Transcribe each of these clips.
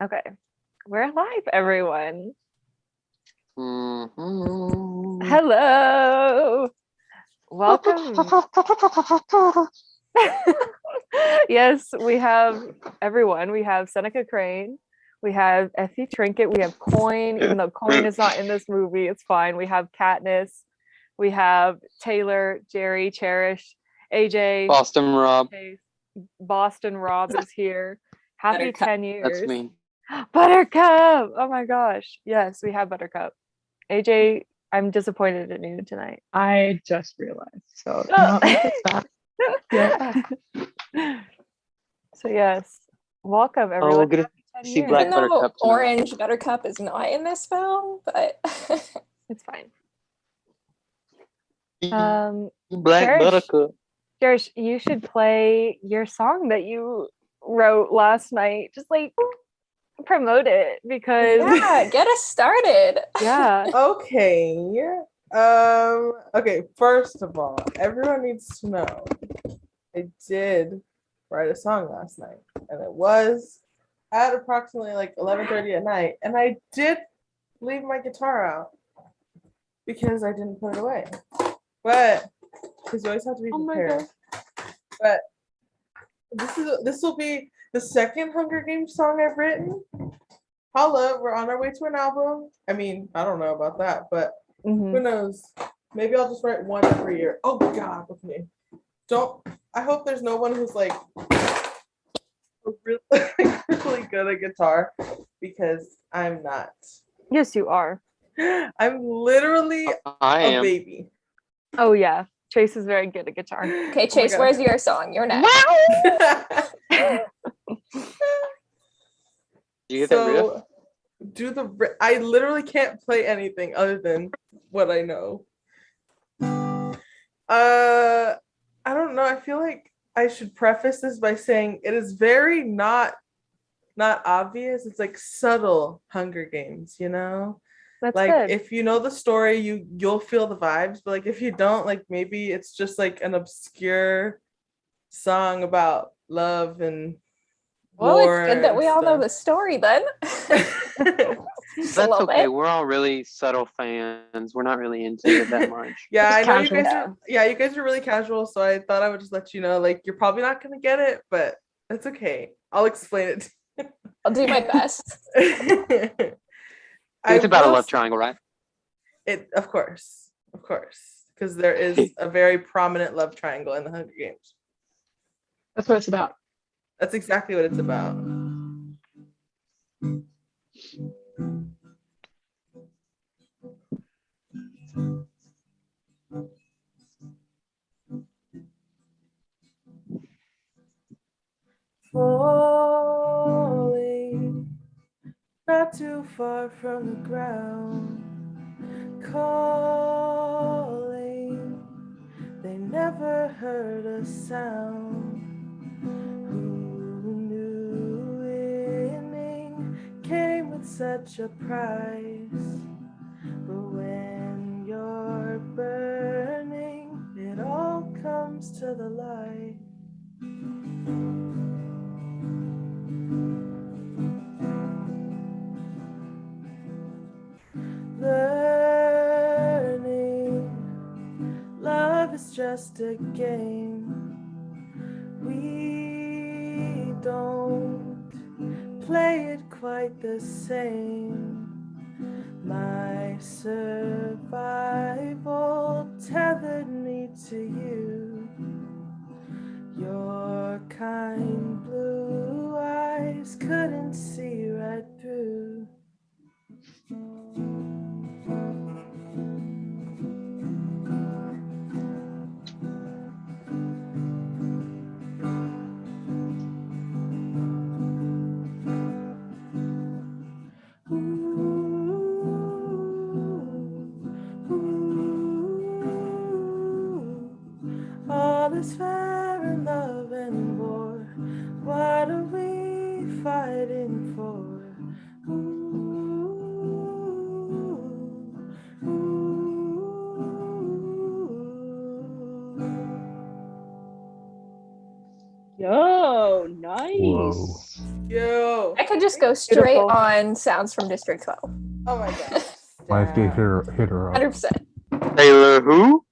Okay, we're live, everyone. Hello. Welcome. Yes, we have everyone. We have Seneca Crane. We have Effie Trinket. We have Coin, even though Coin is not in this movie. It's fine. We have Katniss. We have Taylor, Jerry, Cherish, AJ. Boston Rob. Boston Rob is here. Happy 10 years. That's me. Buttercup! Oh my gosh. Yes, we have Buttercup. AJ, I'm disappointed in you tonight. I just realized. So not me fix that. Yeah. So yes, welcome everyone. we'll get to see Black Even though Buttercup tonight. Orange Buttercup is not in this film, but It's fine. Black Cherish, Buttercup. Cherish, you should play your song that you wrote last night. Just like promote it because yeah, get us started. Yeah. Okay. Okay, first of all, everyone needs to know I did write a song last night, and it was at approximately like 11:30 at night, and I did leave my guitar out because I didn't put it away. But because you always have to be prepared. But this will be the second Hunger Games song I've written. Holla, we're on our way to an album. I mean, I don't know about that, but who knows? Maybe I'll just write one every year. Oh God, okay. I hope there's no one who's like really good at guitar, because I'm not. Yes, you are. I'm literally a baby. Oh yeah, Chase is very good at guitar. Okay, Chase, where's your song? You're next. Do you get that riff? I literally can't play anything other than what I know. I don't know. I feel like I should preface this by saying it is very not obvious. It's like subtle Hunger Games, you know? That's like good. If you know the story, you'll feel the vibes, but like if you don't, like maybe it's just like an obscure song about love and well, war. It's good that we all know the story then. That's okay. We're all really subtle fans. We're not really into it that much. Yeah, just I know casual. you guys are. Yeah, you guys are really casual, so I thought I would just let you know. Like, you're probably not gonna get it, but that's okay. I'll explain it. I'll do my best. It's about a love triangle, right? Of course, because there is a very prominent love triangle in the Hunger Games. That's what it's about. That's exactly what it's about. Falling, not too far from the ground, calling, they never heard a sound. Who knew winning came with such a price? But when you're burning, it all comes to the light. Learning, love is just a game. We don't play it quite the same. My survival tethered me to you. Your kind blue eyes couldn't see right through. All is fair in love and war. What are we fighting for? Yo, nice. Yo. I could just go straight Beautiful. on sounds from District 12. Oh my god. Lionsgate hit her up. 100%. Taylor who?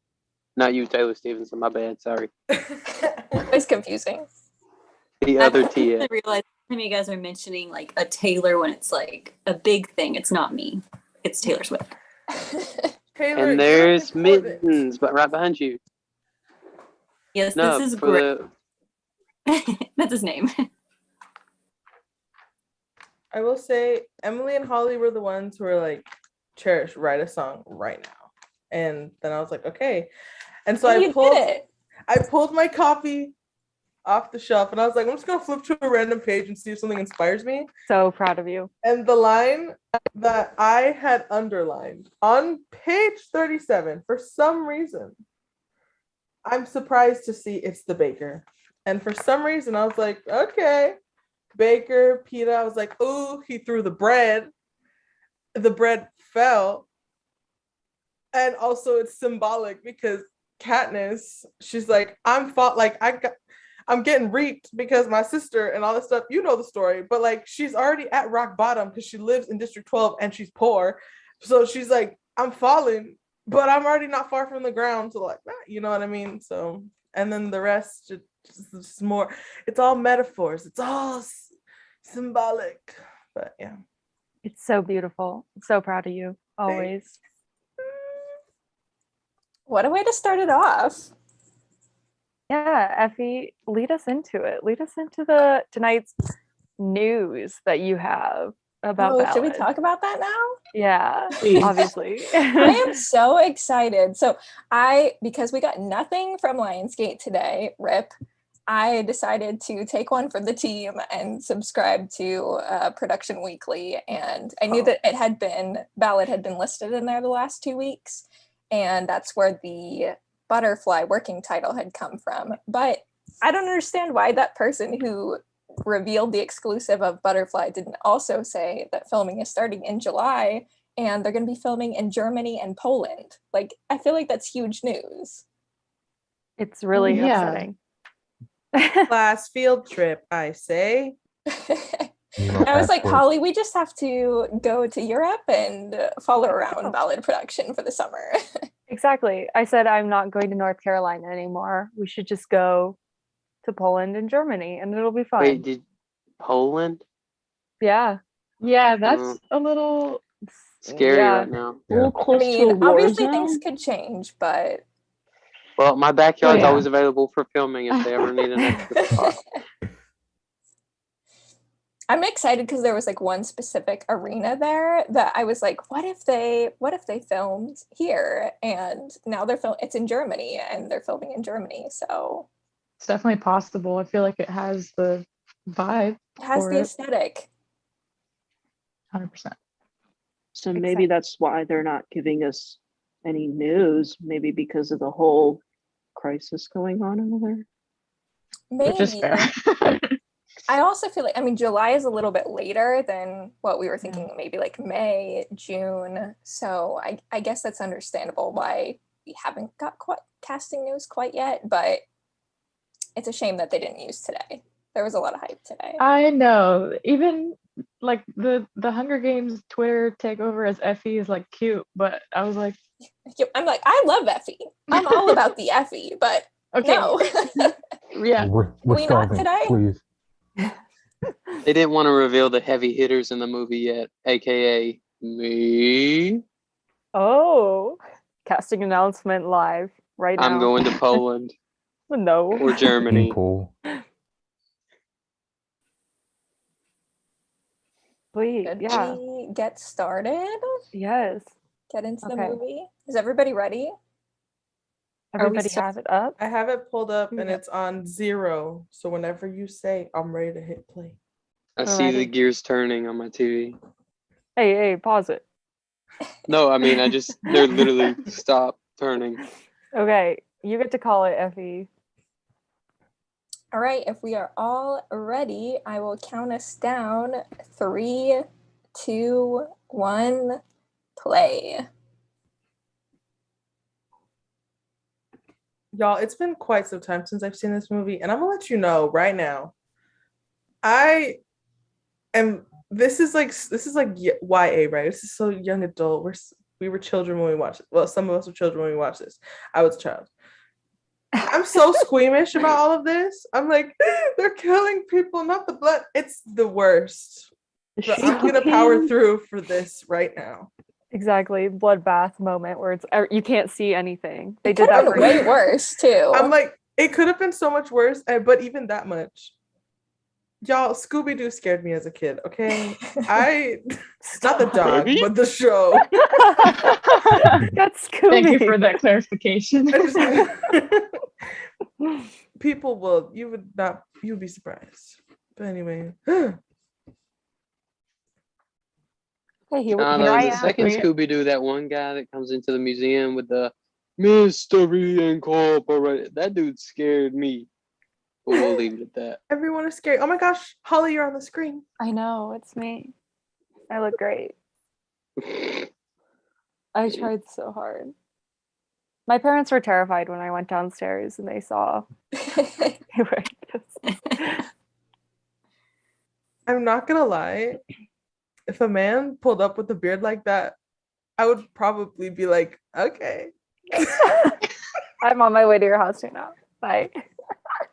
Not you, Taylor Stevenson. My bad. Sorry. It's confusing. The I other quickly Tia. realized when you guys are mentioning like a Taylor when it's like a big thing, it's not me. It's Taylor Swift. Taylor, And you're there's important. Mittens, but right behind you. Yes, No, this is for great. the That's his name. I will say Emily and Holly were the ones who were like, Cherish, write a song right now. And then I was like, okay. And so And I you pulled did it. I pulled my copy off the shelf and I was like, I'm just gonna flip to a random page and see if something inspires me. So proud of you. And the line that I had underlined on page 37, for some reason, I'm surprised to see it's the baker. And for some reason, I was like, okay, baker, pita. I was like, ooh, he threw the bread. The bread fell. And also it's symbolic because Katniss, she's like, I'm getting reaped because my sister and all this stuff, you know the story, but like she's already at rock bottom because she lives in District 12 and she's poor. So she's like, I'm falling, but I'm already not far from the ground. So like, you know what I mean? So, and then the rest, just more, it's all metaphors. It's all symbolic, but yeah. It's so beautiful. So proud of you. Always. What a way to start it off. Yeah, Effie, lead us into it. Lead us into the tonight's news that you have about Oh, should we ballad. talk about that now? Yeah, Please. obviously. I am so excited. So because we got nothing from Lionsgate today, RIP, I decided to take one for the team and subscribe to Production Weekly. And I knew that Ballad had been listed in there the last 2 weeks. And that's where the Butterfly working title had come from. But I don't understand why that person who revealed the exclusive of Butterfly didn't also say that filming is starting in July and they're going to be filming in Germany and Poland. Like, I feel like that's huge news. It's really Yeah. upsetting. Class field trip, I say. I was like, Holly, we just have to go to Europe and follow around Ballad production for the summer. Exactly. I said I'm not going to North Carolina anymore. We should just go to Poland and Germany and it'll be fun. wait, did Poland? Yeah. Yeah, that's a little Scary Yeah. right now. a little I close to a mean, war obviously zone. things could change, but Well, my backyard's yeah. always available for filming if they ever need an extra spot. I'm excited because there was like one specific arena there that I was like, what if they filmed here? And now it's in Germany and they're filming in Germany. So It's definitely possible. I feel like it has the vibe. it has for the it. aesthetic. 100%. So maybe that's why they're not giving us any news, maybe because of the whole crisis going on over there. Which is Maybe. fair. I also feel like, I mean, July is a little bit later than what we were thinking, maybe like May, June. So I guess that's understandable why we haven't got quite casting news quite yet, but it's a shame that they didn't use today. There was a lot of hype today. I know. Even like the Hunger Games Twitter takeover as Effie is like cute, but I was like, I'm like, I love Effie. I'm all about the Effie, but okay, no. yeah. We're We not starving, today? please. They didn't want to reveal the heavy hitters in the movie yet, aka me. Oh, casting announcement live right now. I'm going to Poland No. or Germany. People. Sweet. Should Yeah. we get started? Yes. Get into the Okay. movie? Is everybody ready? Everybody have it up. I have it pulled up and Yeah. it's on 0. So whenever you say, I'm ready to hit play. I see the Alrighty. gears turning on my TV. Hey, pause it. No, I mean, they're literally stop turning. Okay, you get to call it, Effie. All right, if we are all ready, I will count us down. 3, 2, 1, play. Y'all, it's been quite some time since I've seen this movie, and I'm gonna let you know right now. I am this is like YA, right? This is so young adult. We were children when we watched it. Well, some of us were children when we watched this. I was a child. I'm so squeamish about all of this. I'm like, they're killing people, not the blood. It's the worst. But I'm gonna power through for this right now. Exactly, bloodbath moment where it's you can't see anything. They It did could that have for been way worse too. I'm like, it could have been so much worse, but even that much. Y'all, Scooby-Doo scared me as a kid, okay? Not the dog, Baby? but the show. That's Scooby. Thank you for that clarification. People you would be surprised. But anyway. Hey, here The I am. second Scooby-Doo, that one guy that comes into the museum with the Mystery Incorporated, that dude scared me. But we'll leave it at that. Everyone is scary. Oh my gosh, Holly, you're on the screen. I know, it's me. I look great. I tried so hard. My parents were terrified when I went downstairs and they saw me wearing this. I'm not gonna lie. If a man pulled up with a beard like that, I would probably be like, okay. I'm on my way to your house right now. Bye.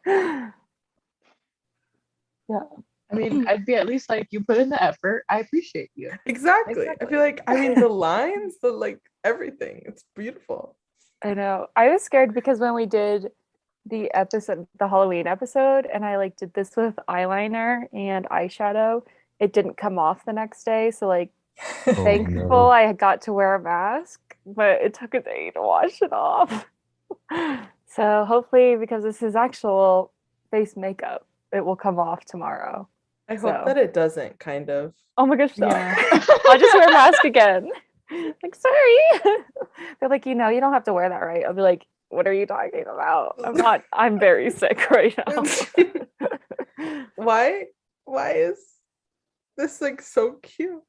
Yeah. I mean, I'd be at least like, you put in the effort. I appreciate you. Exactly. I feel like, the lines, everything. It's beautiful. I know. I was scared because when we did the Halloween episode, and I did this with eyeliner and eyeshadow, it didn't come off the next day. So thankful no. I got to wear a mask, but it took a day to wash it off. So hopefully, because this is actual face makeup, it will come off tomorrow. I hope that it doesn't, kind of. Oh my gosh, no. Yeah. I'll just wear a mask again. Sorry. They're like, you don't have to wear that, right? I'll be like, what are you talking about? I'm very sick right now. Why is this so cute?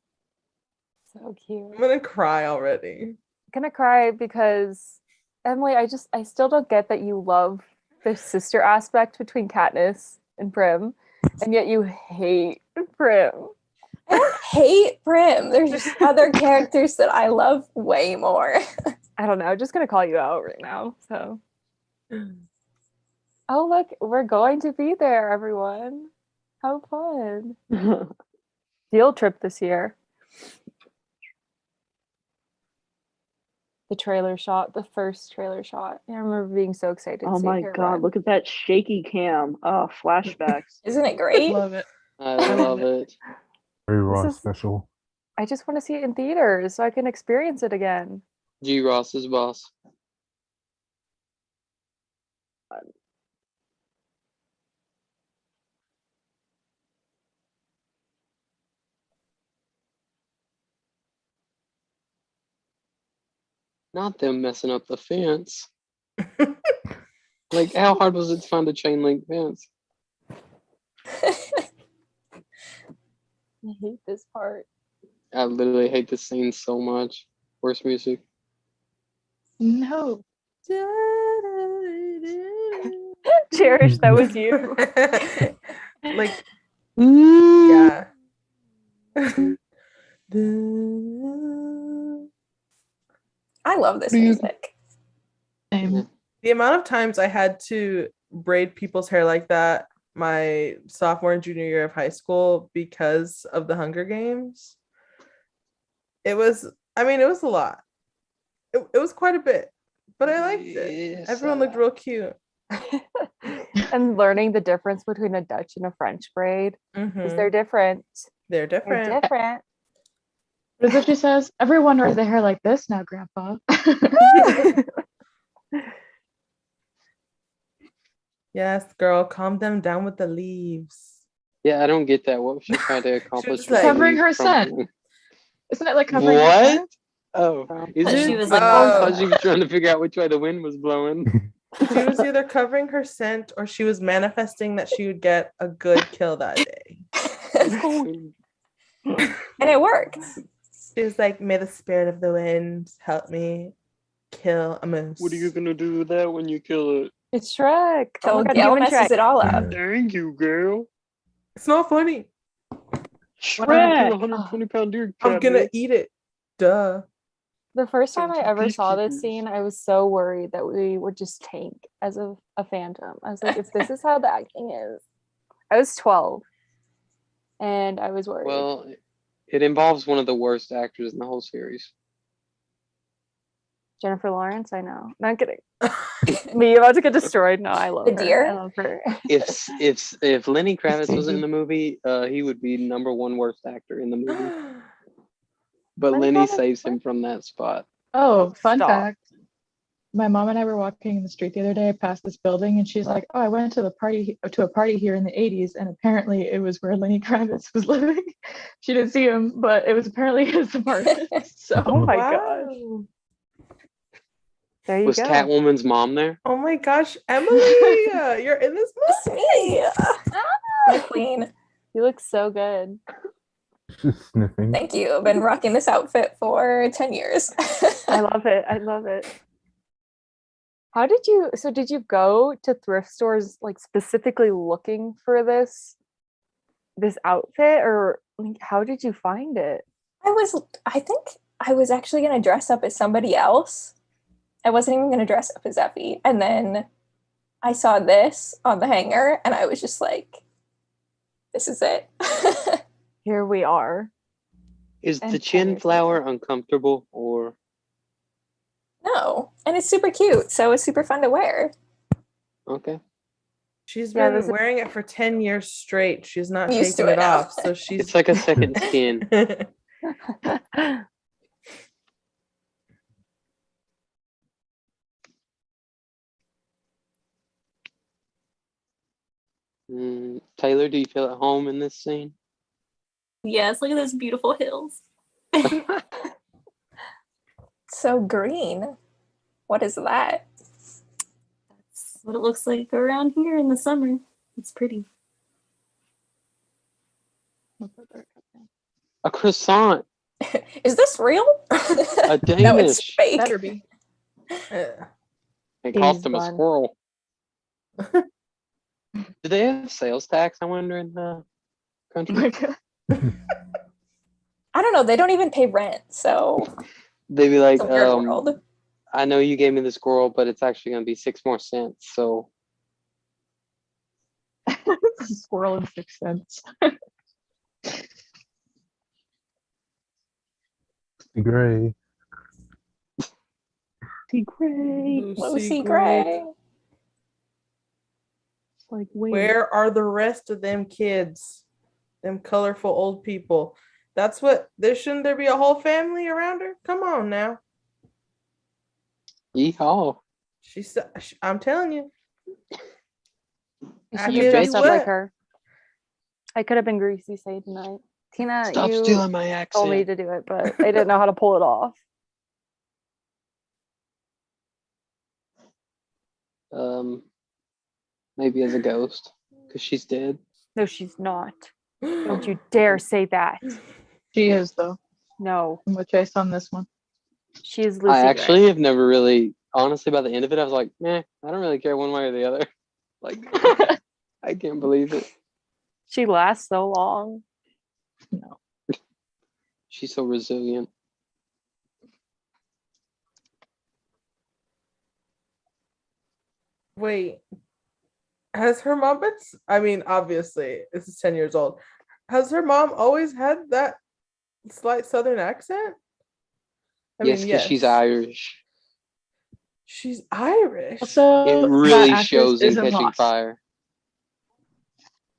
So cute. I'm gonna cry already. I'm gonna cry because Emily, I still don't get that you love the sister aspect between Katniss and Prim, and yet you hate Prim. I don't hate Prim. There's just other characters that I love way more. I don't know. I'm just gonna call you out right now. So, oh look, we're going to be there, everyone. How fun! Field trip this year. The first trailer shot. I remember being so excited. Oh my god, look at that shaky cam. Oh, flashbacks. Isn't it great? Love it. I love it. Very raw special. I just want to see it in theaters so I can experience it again. G. Ross's boss. Not them messing up the fence. How hard was it to find a chain link fence? I hate this part. I literally hate this scene so much. Worst music. No. Cherish, that was you. Yeah. I love this music. Same. The amount of times I had to braid people's hair like that my sophomore and junior year of high school because of the Hunger Games. It was a lot. It was quite a bit, but I liked it. Everyone looked real cute. And learning the difference between a Dutch and a French braid, because they're different. They're different. They're different. What is it she says? Everyone wears their hair like this now, Grandpa. Yes, girl, calm them down with the leaves. Yeah, I don't get that. What was she trying to accomplish? She was covering her scent. Isn't it like covering her What? scent? Oh, is But it? she was I like, thought she was trying to figure out which way the wind was blowing. She was either covering her scent or she was manifesting that she would get a good kill that day. And it worked. She was like, may the spirit of the wind help me kill a moose. What are you gonna do with that when you kill it? It's Shrek. Till my God, Gail even messes Shrek. it all up. Thank you, girl. It's not funny. When I- Shred 120-pound deer. I'm gonna Katniss. eat it. Duh. The first time I Into ever saw this pieces. scene, I was so worried that we would just tank as a fandom. I was like, if this is how the acting is. I was 12 and I was worried. Well, it involves one of the worst actors in the whole series. Jennifer Lawrence, I know. Not kidding. Me about to get destroyed. No, I love The her. deer? I love her. If Lenny Kravitz was in the movie, he would be number one worst actor in the movie. But Lenny Lenny Kravitz saves what? him from that spot. Oh, fun Stop. fact. My mom and I were walking in the street the other day past this building, and she's like, "Oh, I went to a party here in the '80s, and apparently it was where Lenny Kravitz was living." She didn't see him, but it was apparently his apartment. So Oh my Wow. gosh. There you Was go. Catwoman's mom there? Oh my gosh, Emily, you're in this It's movie. me, the queen. You look so good. She's sniffing. Thank you. I've been rocking this outfit for 10 years. I love it. I love it. How did you go to thrift stores like specifically looking for this outfit, or like how did you find it? I think I was actually going to dress up as somebody else. I wasn't even going to dress up as Effie. And then I saw this on the hanger and I was just like, this is it. Here we are. Is And the 10 chin years flower uncomfortable or? No. And it's super cute. So it's super fun to wear. Okay. She's Yeah, been this is- wearing it for 10 years straight. She's not Used taking to it it now. off. So she's It's like a second skin. Taylor, do you feel at home in this scene? Yes, look at those beautiful hills. So green. What is that? That's what it looks like around here in the summer. It's pretty. A croissant. Is this real? A No, it's Danish. fake. better be. It cost Cheese him a bun. squirrel. Do they have sales tax, I wonder, in the country? I don't know. They don't even pay rent. So They'd be like, it's a weird world. I know you gave me the squirrel, but it's actually going to be 6 more cents. So Squirrel and 6 cents. Gray. See gray. Lucy Gray. It's like, wait. Where are the rest of them kids? Them colorful old people. That's what shouldn't there be a whole family around her? Come on now. yeehaw. I'm telling you. You I should did have dressed you up like what? her. I could have been Greasy Say tonight. Tina, Stop you stealing my told me accent. to do it, but I didn't know how to pull it off. Maybe as a ghost, because she's dead. No, she's not. Don't you dare say that. She is, though. No, I'm with Chase on this one. she is Lucy I Gray. actually have never really, honestly, by the end of it, I was like, meh, I don't really care one way or the other. Like, I can't believe it. She lasts so long. No. She's so resilient. Wait. Has her mom been I mean, obviously, this is 10 years old. Has her mom always had that slight southern accent? Yes, because she's Irish. She's Irish. Also, It that really actress shows in is Catching Lost. Fire.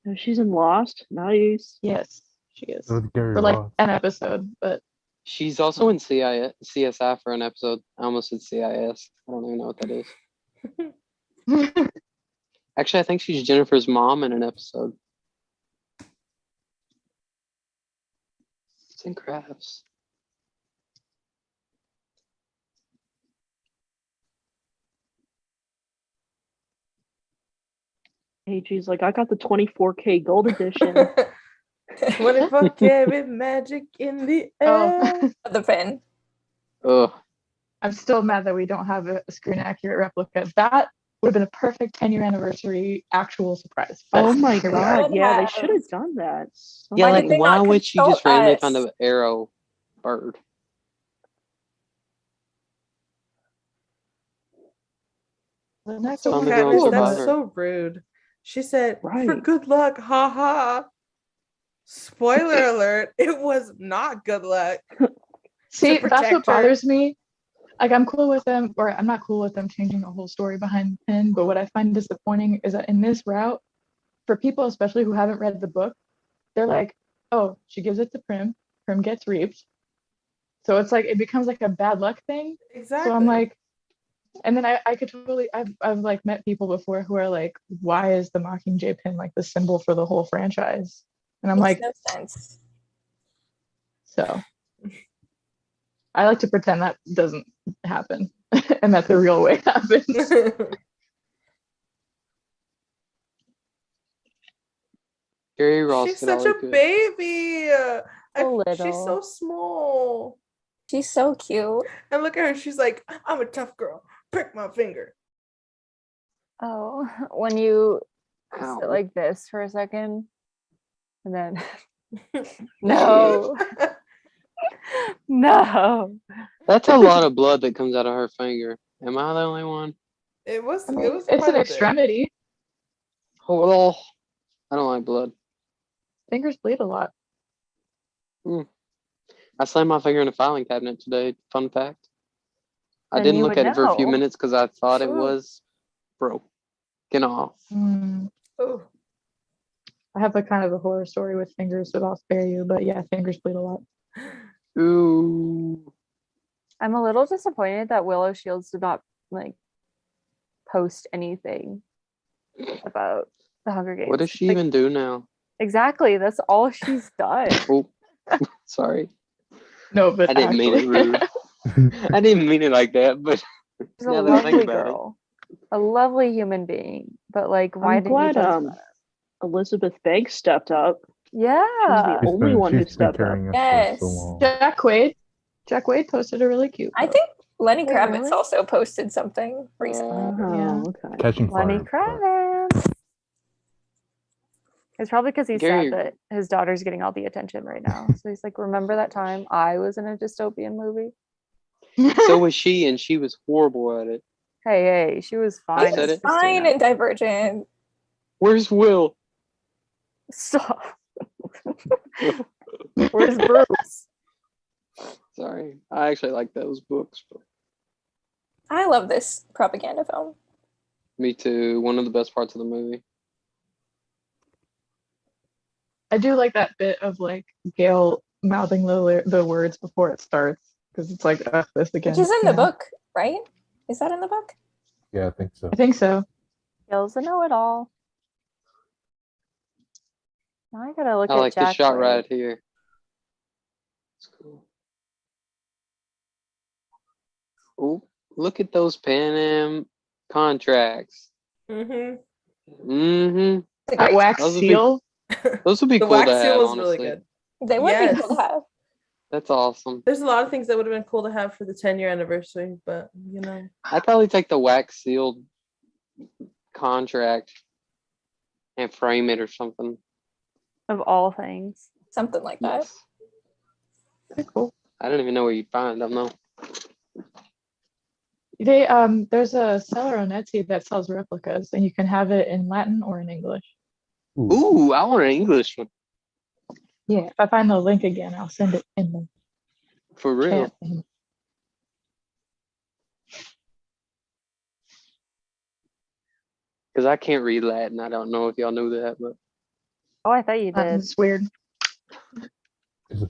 Oh, she's in Lost. Nice. Yes, she is. With Gary For like Ross. an episode, but She's also in CSI for an episode. I almost said CIS. I don't even know what that is. Actually, I think she's Jennifer's mom in an episode. It's in crafts. AG's like, I got the 24K gold edition. 24 karat magic in the air. oh, The pin. Ugh. I'm still mad that we don't have a screen accurate replica. That would have been a perfect 10-year anniversary actual surprise. But Oh my here we are. god, Would yeah, they have. should have done that. Yeah, Why like did they why not would she just consult randomly us? find an arrow bird? And that's So Found the one girl and Katniss, cool, that's survived but her. so rude. She said, "For Right. good luck, haha." Spoiler alert, it was not good luck. see, that's what protect her. bothers me. Like, I'm cool with them, or I'm not cool with them changing the whole story behind the pin. But what I find disappointing is that in this route, for people especially who haven't read the book, they're like, "Oh, she gives it to Prim. Prim gets reaped." So it's like it becomes like a bad luck thing. Exactly. So I'm like, and then I could totally I've like met people before who are like, why is the Mockingjay pin like the symbol for the whole franchise? And I'm Makes like, no sense. so I like to pretend that doesn't happen and that the real way happens. Gary Ross She's did all such he a could. baby. She's little. so small. She's so cute. And look at her. She's like, I'm a tough girl. Prick my finger. Oh, when you Ow. sit like this for a second, and then no, no. That's a lot of blood that comes out of her finger. Am I the only one? It was. I It mean, was. it's quite an a bit. extremity. Oh, I don't like blood. Fingers bleed a lot. I slammed my finger in a filing cabinet today. Fun fact. I Then didn't you look would at it for a few know. minutes because I thought it Ooh. was broken off. Oh, I have a kind of a horror story with fingers, so I'll spare you. But yeah, fingers bleed a lot. Ooh. I'm a little disappointed that Willow Shields did not like post anything about the Hunger Games. What does she Like, even do now? exactly, that's all she's done. Oh, sorry. No, but I didn't mean it rude. I didn't mean it like that, but She's a now that I think lovely about it. girl, a lovely human being. But like, why I'm didn't you glad post that? Elizabeth Banks stepped up. She Yeah, was the only one who She's been stepped up. carrying us Yes. for so long. Jack Wade posted a really cute. I post. think Lenny Wait, Kravitz really? also posted something recently. Oh, okay. Catching Lenny fire. Kravitz. It's probably because he's Gary- sad that his daughter's getting all the attention right now. So he's like, remember that time I was in a dystopian movie? So was she, and she was horrible at it. Hey, she was I fine. said as it. Fine Christina. and Divergent. Where's Will? Stop. Where's Bruce? Sorry. I actually like those books. But I love this propaganda film. me too. One of the best parts of the movie. I do like that bit of like Gail mouthing the words before it starts because it's like this again. Which is in you the know? book, right? Is that in the book? Yeah, I think so. I think so. Gil's a know-it-all. Now I gotta look I at like this Jack shot Wade. right here. It's cool. Oh, look at those Pan Am contracts. mm-hmm. Mm-hmm. That wax Those would be- seal. Those would be The cool wax to seal have, was honestly. really good. They would be cool to have. That's awesome. There's a lot of things that would have been cool to have for the 10-year anniversary, but you know. I'd probably take the wax sealed contract and frame it or something. Of all things. Something like that. Yes. Pretty cool. I don't even know where you'd find them though. They there's a seller on Etsy that sells replicas, and you can have it in Latin or in English. Ooh, I want an English one. Yeah, if I find the link again, I'll send it in the For real. chat. thing. Because I can't read Latin. I don't know if y'all knew that, but Oh, I thought you did. It's weird.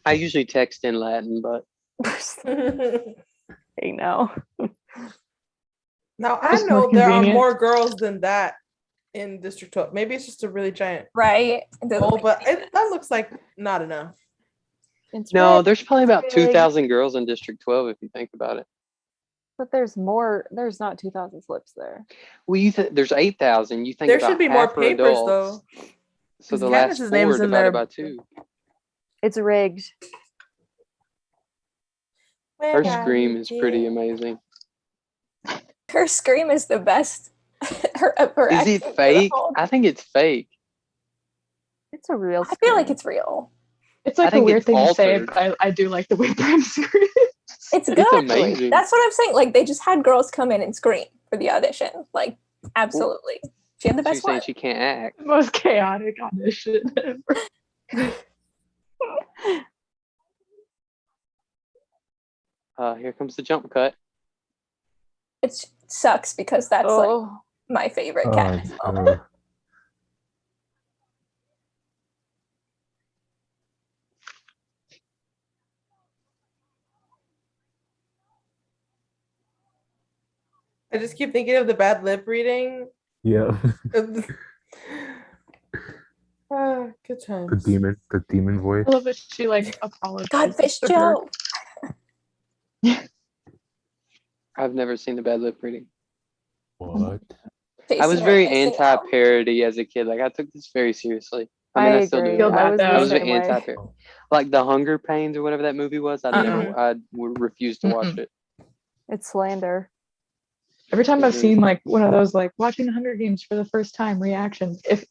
I usually text in Latin, but Hey, no. Now I Just more know there are convenient. more girls than that in District 12. Maybe it's just a really giant Right? It doesn't hole, make but any sense. that looks like not enough. It's no, red, there's probably about big. 2,000 girls in District 12 if you think about it. but there's more. There's not 2,000 slips there. Well, there's 8,000. You think There about should be more half are papers adults. though. So 'Cause the last Katniss's name's four in divided there. by 2. It's rigged. Her scream is pretty amazing. Her scream is the best. her Is acting it for the fake? whole- I think it's fake. It's a real I feel like scream. it's real. It's I like a think weird it's thing to say, altered. but I do like the way Prime screams. It's good. It's amazing. That's what I'm saying. Like they just had girls come in and scream for the audition. Like absolutely. She had the She's best saying one. she can't act. The most chaotic audition ever. Here comes the jump cut. It sucks because that's like Oh, my favorite Oh, cat. it's, I just keep thinking of the bad lip reading. yeah. Good times. The demon voice. I love that she like apologized. Godfish to her. Joe. I've never seen the bad lip reading. What? I was Chasing very her, missing out. anti-parody as a kid. Like I took this very seriously. I mean, I still agree. do. Feel I bad, was though. I the was same very way. anti-parody. Like the Hunger Pains or whatever that movie was. I never, Mhm. I would refuse to watch it. It's slander. Every time It I've is. seen like one of those like watching the Hunger Games for the first time reactions, if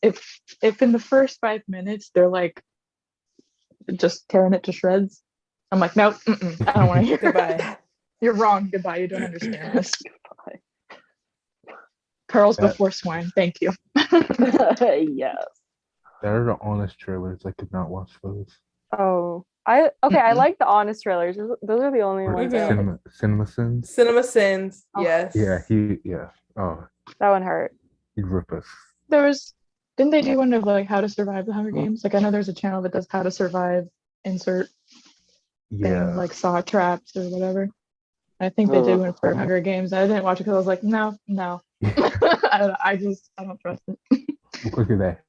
in the first 5 minutes they're like just tearing it to shreds, I'm like, nope, I don't want to hear it. Goodbye. You're wrong. Goodbye. You don't understand this. Pearls That- before swine. Thank you. Yes. That are the honest trailers. I could not watch those. Oh, I like the honest trailers. Those are the only Or ones I like. Cinema Sins. Cinema Sins. Oh. Yes. Yeah. Oh, That one hurt. he'd rip us. Didn't they do one of like how to survive the Hunger Games? Like I know there's a channel that does how to survive insert thing, Yeah. like saw traps or whatever. I think they did one for Hunger Games. I didn't watch it because I was like, no. I don't trust it. Look at that.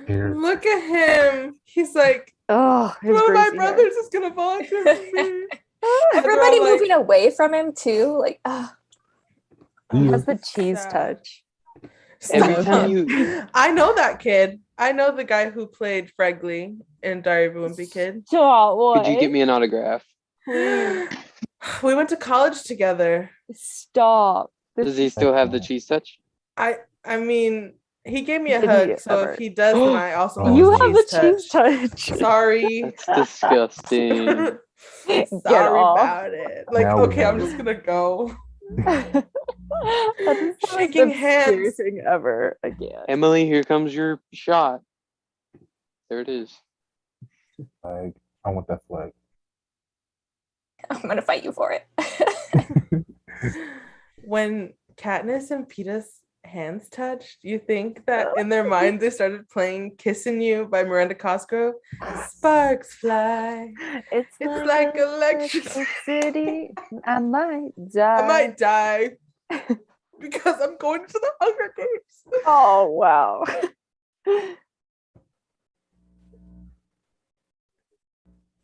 Hair. Look at him. He's like, Oh, his one of my greasy hair. brothers is gonna volunteer for me. Everybody all like- moving away from him too. Like, He Yeah. has the cheese Sad. touch. Every time you, I know that kid. I know the guy who played Fregley in Diary of a Wimpy Kid. Stop, could you get me an autograph? We went to college together. Stop. Does he still have the cheese touch? I mean, he gave me a Did he hug, so ever? if he does, then I also Oh, have You his have the cheese cheese touch. touch. Sorry. That's disgusting. Sorry off. about it. Like, Now we okay, have I'm it. just gonna go. That's the most Shaking hands. obscure thing ever again. Emily, here comes your shot. There it is. Flag. I want that flag. I'm gonna fight you for it. When Katniss and Peeta's hands touched, you think that in their minds they started playing "Kissing You" by Miranda Cosgrove? Sparks fly. It's like electricity. electricity. I might die. I might die because I'm going to the Hunger Games. Oh wow.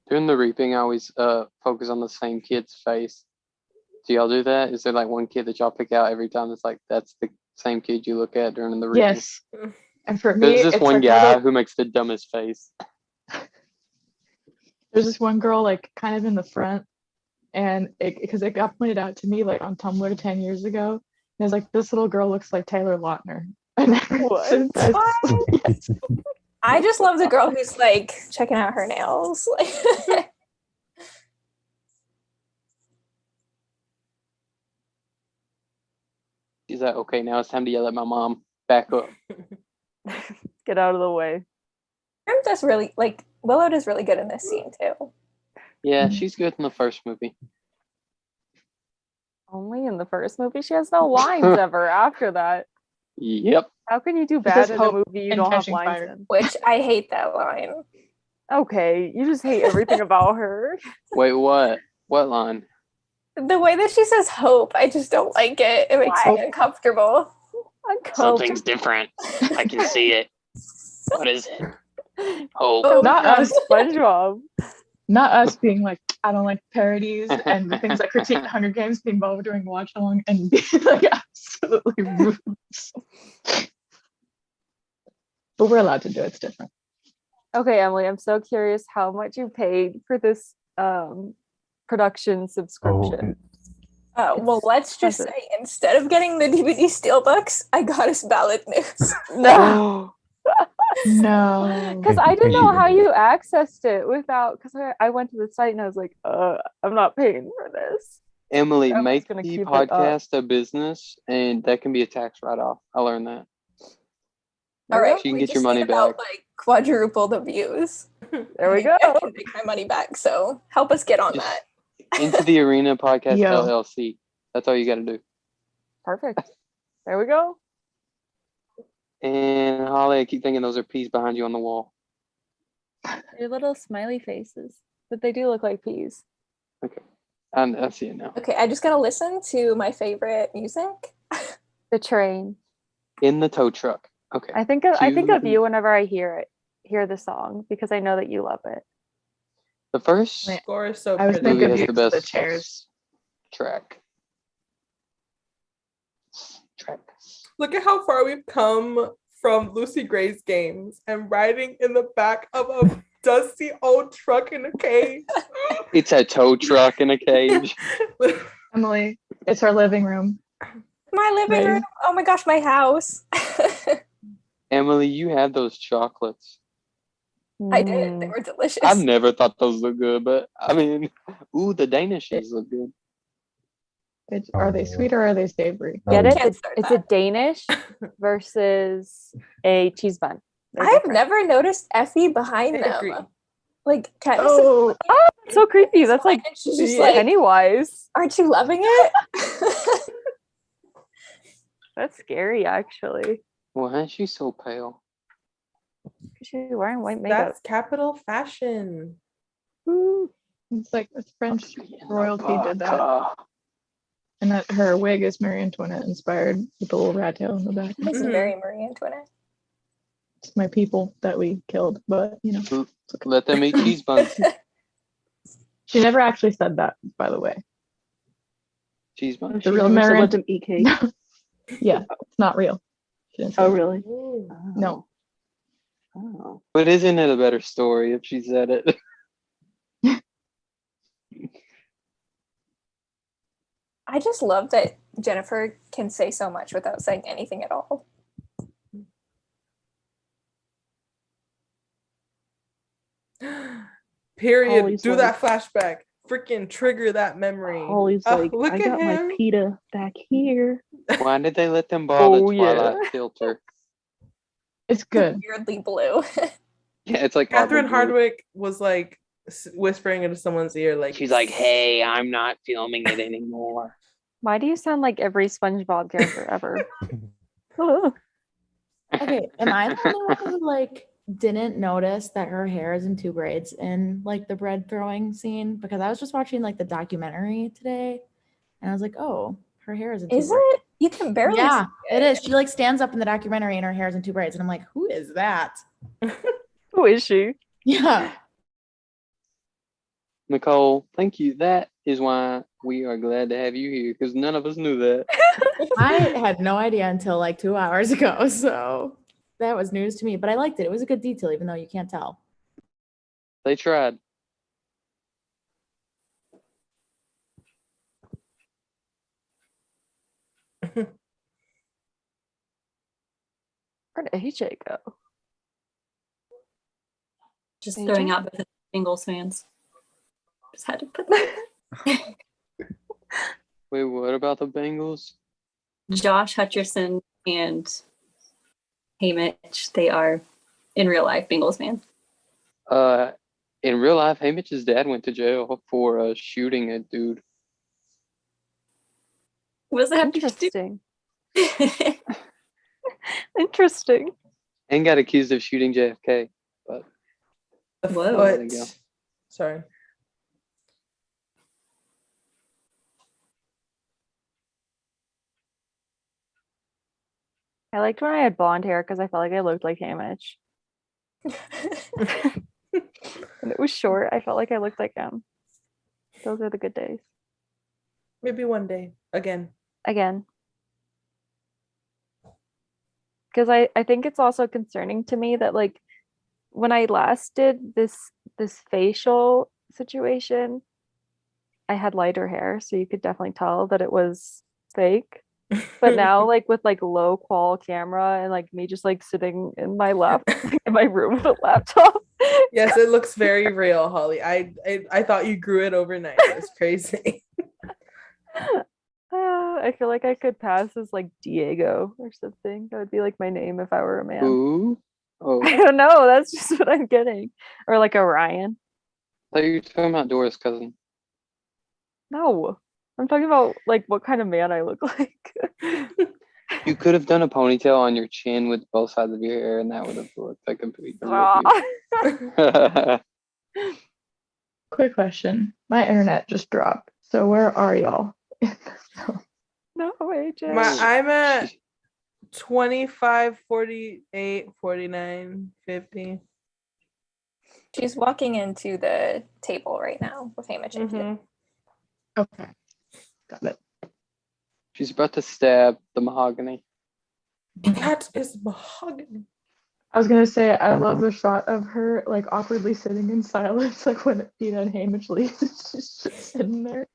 During the reaping, I always focus on the same kid's face. Do y'all do that? Is there like one kid that y'all pick out every time? It's like that's the same kid you look at during the reaping. Yes. And for me, There's this it's one like guy who makes the dumbest face. there's this one girl like kind of in the front, and because it got pointed out to me like on Tumblr 10 years ago. And it was like this little girl looks like Taylor Lautner. And What? I just love the girl who's like checking out her nails. He's like, okay, now it's time to yell at my mom. Back up. Get out of the way. Willow does really good in this scene too. Yeah, she's good in the first movie. Only in the first movie. She has no lines ever after that. Yep. How can you do says bad in a hope movie you and don't have catching lines fire. in? Which I hate that line. Okay, you just hate everything about her. Wait, what? What line? The way that she says hope, I just don't like it. It makes me uncomfortable. Something's different. I can see it. What is it? Hope. Oh, Not us. SpongeBob. Not us being like, I don't like parodies and the things that critique the Hunger Games being involved during Watchalong and being like absolutely rude. But we're allowed to do it. It's different. Okay, Emily, I'm so curious how much you paid for this production Oh, subscription. Well, It's let's just expensive. say instead of getting the DVD steelbooks, I got us ballot news. No, No. because Thank I you, didn't thank know you. how you accessed it without. Because I went to the site and I was like, I'm not paying for this. Emily, I'm just make gonna the keep it up. podcast a business, and that can be a tax write-off. I learned that. All right, You can we get your just money need about back. like quadruple the views. There we Maybe go. I can make my money back. So help us get on Just that. Into the Arena Podcast Yo. LLC. That's all you got to do. Perfect. There we go. And Holly, I keep thinking those are peas behind you on the wall. Your little smiley faces, but they do look like peas. Okay, I see it now. Okay, I just gotta listen to my favorite music. The train. In the tow truck. Okay. I think of Cue you whenever I hear the song because I know that you love it. the first Wait, Score is so I was pretty. movie thinking of has you the to the best chairs. track. Look at how far we've come from Lucy Gray's games and riding in the back of a dusty old truck in a cage. It's a tow truck in a cage. Emily, it's our living room. My living Ready? room. Oh my gosh, my house. Emily, you had those chocolates. I did. They Mm. were delicious. I've never thought those looked good, but I mean, ooh, the Danishes look good. Are they sweet or are they savory? Get Oh. it? Can't start It's a that. Danish versus a cheese bun. They're I have different. never noticed Effie behind I them. agree. Like Katniss is Oh, It's so creepy. That's like and she's just Yeah. like, Pennywise. aren't you loving it? That's scary, actually. Why is she so pale? She's wearing white makeup. That's capital fashion. Ooh. it's like it's French In the royalty did that. vodka. And that her wig is Marie Antoinette inspired with the little rat tail in the back. This is Mhm. very Marie Antoinette. It's my people that we killed, but you know. Let them eat cheese buns. She never actually said that, by the way. Cheese Oh, buns. she real never said Mary- let them eat cake. Yeah, it's not real. She didn't say Oh, that. really? Ooh. No. Oh. But isn't it a better story if she said it? I just love that Jennifer can say so much without saying anything at all. Period. Holly's Do like- that flashback. Freaking trigger that memory. Holly's like, look I at got my him. pita back here. Why did they let them borrow Oh, the yeah. Twilight filter? It's good. Weirdly blue. Yeah, it's like Catherine Arbor Blue. Hardwick was like whispering into someone's ear, like She's like, "Hey, I'm not filming it anymore." Why do you sound like every SpongeBob character ever? Oh. Okay, am I the only one who like didn't notice that her hair is in two braids in like the bread throwing scene? Because I was just watching like the documentary today, and I was like, oh, her hair is in two Is braids. it? You can barely Yeah, see it is. She like stands up in the documentary and her hair is in two braids, and I'm like, who is that? Who is she? Yeah. Nicole, thank you. That is why we are glad to have you here because none of us knew that. I had no idea until like 2 hours ago, so that was news to me. But I liked it. It was a good detail, even though you can't tell. They tried. Where did AJ go? Just AJ? throwing out both Bengals fans. Just had to put that. Wait, what about the Bengals? Josh Hutcherson and Hamish, they are in real life Bengals fans. In real life, Hamish's dad went to jail for shooting a dude. What does that have to do? Interesting. Interesting. And got accused of shooting JFK. But the Whoa. There you go. foot. Sorry. I liked when I had blonde hair because I felt like I looked like Hamish. When it was short, I felt like I looked like him. Those are the good days. Maybe one day again. Again. Because I think it's also concerning to me that like when I last did this facial situation, I had lighter hair, so you could definitely tell that it was fake. But now, like with like low qual camera and like me just like sitting in my in my room with a laptop. Yes, it looks very real, Holly. I thought you grew it overnight. It's crazy. I feel like I could pass as like Diego or something. That would be like my name if I were a man. Ooh. Oh, I don't know. That's just what I'm getting. Or like Orion. I thought you were talking about Dora's cousin. No, I'm talking about like what kind of man I look like. You could have done a ponytail on your chin with both sides of your hair, and that would have looked like a real Aw. beauty. Quick question. My internet just dropped. So where are y'all? No, AJ. I'm at 25, 48, 49, 50. She's walking into the table right now with Hamish and Kit. Okay. Got it. She's about to stab the mahogany. That is mahogany. I was gonna say I love the shot of her like awkwardly sitting in silence, like when Peter and Hamish leave. She's just sitting there.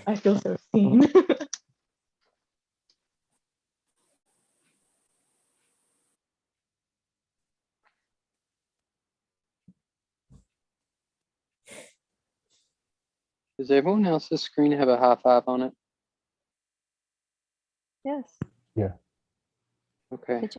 I feel so seen. Does everyone else's screen have a high five on it? Yes. Okay.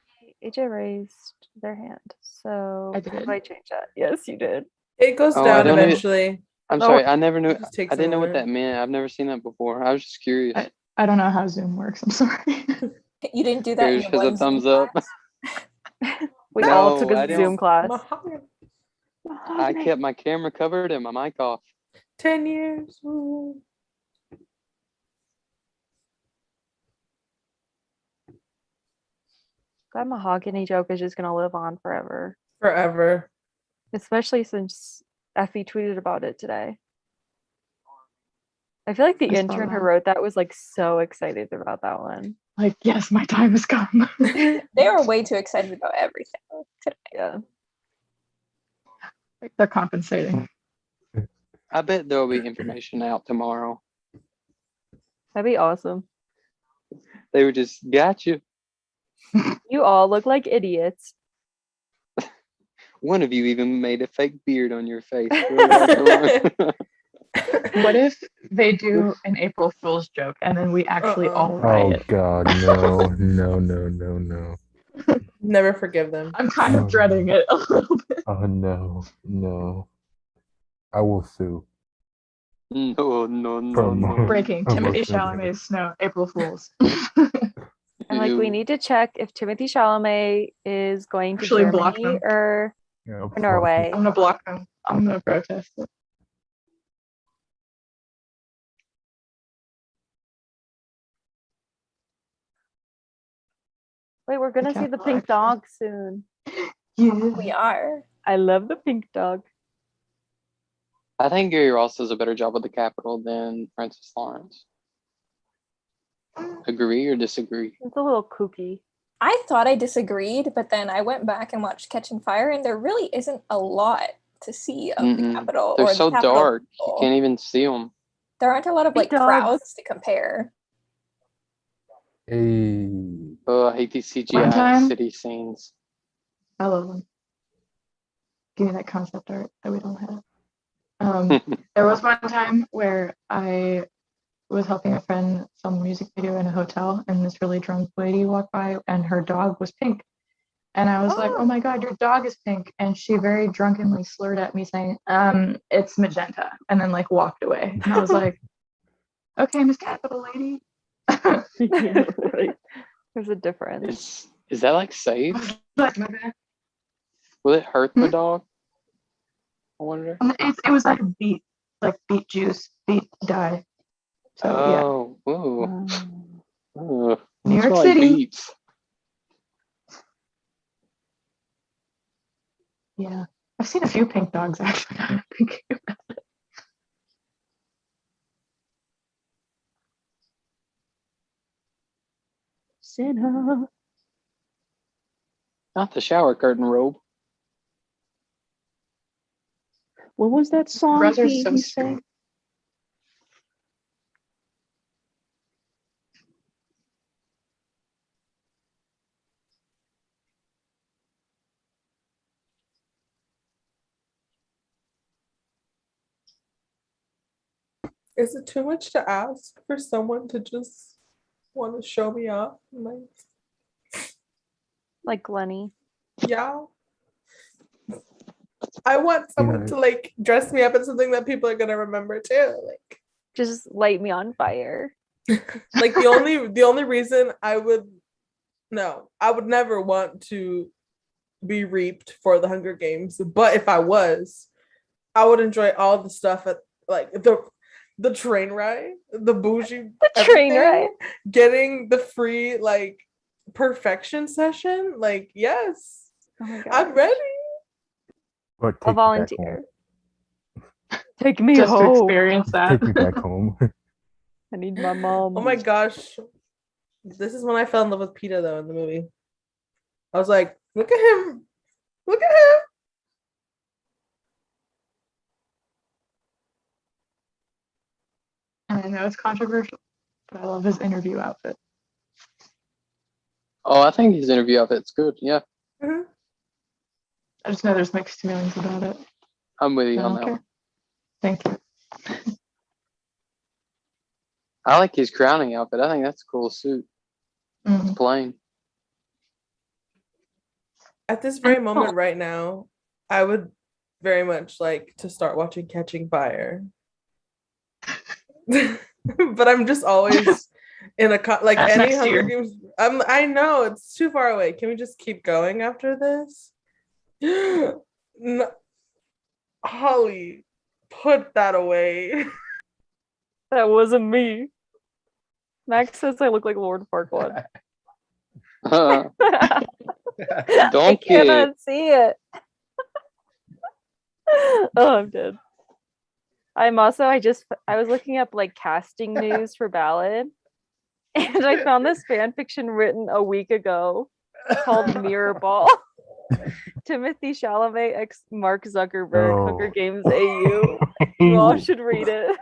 AJ raised their hand. So I did. how do I change that? Yes, you did. It goes Oh, I down don't need- eventually. I'm No. sorry. I never knew. It just takes I didn't know a what minute. that meant. I've never seen that before. I was just curious. I don't know how Zoom works. I'm sorry. You didn't do that in Here's your has a one Zoom thumbs up. class? We all No, took I a didn't. Zoom class. Mahogany. I kept my camera covered and my mic off. 10 years. Ooh. That mahogany joke is just gonna live on forever. Forever. Especially since Effie tweeted about it today. I feel like the I saw intern who that. wrote that was like so excited about that one. Like, yes, my time has come. They were way too excited about everything today. Yeah. They're compensating. I bet there'll be information out tomorrow. That'd be awesome. They were just gotcha. You all look like idiots. One of you even made a fake beard on your face. What What if they do an April Fool's joke and then we actually all Oh riot? God, no, no. Never forgive them. I'm kind of dreading it a little bit. Oh no. I will sue. No. Breaking I'm Timothy listening. Chalamet's Snow April Fools. And like we Ew. need to check if Timothy Chalamet is going to Actually block Germany them. or Yeah, Norway. I'm gonna block them. I'm gonna protest it. Wait, we're gonna see the pink dog soon. Yeah. We are. I love the pink dog. I think Gary Ross does a better job with the Capitol than Francis Lawrence. Agree or disagree? It's a little kooky. I thought I disagreed, but then I went back and watched Catching Fire, and there really isn't a lot to see of the Capitol. They're or so the Capitol dark. You people. can't even see them. There aren't a lot of Big like dogs. crowds to compare. Hey. Oh, I hate these One CGI time- city scenes. I love them. Give me that concept art that we don't have. There was one time where I was helping a friend film a music video in a hotel, and this really drunk lady walked by, and her dog was pink. And I was like, "Oh my God, your dog is pink!" And she very drunkenly slurred at me, saying, "It's magenta," and then like walked away. And I was like, "Okay, Miss Capital Lady." Yeah, right. There's a difference. Is that like safe? Like, my bad. Will it hurt the dog? I wonder. It was like beet juice, beet dye. So Oh, ooh. Ooh. New They York smell like City. beets. yeah. I've seen a few pink dogs actually. now that I'm thinking about it. Santa. Not the shower curtain robe. What was that song Brothers he so sang? Is it too much to ask for someone to just want to show me off? Like Lenny. Yeah. I want someone to like dress me up in something that people are gonna remember too. Like, just light me on fire. Like the only reason I would never want to be reaped for the Hunger Games. But if I was, I would enjoy all the stuff at like the train ride, the bougie train ride, getting the free like perfection session. Like, yes, I'm ready. But I'll volunteer. Take me Just home. to experience that. Take me back home. I need my mom. Oh my gosh. This is when I fell in love with Peter though in the movie. I was like, look at him. Look at him. And I know it's controversial, but I love his interview outfit. Oh, I think his interview outfit's good. Yeah, Mm-hmm. I just know there's mixed feelings about it. I'm with you I on don't that care. one. Thank you. I like his crowning outfit. I think that's a cool suit. It's plain. At this very moment right now, I would very much like to start watching Catching Fire. But I'm just always in a like That's any next Hunger year. Games. I know it's too far away. Can we just keep going after this? No. Holly, put that away. That wasn't me. Max says I look like Lord Farquaad. I Donkey. cannot see it. Oh, I'm dead. I was looking up like casting news for Ballad, and I found this fan fiction written a week ago called Mirror Ball. Timothy Chalamet x Mark Zuckerberg, Hunger Games AU. You all should read it.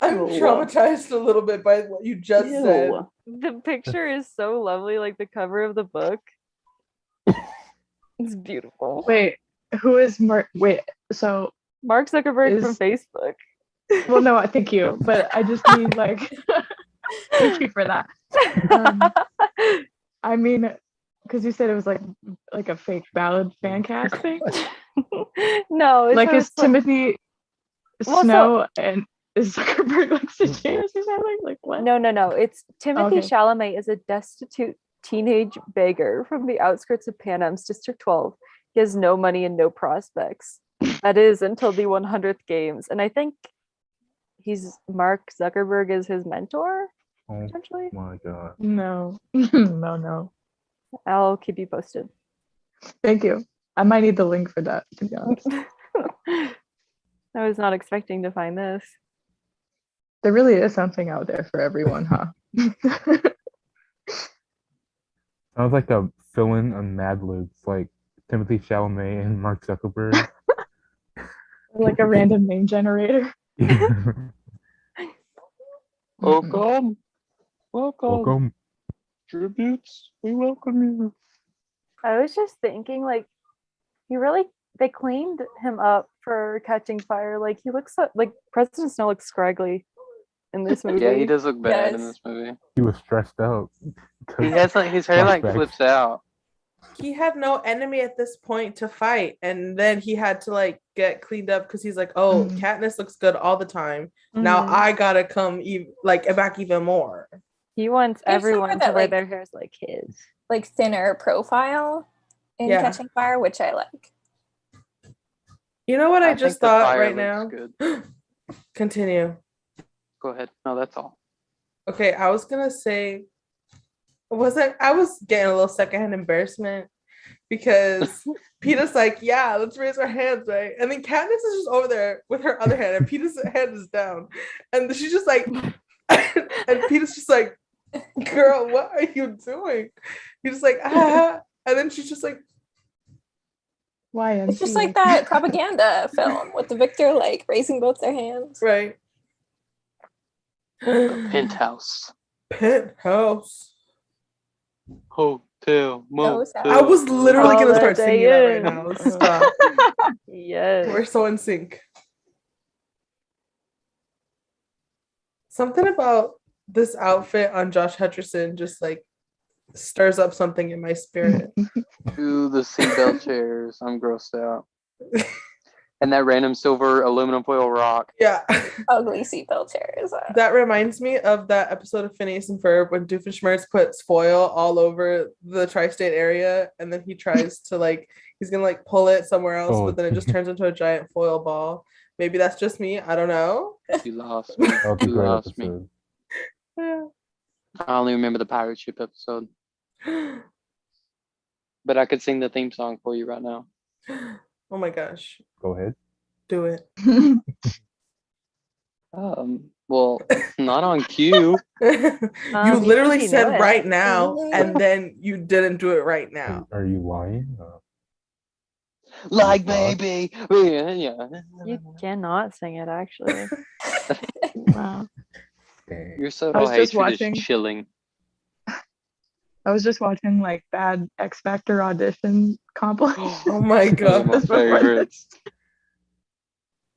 I'm traumatized a little bit by what you just said. The picture is so lovely, like the cover of the book. It's beautiful. Wait, who is Mark? Wait, so Mark Zuckerberg from Facebook. Well, no, thank you, but I just need like, thank you for that. I mean, because you said it was like a fake Ballad fan casting. No, like so is Timothy Well, Snow and is Zuckerberg like Sejanus or something? Like what? No. It's Timothy Okay. Chalamet is a destitute teenage beggar from the outskirts of Panem's District 12. He has no money and no prospects. That is until the 100th games. And I think Mark Zuckerberg is his mentor, potentially. Oh my god. No. No. I'll keep you posted. Thank you. I might need the link for that, to be honest. I was not expecting to find this. There really is something out there for everyone, huh? Sounds like a fill-in on Mad Libs, like Timothy Chalamet and Mark Zuckerberg. Like a random name generator. Welcome. Welcome. Tributes. We welcome you. I was just thinking, like, they cleaned him up for Catching Fire. Like, he looks like President Snow looks scraggly in this movie. Yeah, he does look bad in this movie. He was stressed out. He has like his hair like Flashbacks. flips out. He had no enemy at this point to fight, and then he had to like get cleaned up because he's like, oh, Katniss looks good all the time. Now I gotta come back even more. He wants everyone to that, wear like, their hairs like his. Like thinner profile in Catching Fire, which I like. You know what I just thought right looks now? Continue. Go ahead. No, that's all. Okay, I was gonna say, I was getting a little secondhand embarrassment because Peter's like, yeah, let's raise our hands, right? And then Katniss is just over there with her other hand, and Peter's hand is down, and she's just like, and Peter's just like, girl, what are you doing? He's just like, ah, and then she's just like, why? It's just like that propaganda film with the victor like raising both their hands. Right. Penthouse. Hotel. Motel. I was literally gonna start Holiday singing that right Inn. now. Stop. Yes. We're so in sync. Something about this outfit on Josh Hutcherson just like stirs up something in my spirit. Ooh, the seatbelt chairs. I'm grossed out. And that random silver aluminum foil rock. Yeah. Ugly seatbelt chairs. That reminds me of that episode of Phineas and Ferb when Doofenshmirtz puts foil all over the tri-state area, and then he tries to like he's gonna like pull it somewhere else, Oh. but then it just turns into a giant foil ball. Maybe that's just me. I don't know. You lost me. That was a You great lost me. episode. I only remember the pirate ship episode, but I could sing the theme song for you right now. Oh my gosh. Go ahead. Do it. Well, not on cue. You You literally think you said know it. right now, and then you didn't do it right now. Are you lying? Like God. baby. Yeah. You cannot sing it, actually. Wow. Dang. Your I subtle was just hatred watching- is chilling. I was just watching like bad X Factor audition compilations. Oh my Those are my god. favorites.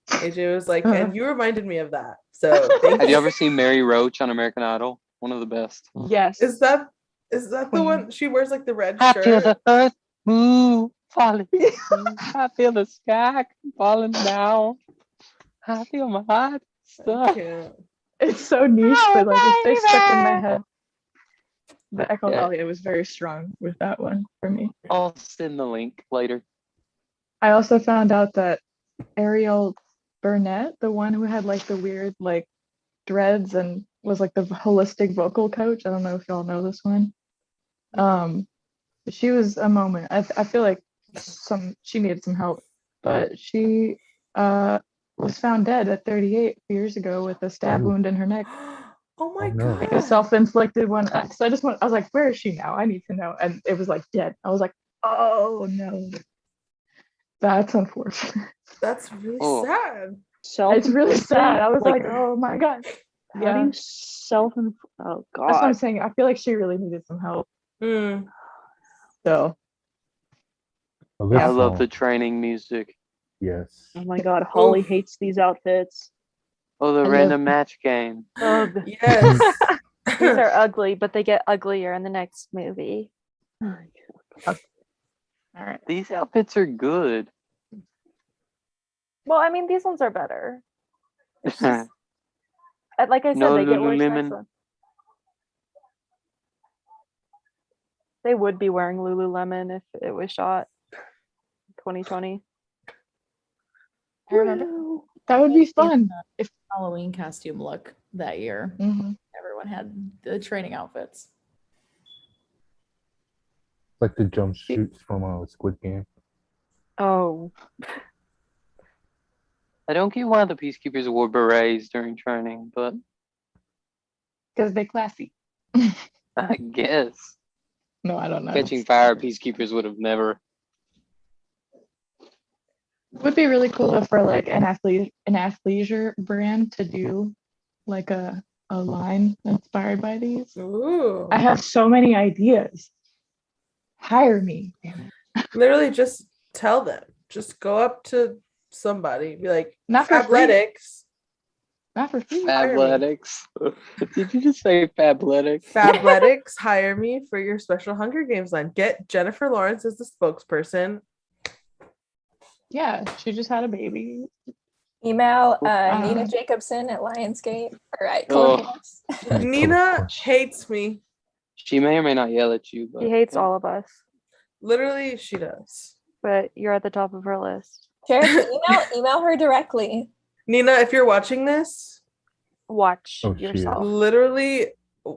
AJ was like, and you reminded me of that. So thank Have you ever seen Mary Roach on American Idol? One of the best. Yes. Is that the one she wears like the red I feel shirt? the earth move, falling. I feel the sky falling down. I feel my heart I stuck. can't. It's so niche, but like it stays stuck in my head. The Yeah. echolalia was very strong with that one for me. I'll send the link later. I also found out that Ariel Burnett, the one who had like the weird like dreads and was like the holistic vocal coach. I don't know if y'all know this one. She was a moment. I feel like she needed some help, but she was found dead at 38 years ago with a stab wound in her neck. Oh my Oh, no. god. Like a self-inflicted one. So I was like, where is she now? I need to know. And it was like dead. I was like, oh no. That's unfortunate. That's really Oh. sad. It's really sad. I was like, Like, oh my god. how do Yeah. you self? Oh That's what I'm God. saying. I feel like she really needed some help. Mm. So Oh, this I love song, the training music. Yes. Oh my God. Holly Oof. hates these outfits. Oh, the I love- random match game. Ugh. Yes. These are ugly, but they get uglier in the next movie. all right. These outfits are good. Well, I mean, these ones are better. Like I said, No they get worse Lululemon. next one. They would be wearing Lululemon if it was shot 2020. I remember. That would be fun. If Halloween costume look that year. Mhm. Everyone had the training outfits. Like the jumpsuits from Squid Game. Oh, I don't get why the Peacekeepers wore berets during training, but because they're classy. I guess. No, I don't know. Catching fire, Peacekeepers would have never. It would be really cool if for like an athleisure brand to do like a line inspired by these. Ooh. I have so many ideas. Hire me. Literally just tell them. Just go up to somebody. Be like, Not for free. athletics. Not for free. Fabletics. Did you just say fabletics? Fabletics, hire me for your special Hunger Games line. Get Jennifer Lawrence as the spokesperson. Yeah, she just had a baby. Email Um, Nina Jacobson at Lionsgate or at Oh. Columbus. Nina hates me. She may or may not yell at you, but he hates all of us, Literally, she does. but you're at the top of her list. Cherokee, email her directly. Nina, if you're watching this, Watch Oh, shit. yourself. literally,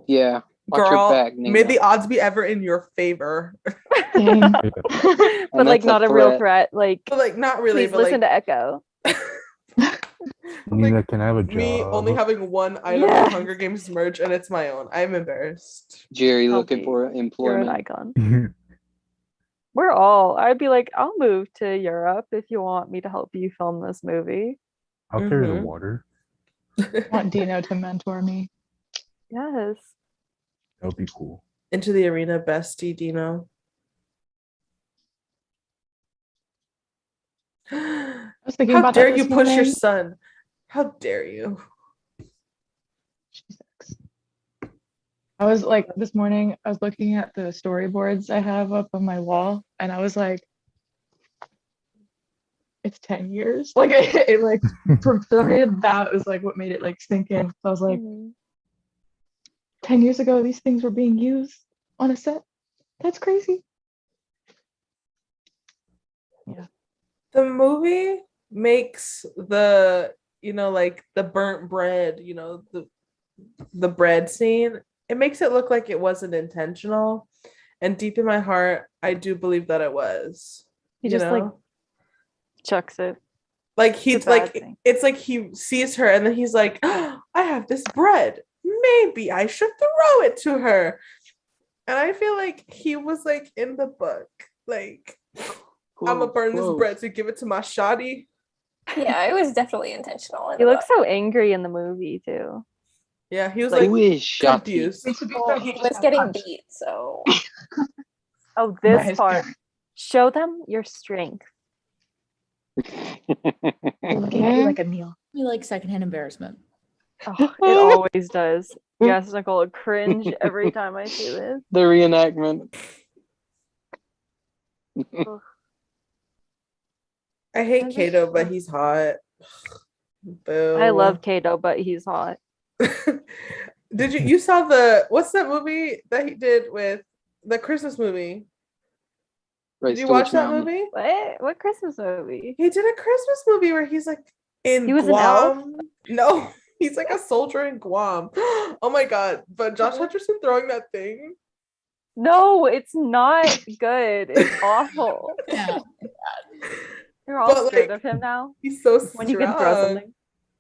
Yeah. Watch girl, your back, Nina. may the odds be ever in your favor. Dang. But like that's a not a real threat. threat. Like But like, not really. please But listen like, to Echo. Nina, can I have a job? me only having one item Yeah. of Hunger Games merch and it's my own. I'm embarrassed. Jerry I'll looking be- for You're an employment. icon. We're all. I'd be like, I'll move to Europe if you want me to help you film this movie. I'll carry the Mhm. water. I want Dino to mentor me. Yes. That would be cool. Into the arena, bestie Dino. I was thinking How about dare that you this push your morning. son? How dare you? I was like, this morning, I was looking at the storyboards I have up on my wall, and I was like, it's 10 years. Like, it like, for me, that was like what made it like sink in. So I was like, 10 years ago, these things were being used on a set. That's crazy. Yeah. The movie makes the, like the burnt bread, the bread scene, it makes it look like it wasn't intentional. And deep in my heart, I do believe that it was. He just like chucks it. Like he's like, it's like he sees her and then he's like, oh, I have this bread. Maybe I should throw it to her. And I feel like he was like in the book, like, I'm gonna burn this bread to give it to my shoddy. Yeah, it was definitely intentional. He looks so angry in the movie too. Yeah, he was like confused. Well, he was getting beat, so. Oh, this part. Show them your strength. Looking at you like a meal. You like secondhand embarrassment. Oh, it always does. Yes, Nicole, I cringe every time I see this. The reenactment. I hate Kato, but he's hot. Boo. I love Kato, but he's hot. Did you saw what's that movie that he did with the Christmas movie? Did you watch that movie? What Christmas movie? He did a Christmas movie where he's like in he was Guam. An elf? No, he's like a soldier in Guam. Oh my god! But Josh Hutcherson throwing that thing. No, it's not good. It's awful. Yeah. You're all scared of him now. He's so when you can throw something.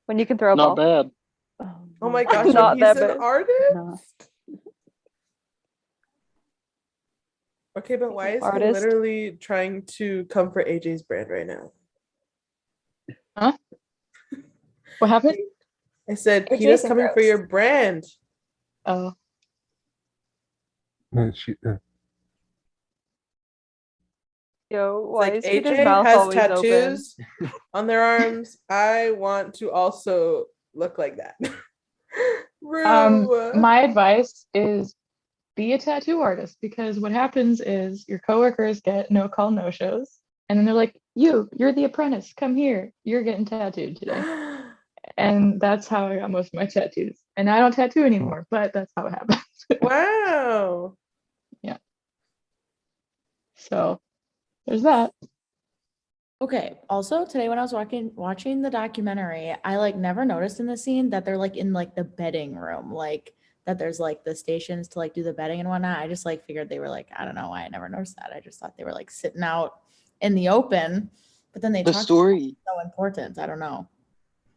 When you can throw a Not ball. bad. Oh my gosh, not he's that an bad. artist. No. Okay, but why is Artist. he literally trying to come for AJ's brand right now? Huh? What happened? I said AJ's Peter's coming for gross. your brand. Oh. Yo, why Like is Peter's AJ mouth has always tattoos on their arms. I want to also look like that. Rue. My advice is be a tattoo artist, because what happens is your coworkers get no call, no shows, and then they're like, you're the apprentice, come here, you're getting tattooed today. And that's how I got most of my tattoos. And I don't tattoo anymore, but that's how it happened. Wow. Yeah. So there's that. Okay. Also, today when I was watching the documentary, I like never noticed in the scene that they're like in like the bedding room, like that there's like the stations to like do the bedding and whatnot. I just like figured they were like, I don't know why I never noticed that. I just thought they were like sitting out in the open, but then they The talked story. so important. I don't know.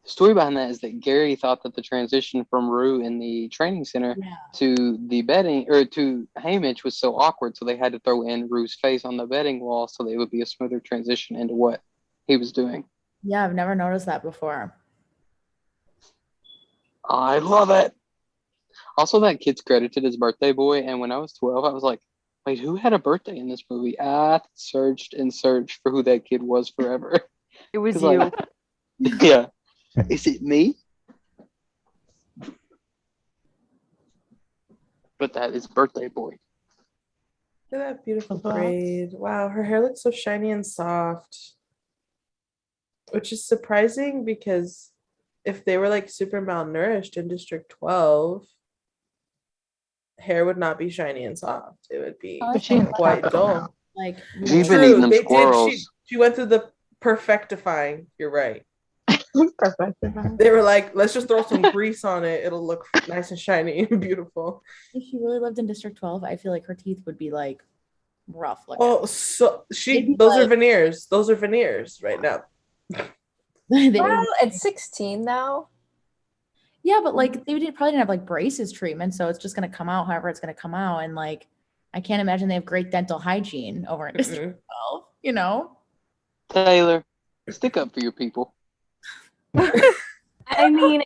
The story behind that is that Gary thought that the transition from Rue in the training center to the bedding or to Hamish was so awkward, so they had to throw in Rue's face on the bedding wall so that it would be a smoother transition into what he was doing. Yeah, I've never noticed that before. I love it. Also, that kid's credited as birthday boy, and when I was 12, I was like, wait, who had a birthday in this movie? I searched and searched for who that kid was forever. It was 'Cause, you. like, yeah. Is it me? But that is birthday boy. Look at that beautiful braid. Wow, her hair looks so shiny and soft. Which is surprising because if they were like super malnourished in District 12, hair would not be shiny and soft. It would be quite dull. Like She's been eating them they squirrels. did. She went through the perfectifying. You're right. They were like, let's just throw some grease on it. It'll look nice and shiny and beautiful. If she really lived in District 12, I feel like her teeth would be like rough looking. Oh, so those are veneers. Those are veneers right now. Well, it's 16 now. Yeah, but like they probably didn't have like braces treatment, so it's just gonna come out however it's gonna come out. And like I can't imagine they have great dental hygiene over in District 12, you know? Taylor, stick up for your people. I mean,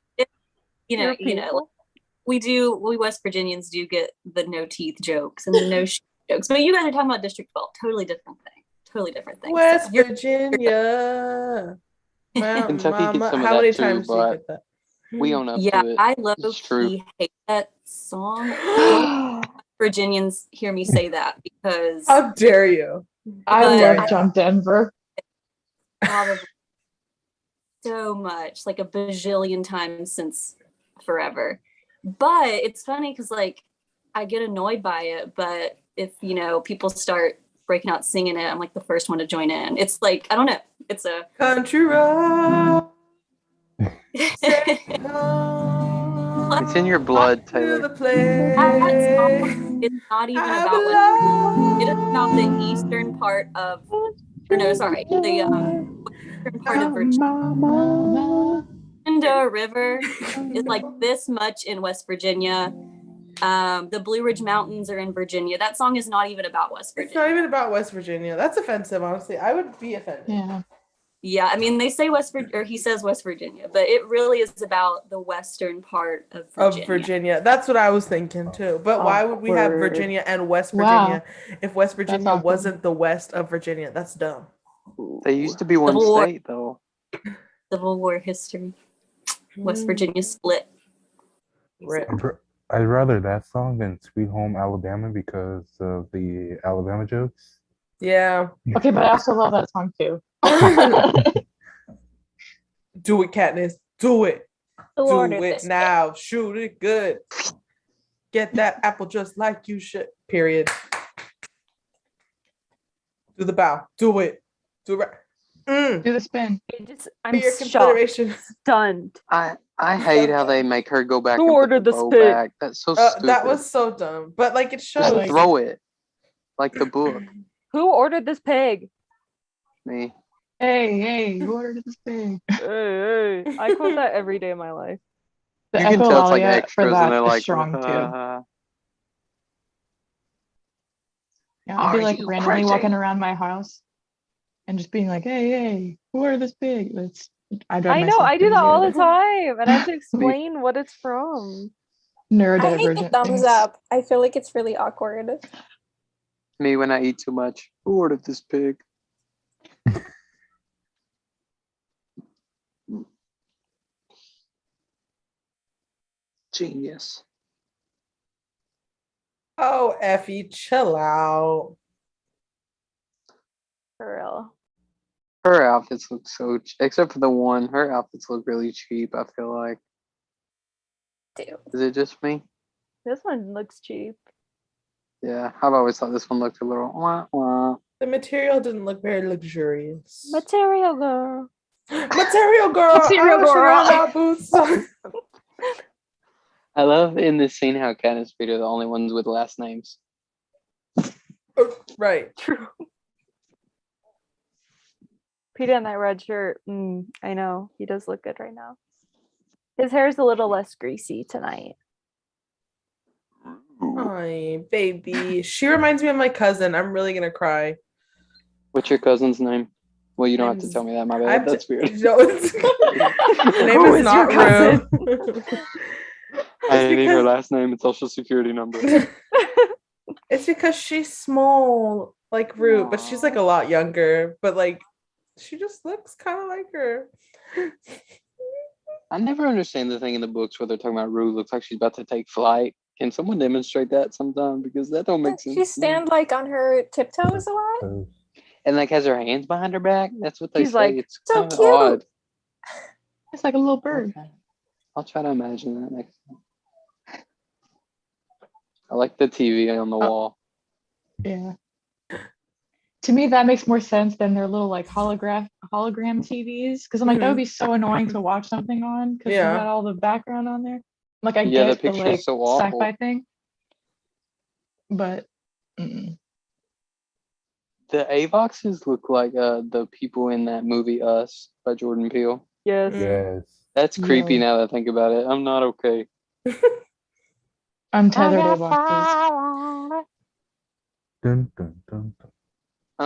we West Virginians do get the no teeth jokes and the no shit jokes, but you guys are talking about District 12, totally different thing. West Virginia. Kentucky gets some of how many that too, times do you but get that? we own up Yeah, to it. I low It's true. key hate that song. Don't Virginians hear me say that because How dare you? I But love I- John Denver. probably so much, like a bajillion times since forever. But it's funny because like I get annoyed by it, but if people start breaking out singing it, I'm like the first one to join in. It's like I don't know. It's a Country road. It's in your blood, To Taylor. the place. that song is not even I about West Virginia. It is about the eastern part of, or no, sorry, the western part of Virginia. Shenandoah River is like this much in West Virginia. The Blue Ridge Mountains are in Virginia. That song is not even about West It's Virginia. not even about West Virginia. That's offensive, honestly. I would be offended. Yeah. Yeah, I mean they say or he says West Virginia, but it really is about the western part of Virginia. Of Virginia. That's what I was thinking too. But why would we have Awkward. Virginia and West Wow. Virginia if West Virginia awkward. wasn't the west of Virginia? That's dumb. They used to be one Civil War. state, though. Civil War history. West Virginia split. Rip. I'd rather that song than Sweet Home Alabama because of the Alabama jokes. Yeah. Okay, but I also love that song too. Do it, Katniss. Do it. Who Do ordered it this? now. Shoot it good. Get that apple just like you should. Period. Do the bow. Do it. Do it right. Do the spin. I'm For your shocked, consideration. stunned. I hate how they make her go back Who and ordered put the this bow pig? back. That's so stupid. That was so dumb. But like it Just shows. throw it. Like the book. Who ordered this pig? Me. Hey, who ordered this thing? Hey, I quote that every day of my life. The You can tell it's like echolalia for extras and that they're is like, strong too. "Uh, Yeah, I'd be Are like you randomly crazy?" walking around my house and just being like, hey, who ordered this pig? I drive I know, myself I do that crazy all the over it. time, and I have to explain what it's from. I hate the Neurodivergent thumbs things. up. I feel like it's really awkward. Me when I eat too much. Who ordered this pig? Genius. Oh, Effie, chill out. For real. Her outfits look so except for the one, her outfits look really cheap, I feel like. Dude. Is it just me? This one looks cheap. Yeah, I've always thought this one looked a little wah. The material didn't look very luxurious. Material girl. Material girl. Material I should girl. run out boots. I love in this scene how Kat and Speed are the only ones with last names. Right. True. Peter in that red shirt. I know. He does look good right now. His hair is a little less greasy tonight. Hi, baby. She reminds me of my cousin. I'm really gonna cry. What's your cousin's name? Well, you don't have to tell me that, my bad. That's weird. No, her name Who is is not your cousin? Rue. I need her because- last name and social security number. It's because she's small, like Rue, but she's like a lot younger. But like, she just looks kind of like her. I never understand the thing in the books where they're talking about Rue looks like she's about to take flight. Can someone demonstrate that sometime? Because that don't make Doesn't sense. she stand like on her tiptoes a lot? And like has her hands behind her back. That's what they She's say. like, It's so kind of cute. odd. It's like a little bird. Okay. I'll try to imagine that next time. I like the TV on the wall. Yeah. To me, that makes more sense than their little like hologram TVs. Because I'm like, that would be so annoying to watch something on because you Yeah. got all the background on there. Like I Yeah, the get the picture is like so awful. sci-fi thing, but The Avoxes look like the people in that movie Us by Jordan Peele. Yes. Yes. That's creepy Yo. now that I think about it. I'm not okay. untethered boxes. Dun, dun, dun, dun.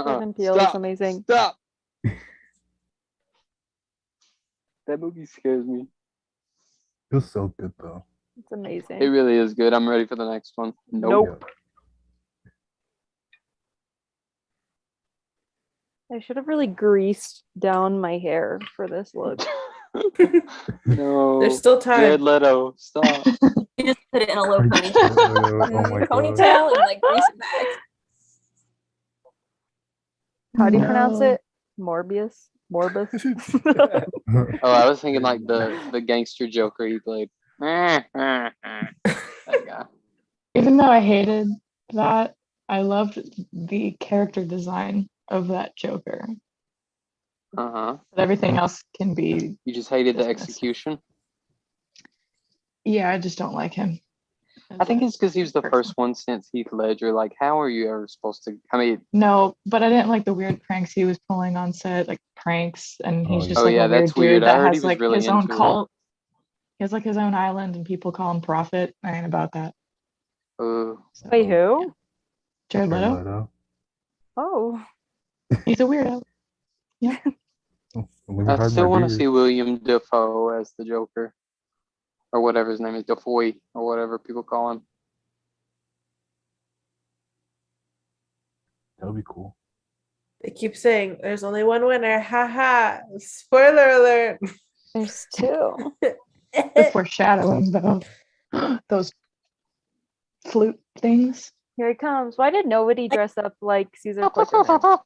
Jordan Peele is Stop. amazing. Stop. That movie scares me. It was so good though. It's amazing. It really is good. I'm ready for the next one. Nope. I should have really greased down my hair for this look. No. There's still time. Jared Leto, stop. You just put it in a low ponytail. Oh my god. Ponytail and like grease it back. How do you pronounce No. it? Morbius? Morbus? Oh, I was thinking like the gangster Joker he played. That guy. Even though I hated that, I loved the character design of that Joker. Uh-huh. But everything else can be. You just hated the dismissed. execution? Yeah, I just don't like him. I think it's because he was the first one since Heath Ledger. Like, how are you ever supposed to? I mean, No, but I didn't like the weird pranks he was pulling on set, like pranks, and he's Oh, just oh like yeah, a weird that's weird. dude I that heard he has was like really his own into it. cult. He has like his own island, and people call him Prophet. I ain't about that. Uh, So, Wait, who? Jared Jared Leto. Leto. Oh. He's a weirdo. Oh, let me I hide still my want to beard. see William Dafoe as the Joker, or whatever his name is, Dafoe, or whatever people call him. That would be cool. They keep saying there's only one winner. Ha ha. Spoiler alert. There's two. The foreshadowing, though. Those flute things. Here he comes. Why did nobody dress up like Caesar Flickerman?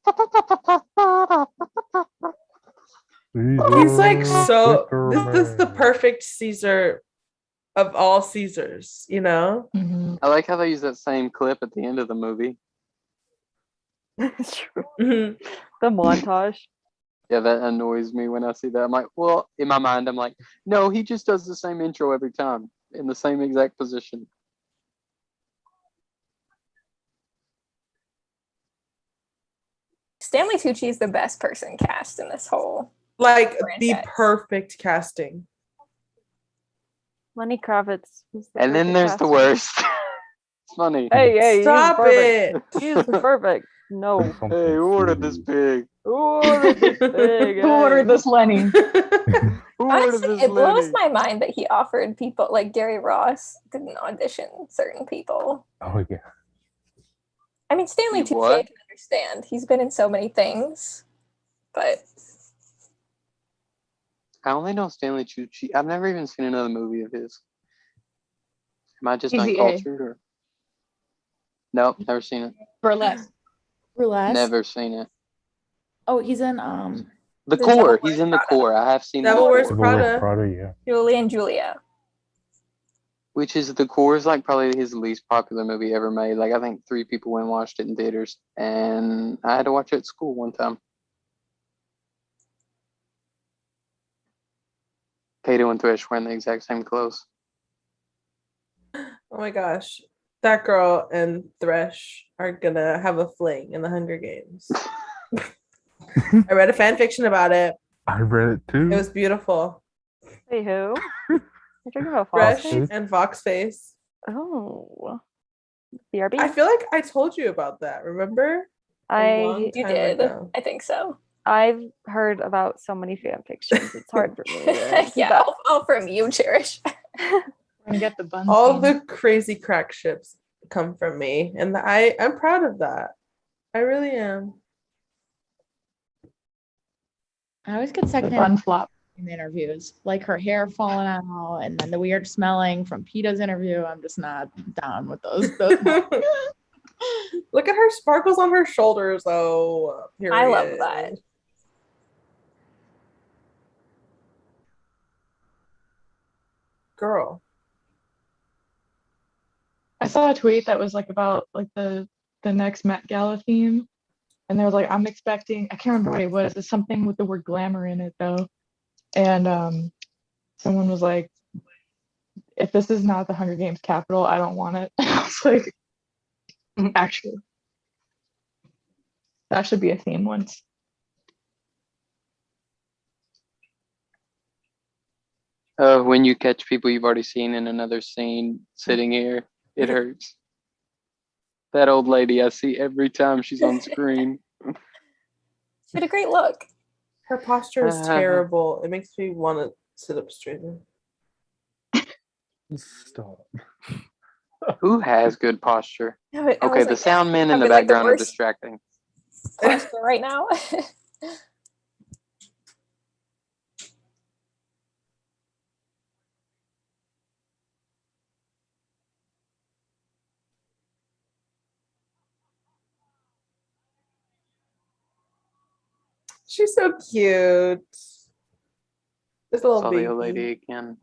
He's like so. Flickerman. This is the perfect Caesar of all Caesars. You know. Mhm. I like how they use that same clip at the end of the movie. It's true. Mhm. The montage. Yeah, that annoys me when I see that. I'm like, well, in my mind, I'm like, no, he just does the same intro every time in the same exact position. Stanley Tucci is the best person cast in this whole. Like the Franchise. perfect casting. Lenny Kravitz. was the And then perfect there's the casting. worst. It's funny. Hey, Stop he's perfect. it. He's perfect. No. Something Hey, who ordered this food. pig? Who ordered this pig? Who ordered this Lenny? Who ordered Honestly, this it blows Lenny? my mind that he offered people like Gary Ross didn't audition certain people. Oh yeah. I mean, Stanley He Tucci, I what? can understand. He's been in so many things, but I only know Stanley Tucci. I've never even seen another movie of his. Am I just Easy A. uncultured? Or... Nope, never seen it. Burlesque. Burlesque. Never seen it. Oh, he's in The The Core. Devil He's Wears in the Prada. Core. I have seen Devil the Wears Core, Devil Wears Prada. Prada, yeah. Julie and Julia. which is the Core is like probably his least popular movie ever made. Like I think 3 people went and watched it in theaters, and I had to watch it at school one time. Kato and Thresh wearing the exact same clothes. Oh my gosh. That girl and Thresh are gonna have a fling in the Hunger Games. I read a fan fiction about it. I read it too. It was beautiful. Hey, who? You're talking about Thresh Foxface? and Foxface. Oh. BRB? I feel like I told you about that, remember? I You Time did. ago. I think so. I've heard about so many fan fictions. It's hard for me to keep Yeah, up. all from you, Cherish. We're gonna get the bun. All scene. the crazy crack ships come from me, and I'm proud of that. I really am. I always get The secondhand bun flop. in the interviews, like her hair falling out, and then the weird smelling from Peta's interview. I'm just not down with those. Look at her sparkles on her shoulders, though. I love period. that. Girl. I saw a tweet that was like about like the next Met Gala theme, and they was like, I'm expecting. I can't remember what it was. It's something with the word glamour in it though, and someone was like, if this is not the Hunger Games capital, I don't want it. I was like, actually, that should be a theme once. When you catch people you've already seen in another scene sitting here, it hurts. That old lady I see every time she's on screen. She had a great look. Her posture is terrible. It makes me want to sit up straighter. Stop. Who has good posture? No, I Okay, was the like, sound men in I've the been, like, the background are worst. distracting. Posture right now. She's so cute. This little Saw baby. the old lady again.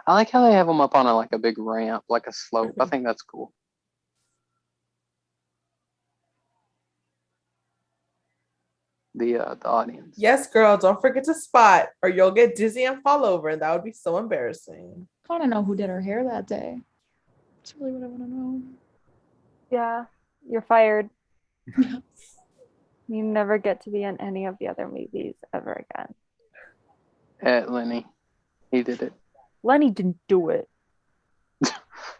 I like how they have them up on a big ramp, like a slope. I think that's cool. The audience. Yes, girl, don't forget to spot or you'll get dizzy and fall over, and that would be so embarrassing. I want to know who did her hair that day. That's really what I want to know. Yeah, you're fired. You never get to be in any of the other movies ever again. Lenny. He did it. Lenny didn't do it.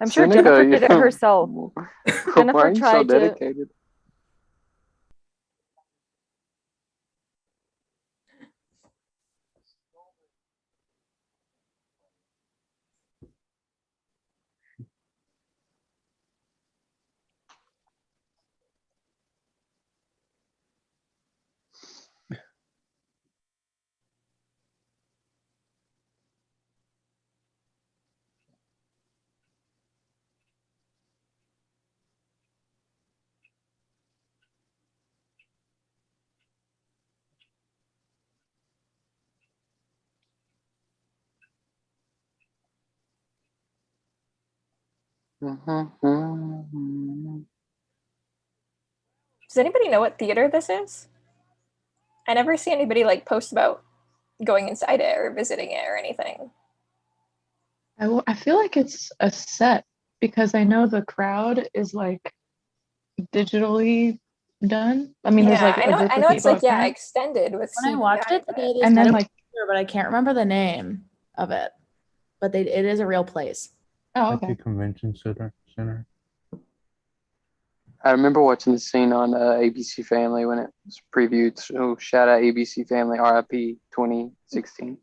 I'm sure Seneca, Jennifer did it herself. Why Jennifer are you so tried to. dedicated? Does anybody know what theater this is? I never see anybody like post about going inside it or visiting it or anything. I feel like it's a set because I know the crowd is like digitally done. I mean, there's like a group I of know it's people like up there. extended with When I CGI, watched it but- today, they And said then it like, was here, but I can't remember the name of it. But it is a real place. oh, Like okay. the convention center. I remember watching the scene on ABC Family when it was previewed. So shout out ABC Family, RIP 2016.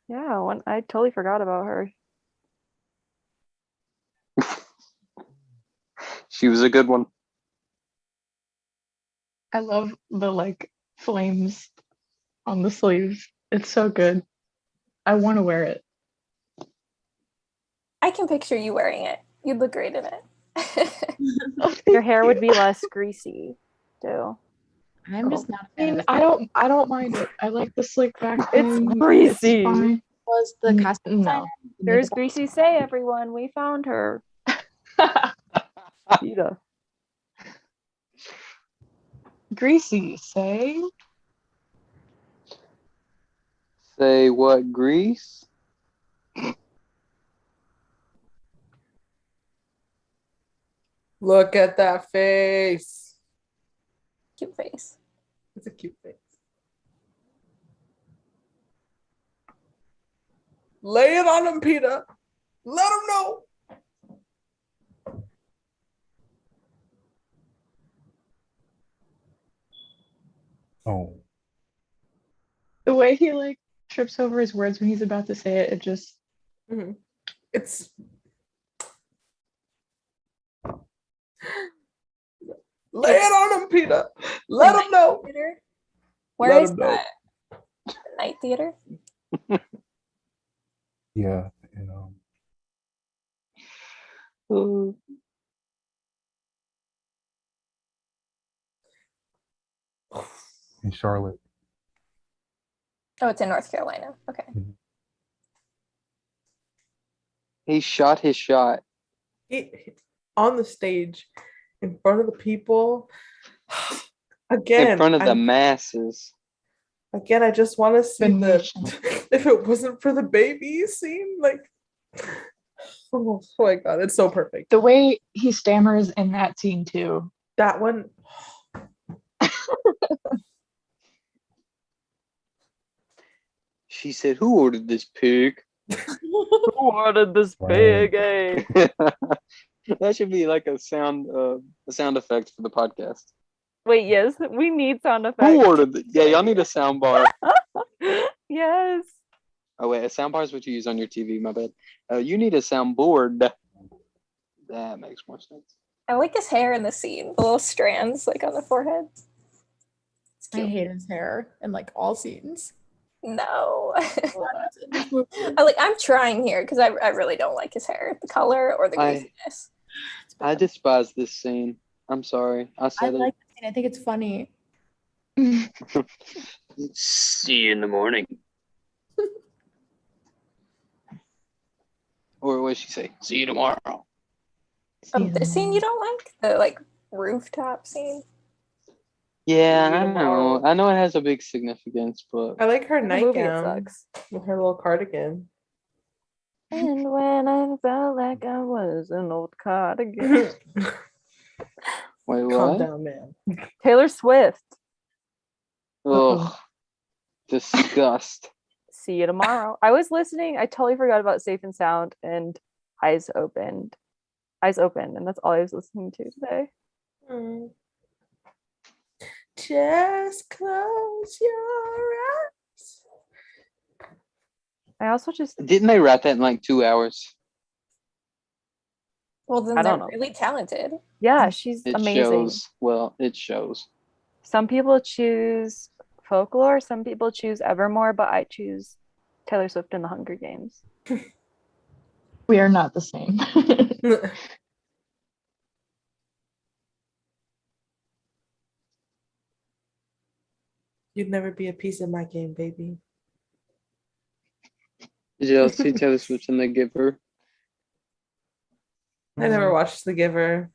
Yeah, I totally forgot about her. She was a good one. I love the like flames on the sleeves. It's so good. I want to wear it. I can picture you wearing it. You'd look great in it. Your hair would be less greasy, too. I'm just not a I fan of mean, this. I don't mind it. I like the slick back It's thing. greasy. It's fine. Was the costume No. designer? There's Greasy Say, everyone. We found her. Peter. Greasy, say. Say what, Grease? Look at that face. Cute face. It's a cute face. Lay it on him, Peter. Let him know. Oh, The way he like trips over his words when he's about to say it, it just It's lay it on him, Peter. Let him know. Theater? Where Let is him know. that? The night theater? yeah. In Charlotte. Oh, it's in North Carolina. Okay. He shot his shot. On the stage in front of the people. Again, In front of the masses. Again, I just want to see The the nation. if it wasn't for the baby scene, like oh my god, it's so perfect. the way he stammers in that scene too. That one. She said, "Who ordered this pig?" Who ordered this Wow. big egg? That should be like a sound effect for the podcast. Wait, yes, we need sound Who effects. ordered it? Yeah, y'all need a sound bar. Yes. Oh wait, a sound bar is what you use on your TV. My bad. You need a sound board. That makes more sense. I like his hair in the scene. The little strands like on the forehead. It's I cute. hate his hair in like all scenes. No. In this movie. I'm trying here because I really don't like his hair, the color or the greasiness. I despise this scene. I'm sorry. I I said like it. the scene. I think it's funny. See you in the morning. Or what did she say? See you tomorrow. The scene you don't like? The like rooftop scene? Yeah, See you I tomorrow. know. I know it has a big significance, but I like her In the movie, it nightgown sucks. with her little cardigan. And when I felt like I was an old cardigan. wait, Calm what? down, man. Taylor Swift. Ugh. Disgust. See you tomorrow. I was listening. I totally forgot about Safe and Sound and Eyes Opened. Eyes Open, and that's all I was listening to today. Just close your eyes. I also just Didn't they write that in like 2 hours? Well, then I they're don't know. really talented. yeah, she's It amazing. shows. Well, it shows. Some people choose Folklore, some people choose Evermore, but I choose Taylor Swift and the Hunger Games. We are not the same. You'd never be a piece of my game, baby. Did y'all see Taylor Swift and The Giver? I never watched The Giver.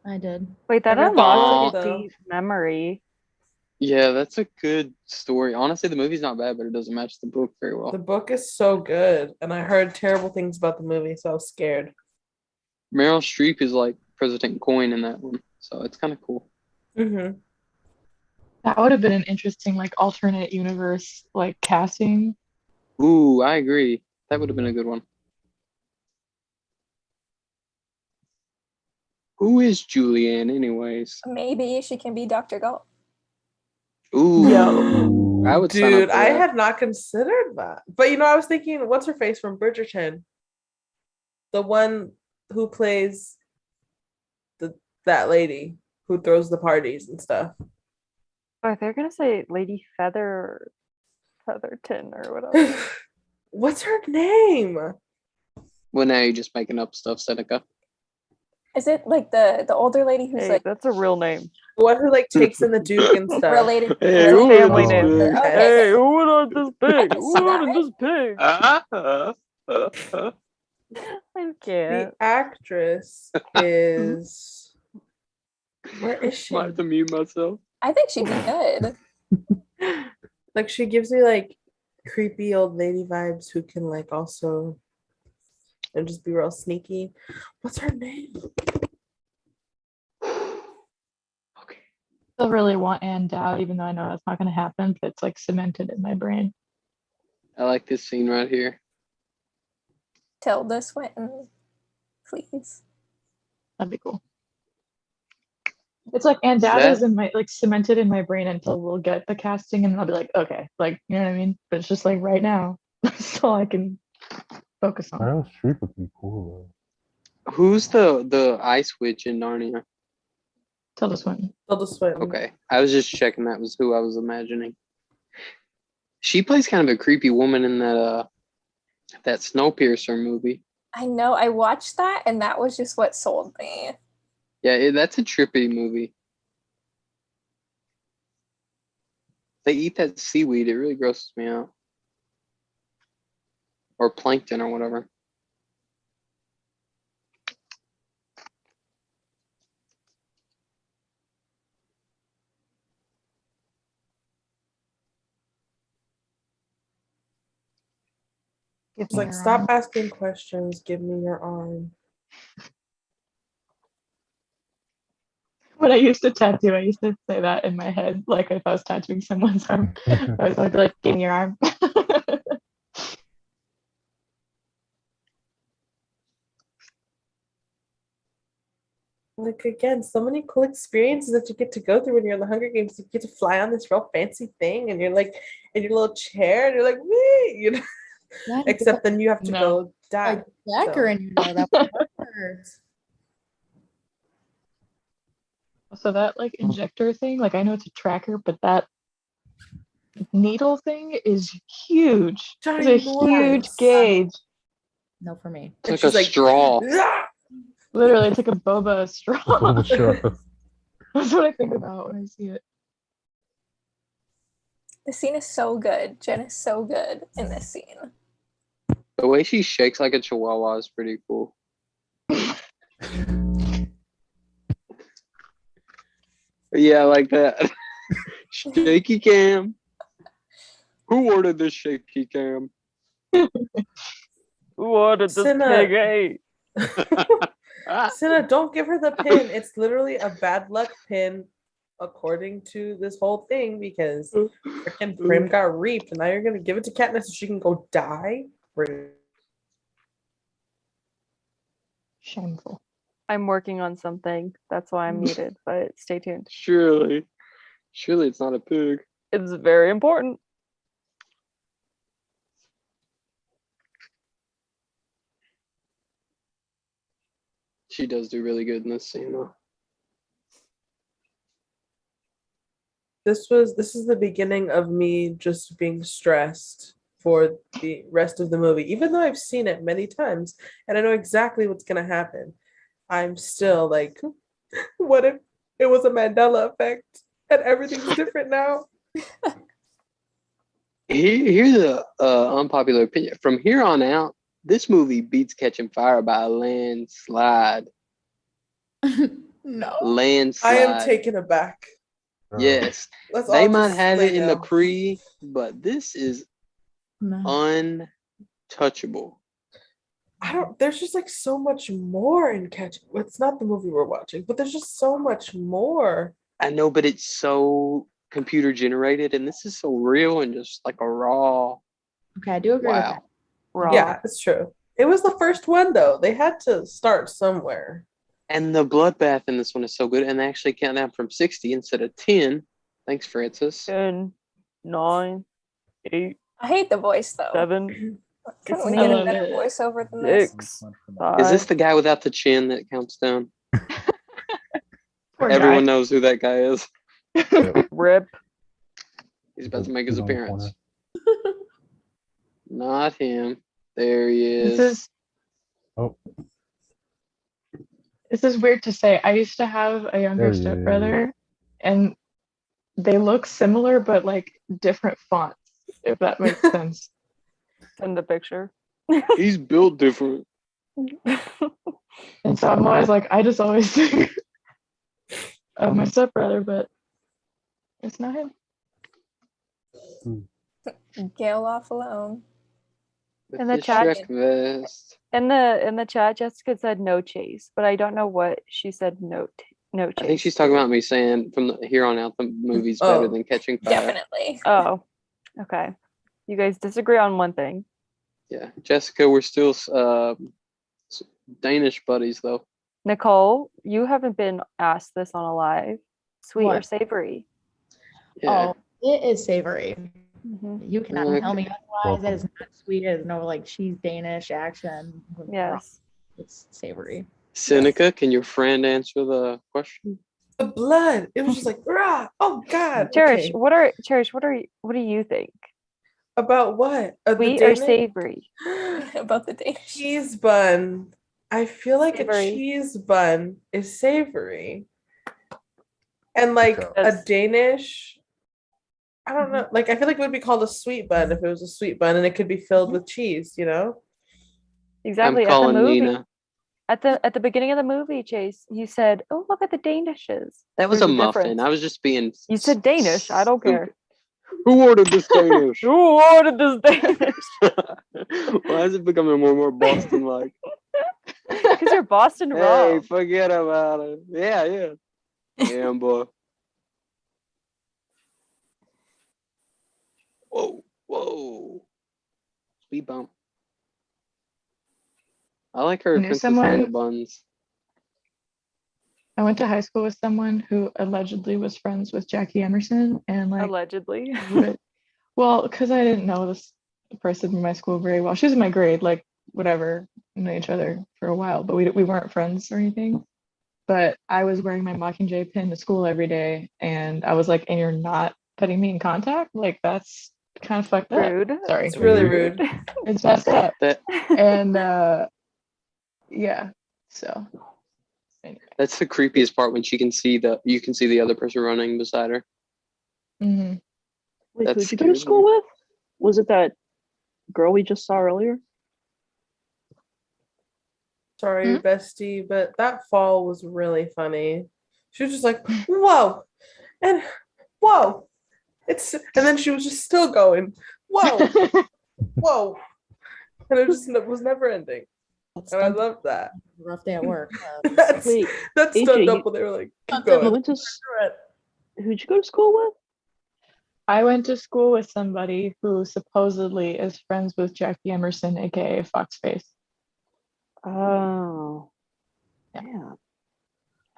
I did. Wait, that I read the unlocks book, a though. deep memory. Yeah, that's a good story. Honestly, the movie's not bad, but it doesn't match the book very well. The book is so good, and I heard terrible things about the movie, so I was scared. Meryl Streep is like President Coin in that one, so it's kind of cool. Mm-hmm. That would have been an interesting, like, alternate universe, like, casting. Ooh, I agree. That would have been a good one. Who is Julianne, anyways? Maybe she can be Dr. Galt. Ooh, I would sign up Dude, for I that. had not considered that. But I was thinking, what's her face from Bridgerton? The one who plays that lady who throws the parties and stuff. Oh, they're gonna say Lady Featherton or whatever. What's her name? Well, now you're just making up stuff, Seneca. Is it like the older lady who's Hey, like that's a real name. The one who like takes in the Duke and stuff. related? Hey, It's a who family is name. this? Okay. Hey, who would on this pig? can Who see would that. on this pig? I The can't. actress is where is she? I have to mute myself. I think she'd be good. Like she gives me like creepy old lady vibes who can like also and just be real sneaky. What's her name? Okay. I really want Anne Dowd, even though I know that's not going to happen, but it's like cemented in my brain. I like this scene right here. Tilda Swinton, please. That'd be cool. It's like Anne Dowd is in my like cemented in my brain until we'll get the casting, and I'll be like, okay, like you know what I mean. But it's just like right now, that's all I can focus on. Meryl Streep would be cool Who's the ice witch in Narnia? Tilda Swinton. Tilda Swinton. Okay, I was just checking. That was who I was imagining. She plays kind of a creepy woman in that Snowpiercer movie. I know. I watched that, and that was just what sold me. Yeah, that's a trippy movie. They eat that seaweed. It really grosses me out. Or plankton or whatever. It's like, stop asking questions. Give me your arm. When I used to tattoo, I used to say that in my head, like if I was tattooing someone's arm. I was like, give me your arm. Like again, so many cool experiences that you get to go through when you're in the Hunger Games. You get to fly on this real fancy thing, and you're like in your little chair, and you're like, wee, you know. Yeah, Except then you have to go die. Like Jacker in your there. That hurts. So that like injector thing, like I know it's a tracker, but that needle thing is huge. It's a huge gauge. No for me. It's like a straw. Literally, it's like a boba straw. Boba straw. That's what I think about when I see it. The scene is so good. Jen is so good in this scene. The way she shakes like a chihuahua is pretty cool. Yeah, like that. Shaky cam. Who ordered this shaky cam? Who ordered this Cinna. pig? Cinna, don't give her the pin. It's literally a bad luck pin according to this whole thing because freaking Prim got reaped and now you're gonna give it to Katniss so she can go die? Shameful. I'm working on something. That's why I'm muted, but stay tuned. Surely it's not a pig. It's very important. She does do really good in this scene though. This is the beginning of me just being stressed for the rest of the movie. Even though I've seen it many times and I know exactly what's gonna happen, I'm still like, what if it was a Mandela effect and everything's different now? Here's a unpopular opinion. From here on out, this movie beats Catching Fire by a landslide. No. Landslide. I am taken aback. Yes. Let's They all might just have lay it in the down. pre, but this is No. untouchable. There's just like so much more in Catching. It's not the movie we're watching, but there's just so much more. I know, but it's so computer generated, and this is so real and just like a raw. Okay, I do agree with Wow. that. Raw. Yeah, it's true. It was the first one though. They had to start somewhere. And the bloodbath in this one is so good, and they actually count down from 60 instead of 10. Thanks, Francis. 10, 9, 8, I hate the voice though. 7, Couldn't we me. get a love better it. voiceover than this? 6, Is this 5. the guy without the chin that counts down? Poor Everyone guy. knows who that guy is. Rip. He's about to make his He's on the appearance. Not him. There he This is. is Oh, this is weird to say. I used to have a younger There he is. stepbrother, and they look similar but like different fonts, if that makes sense. Send the picture. He's built different. And so I'm always like, I just always think of my stepbrother, but it's not him. Gale off alone. With In the his chat- Shrek vest. In the chat, Jessica said no chase, but I don't know what she said. No chase. I think she's talking about me saying from here on out the movie's better than Catching Fire. Definitely. Oh, okay. You guys disagree on one thing. Yeah, Jessica, we're still Danish buddies though. Nicole, you haven't been asked this on a live. Sweet or What? savory? Yeah. Oh, it is savory. Hmm. You cannot Okay. tell me otherwise. That is not sweet. It is no like cheese Danish action. Yes. It's savory. Seneca, can your friend answer the question? The blood. It was just like, rah! Oh God. Cherish, Okay. what do you think? About what? The Sweet or Danish? savory? About the Danish. Cheese bun. I feel like Savory. a cheese bun is savory. And like a Yes. Danish, I don't know. Like I feel like it would be called a sweet bun if it was a sweet bun and it could be filled with cheese, you know? Exactly. I'm At the calling movie, Nina. at the beginning of the movie, Chase, you said, "Oh, look at the Danishes." That was There's a a muffin. difference. I was just being. You said Danish. I don't care. Who ordered this Danish? Who ordered this Danish? Why is it becoming more and more Boston-like? Because you're Boston Hey, raw. forget about it. Yeah. Damn, boy. Whoa. Speed bump. I like her I knew Princess someone- Leia buns. I went to high school with someone who allegedly was friends with Jackie Emerson, and like, Allegedly. well, because I didn't know this person from my school very well. She was in my grade, like whatever, we knew each other for a while, but we weren't friends or anything. But I was wearing my Mockingjay pin to school every day, and I was like, "And you're not putting me in contact? Like that's kind of fucked up." Rude. Sorry, It's really rude. it's messed up. That And yeah, so anyway. that's the creepiest part when you can see the other person running beside her. Mhm. Wait, That who'd you go to scared school me. with? Was it that girl we just saw earlier? Sorry, bestie, but that fall was really funny. She was just like, whoa, and whoa. And then she was just still going, whoa, whoa. And it was never ending. And I love that. Rough day at work. Wait, That AJ, stunned up when they were like, keep you going. went to who'd you go to school with? I went to school with somebody who supposedly is friends with Jackie Emerson, aka Foxface. Oh, yeah.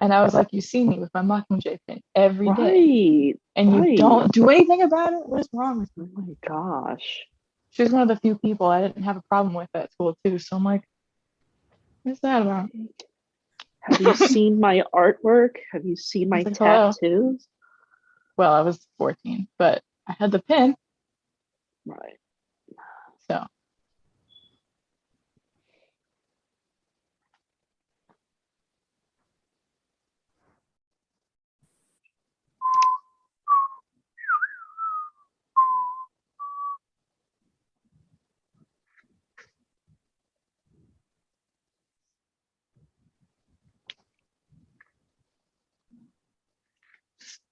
And I was like, you see me with my Mockingjay pin every day, and you don't do anything about it. What is wrong with you? Oh my gosh. She was one of the few people I didn't have a problem with at school too. So I'm like, what's that about? Have you seen my artwork? Have you seen my like, hello? tattoos? Well, I was 14, but I had the pin. Right. So.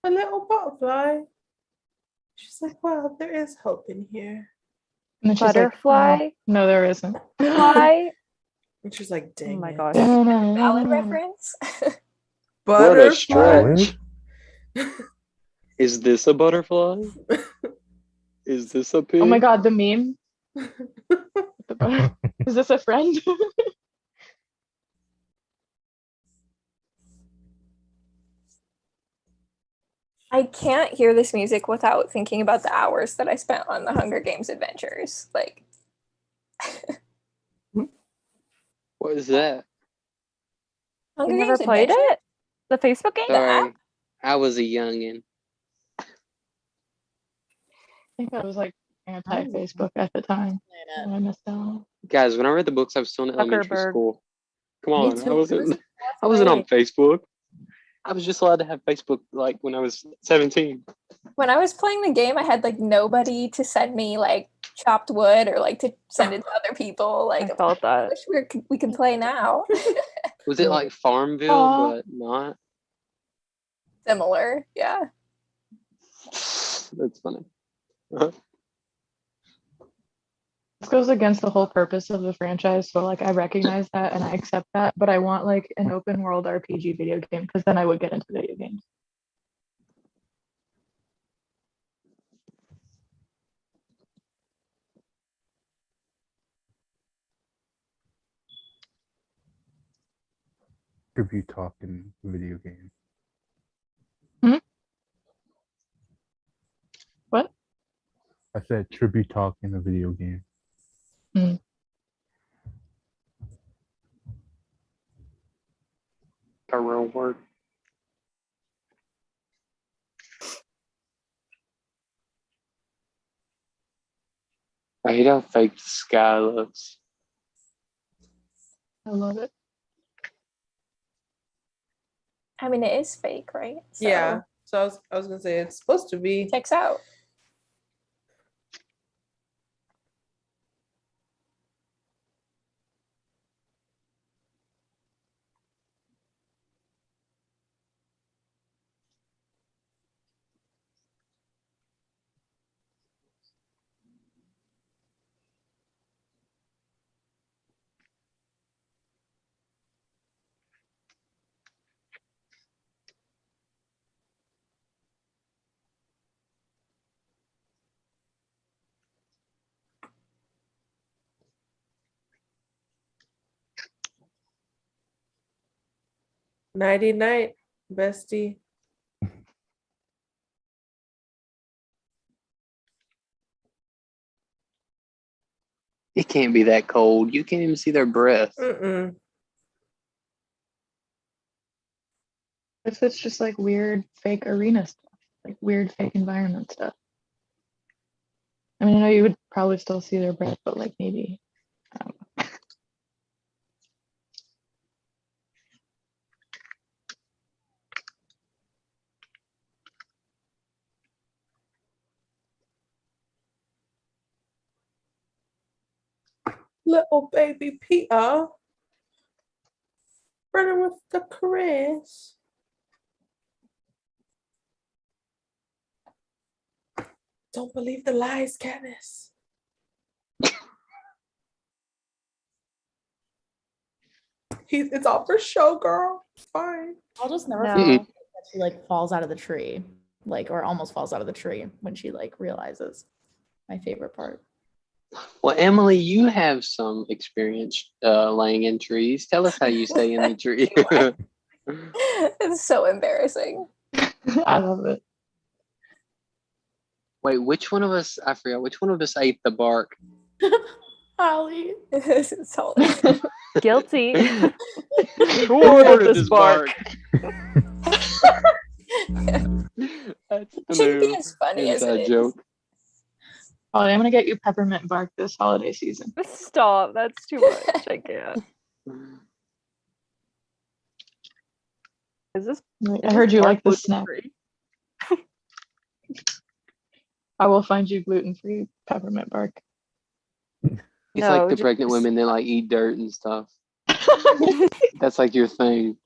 A little butterfly. She's like, wow, there is hope in here. And then she's Butterfly? like, oh, no, there isn't. Fly? And she's like, dang Oh my it. gosh. Ballad reference. What a Butterfly. stretch. Is this a butterfly? Is this a pig? Oh my god, the meme. Is this a friend? I can't hear this music without thinking about the hours that I spent on the Hunger Games adventures. Like, What is that? Hunger You never Games played Adventure? it? The Facebook game? Sorry, I was a youngin. I think I was like anti-Facebook at the time. I missed out. Guys, when I read the books, I was still in elementary Zuckerberg. school. Come Me on, too. I wasn't on Facebook. I was just allowed to have Facebook like when I was 17. When I was playing the game, I had like nobody to send me like chopped wood or like to send it to other people. Like, I felt I that. wish we could play now. Was it like Farmville, Aw. but not? Similar, yeah. That's funny. This goes against the whole purpose of the franchise, so like I recognize that and I accept that, but I want like an open world RPG video game because then I would get into video games. Tribute talk in video game. What? I said tribute talk in a video game. A real word. I hate how fake the sky looks. I love it. I mean, it is fake, right? So, Yeah. So I was gonna say it's supposed to be. checks out. Nighty night, bestie. It can't be that cold. You can't even see their breath. Mm-mm. If it's just like weird fake arena stuff, like weird fake environment stuff. I mean, I know you would probably still see their breath, but like maybe. I don't know. Little baby Peter. Running with the Chris. Don't believe the lies, Katniss. It's all for show, girl. It's fine. I'll just never No. forget that she like falls out of the tree, like or almost falls out of the tree when she like realizes. My favorite part. Well, Emily, you have some experience laying in trees. Tell us how you stay in the tree. It's so embarrassing. I love it. Wait, which one of us? I forgot. Which one of us ate the bark? Holly. This is hilarious. Guilty. Who ordered this bark? That's It shouldn't be as funny as inside it is. joke. Holly, I'm gonna get you peppermint bark this holiday season. Stop. That's too much. I can't. Is this? I heard you like the bark snack. gluten-free? I will find you gluten-free peppermint bark. It's No, like the just- pregnant women that like eat dirt and stuff. That's like your thing.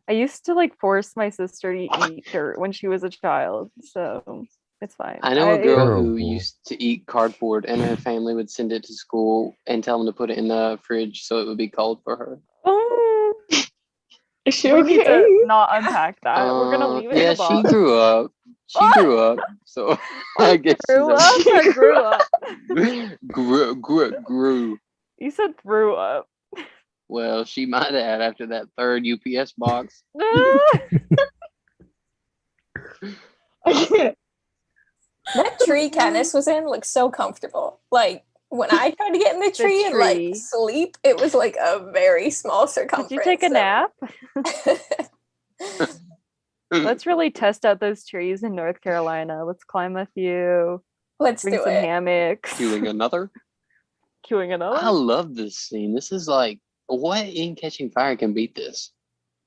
I used to like force my sister to eat dirt when she was a child, so it's fine. I know a girl who Terrible. used to eat cardboard, and her family would send it to school and tell them to put it in the fridge so it would be cold for her. Oh, Is she we need okay? to not unpack that. We're gonna leave it in Yeah, the box. she grew up. She grew up, so I guess Grew up she's or grew up? grew. You said grew up. Well, she might have after that third UPS box. I can't. That tree Katniss was in looks so comfortable. Like when I tried to get in the tree and like tree. sleep, it was like a very small circumference. Did you take a nap? Let's really test out those trees in North Carolina. Let's climb a few. Let's Bring do some it. hammocks. Queuing another. Queuing another. I love this scene. This is like, what in Catching Fire can beat this?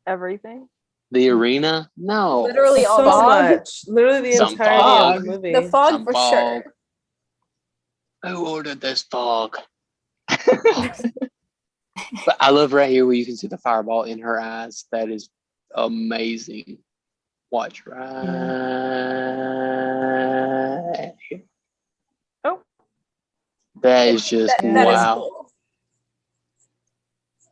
Everything. The arena? No. Literally all So the fog. much. Literally the Some entirety fog. of the movie. The fog Some for fog. sure. Who ordered this fog? But I love right here where you can see the fireball in her eyes. That is amazing. Watch right. Oh. That is just That is wow. cool.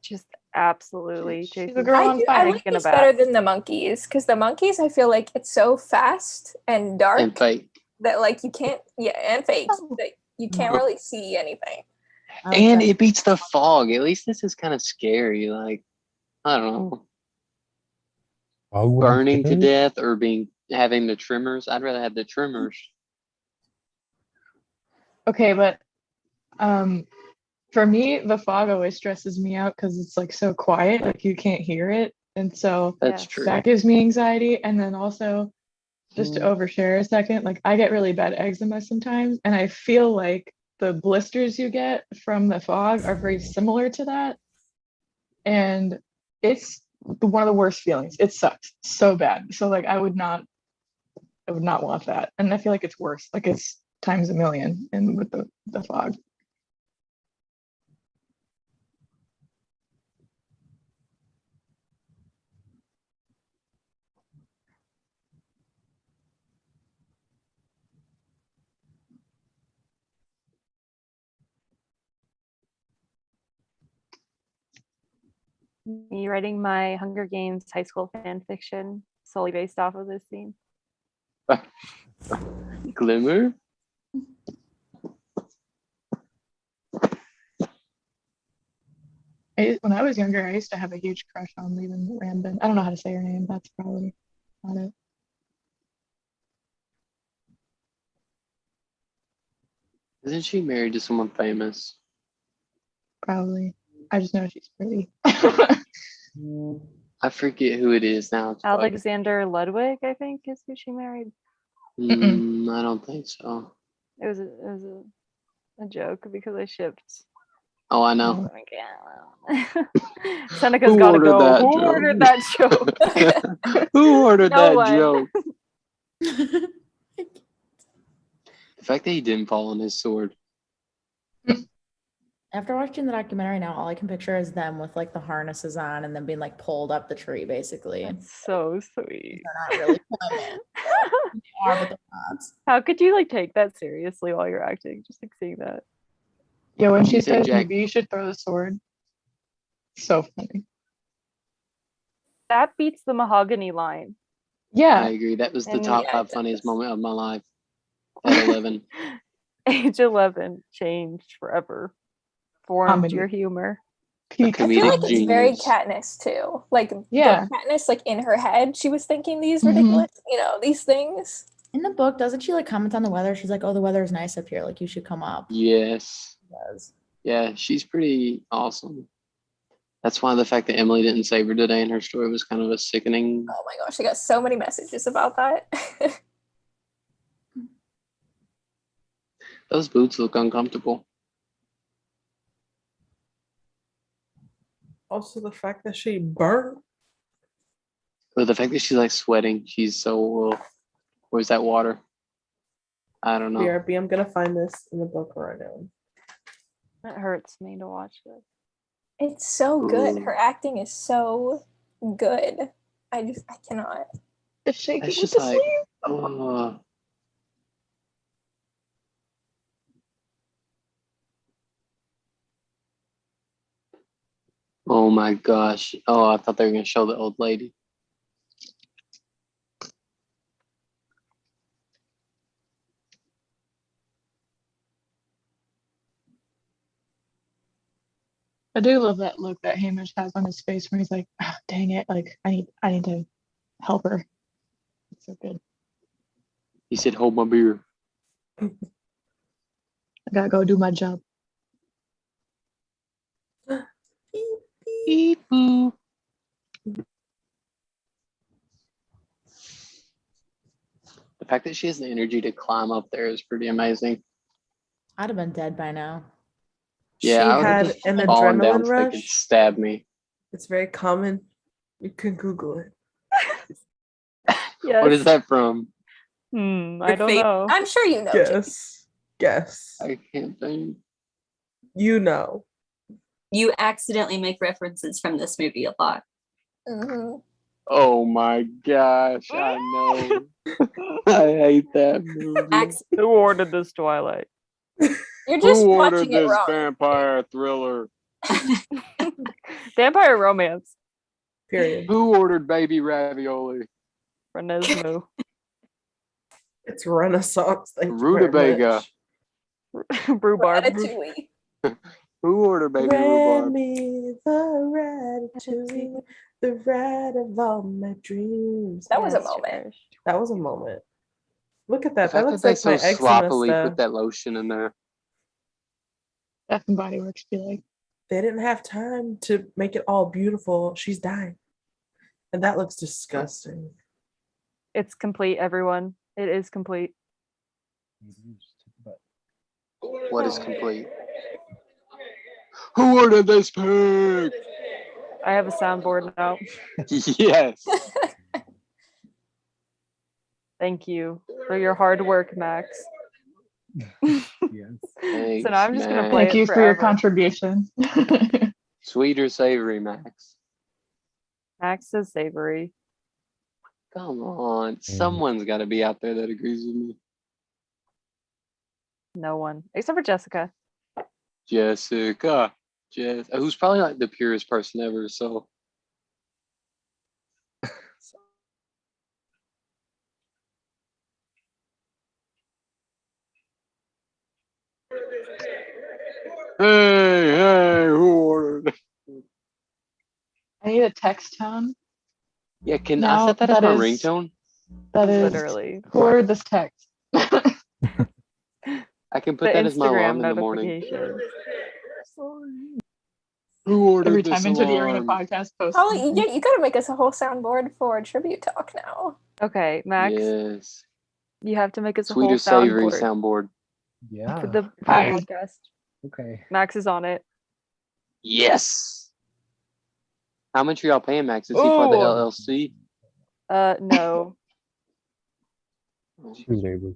Just absolutely. She's a Jason. girl on I fire. like Thinking this about- better than the monkeys because the monkeys I feel like it's so fast and dark And fake. that like you can't and fake that you can't really see anything. And it beats the fog. At least this is kind of scary. Like, I don't know. Fog wouldn't Burning to scare me? death or having the tremors. I'd rather have the tremors. Okay, but for me, the fog always stresses me out because it's like so quiet, like you can't hear it, and so That's Yes. true. that gives me anxiety. And then also, just to overshare a second, like I get really bad eczema sometimes, and I feel like the blisters you get from the fog are very similar to that, and it's one of the worst feelings. It sucks so bad. So like I would not want that, and I feel like it's worse. Like it's times a million, and with the fog. Me writing my Hunger Games high school fan fiction solely based off of this scene. Glimmer? When I was younger, I used to have a huge crush on Leland Rambin. I don't know how to say her name. That's probably not it. Isn't she married to someone famous? Probably. I just know she's pretty. I forget who it is now. It's bugging. Alexander Ludwig, I think, is who she married. I don't think so. It was a joke because I shipped. Oh, I know. Seneca's Who gotta ordered go. that Who joke? ordered that joke? Who ordered No that one. joke? The fact that he didn't fall on his sword. After watching the documentary now, all I can picture is them with like the harnesses on and then being like pulled up the tree, basically. That's so sweet. They're not really swimming. They are, but they're not. How could you like take that seriously while you're acting? Just like seeing that. Yeah, when she She said, says Jack. maybe you should throw the sword. So funny. That beats the mahogany line. I Yeah. agree. That was the And top yeah, 5 it funniest does. moment of my life at 11. Age 11 changed forever. Formed Comedy. your humor. Peak A I feel comedic like it's very genius. Katniss too. Like Yeah. the Katniss, like in her head, she was thinking these Mhm. ridiculous, these things. In the book, doesn't she like comment on the weather? She's like, "Oh, the weather is nice up here. Like, you should come up." Yes. She does. Yeah, she's pretty awesome. That's why the fact that Emily didn't save her today in her story was kind of a sickening. Oh my gosh, I got so many messages about that. Those boots look uncomfortable. Also, the fact that she burnt. But the fact that she's like sweating, she's so. Where's that water? I don't know. BRB, I'm gonna find this in the book right now. It hurts me to watch this. It's so good. Ooh. Her acting is so good. I cannot. The shaking That's with just the like, sleeve. oh. Oh my gosh. Oh, I thought they were gonna show the old lady. I do love that look that Hamish has on his face when he's like, oh, dang it, like I need to help her. It's so good. He said, "Hold my beer." I gotta go do my job. Beep boop. The fact that she has the energy to climb up there is pretty amazing. I'd have been dead by now. Yeah, She I would have had just an fallen down adrenaline so they could rush. stab me. It's very common. You can Google it. Yes. What is that from? I don't Fate. know. I'm sure you know. Jake. Guess. I can't think. You know. You accidentally make references from this movie a lot. Mhm. Oh my gosh, I know. I hate that movie. Who ordered this Twilight? You're just Who watching ordered it this wrong. vampire thriller? Vampire romance. Period. Who ordered baby ravioli? Renesmee. It's Renaissance. Thank you very Rutabaga. much. Rhubarb. Ratatouille. Who ordered baby rhubarb? Remy, the ratatouille, the rat of all my dreams. That was a Yes, moment. Trish. That was a moment. Look at The that. That fact looks that they like so my eczema sloppily stuff. put that lotion in there. Bath and Body Works be like, They didn't have time to make it all beautiful. She's dying. And that looks disgusting. It's complete, everyone. It is complete. What is complete? Who ordered this pig? I have a soundboard now. Yes. Thank you for your hard work, Max. Yes. Thanks, So now I'm just gonna Max. play thank it you for your forever. contribution. Sweet or savory, Max? Max says savory. Come on. Someone's got to be out there that agrees with me. No one. Except for Jessica. Jessica. Who's probably like the purest person ever, so. Hey, who ordered? I need a text tone. Yeah, can I Now set that as that my is- ringtone? That is Literally. who ordered this text. I can put The that as my Instagram alarm in the morning. notification. Who ordered Every this time into the Arena alarm? podcast post. Holly, you gotta make us a whole soundboard for a tribute talk now. Okay, Max, Yes. you have to make us a Sweet whole or savory soundboard soundboard. Yeah. for the Alright. podcast. Okay. Max is on it. Yes. How much are y'all paying, Max? Is he part of the Oh. LLC? No. Two labor.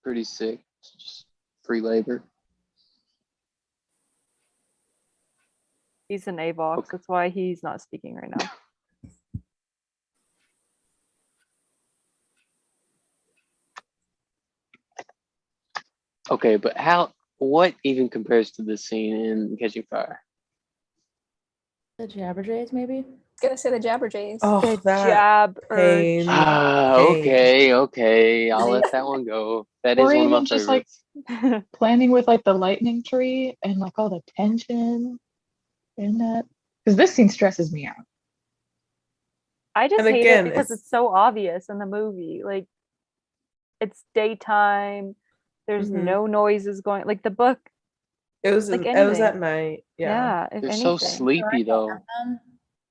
Pretty sick. Just free labor. He's an AVOX. Okay. That's why he's not speaking right now. Okay, but what even compares to the scene in Catching Fire? The Jabberjays, maybe? Gonna say the Jabberjays. Oh, The that jab pain. Okay. I'll let that one go. That is Or one of my even just like favorites. planning with like the lightning tree and like all the tension in that. Because this scene stresses me out. I just And hate again, it because it's- it's so obvious in the movie. Like, it's daytime. There's Mhm. no noises going. Like the book. It was Like it was at anything. night. Yeah. Yeah. If They're anything, so sleepy though.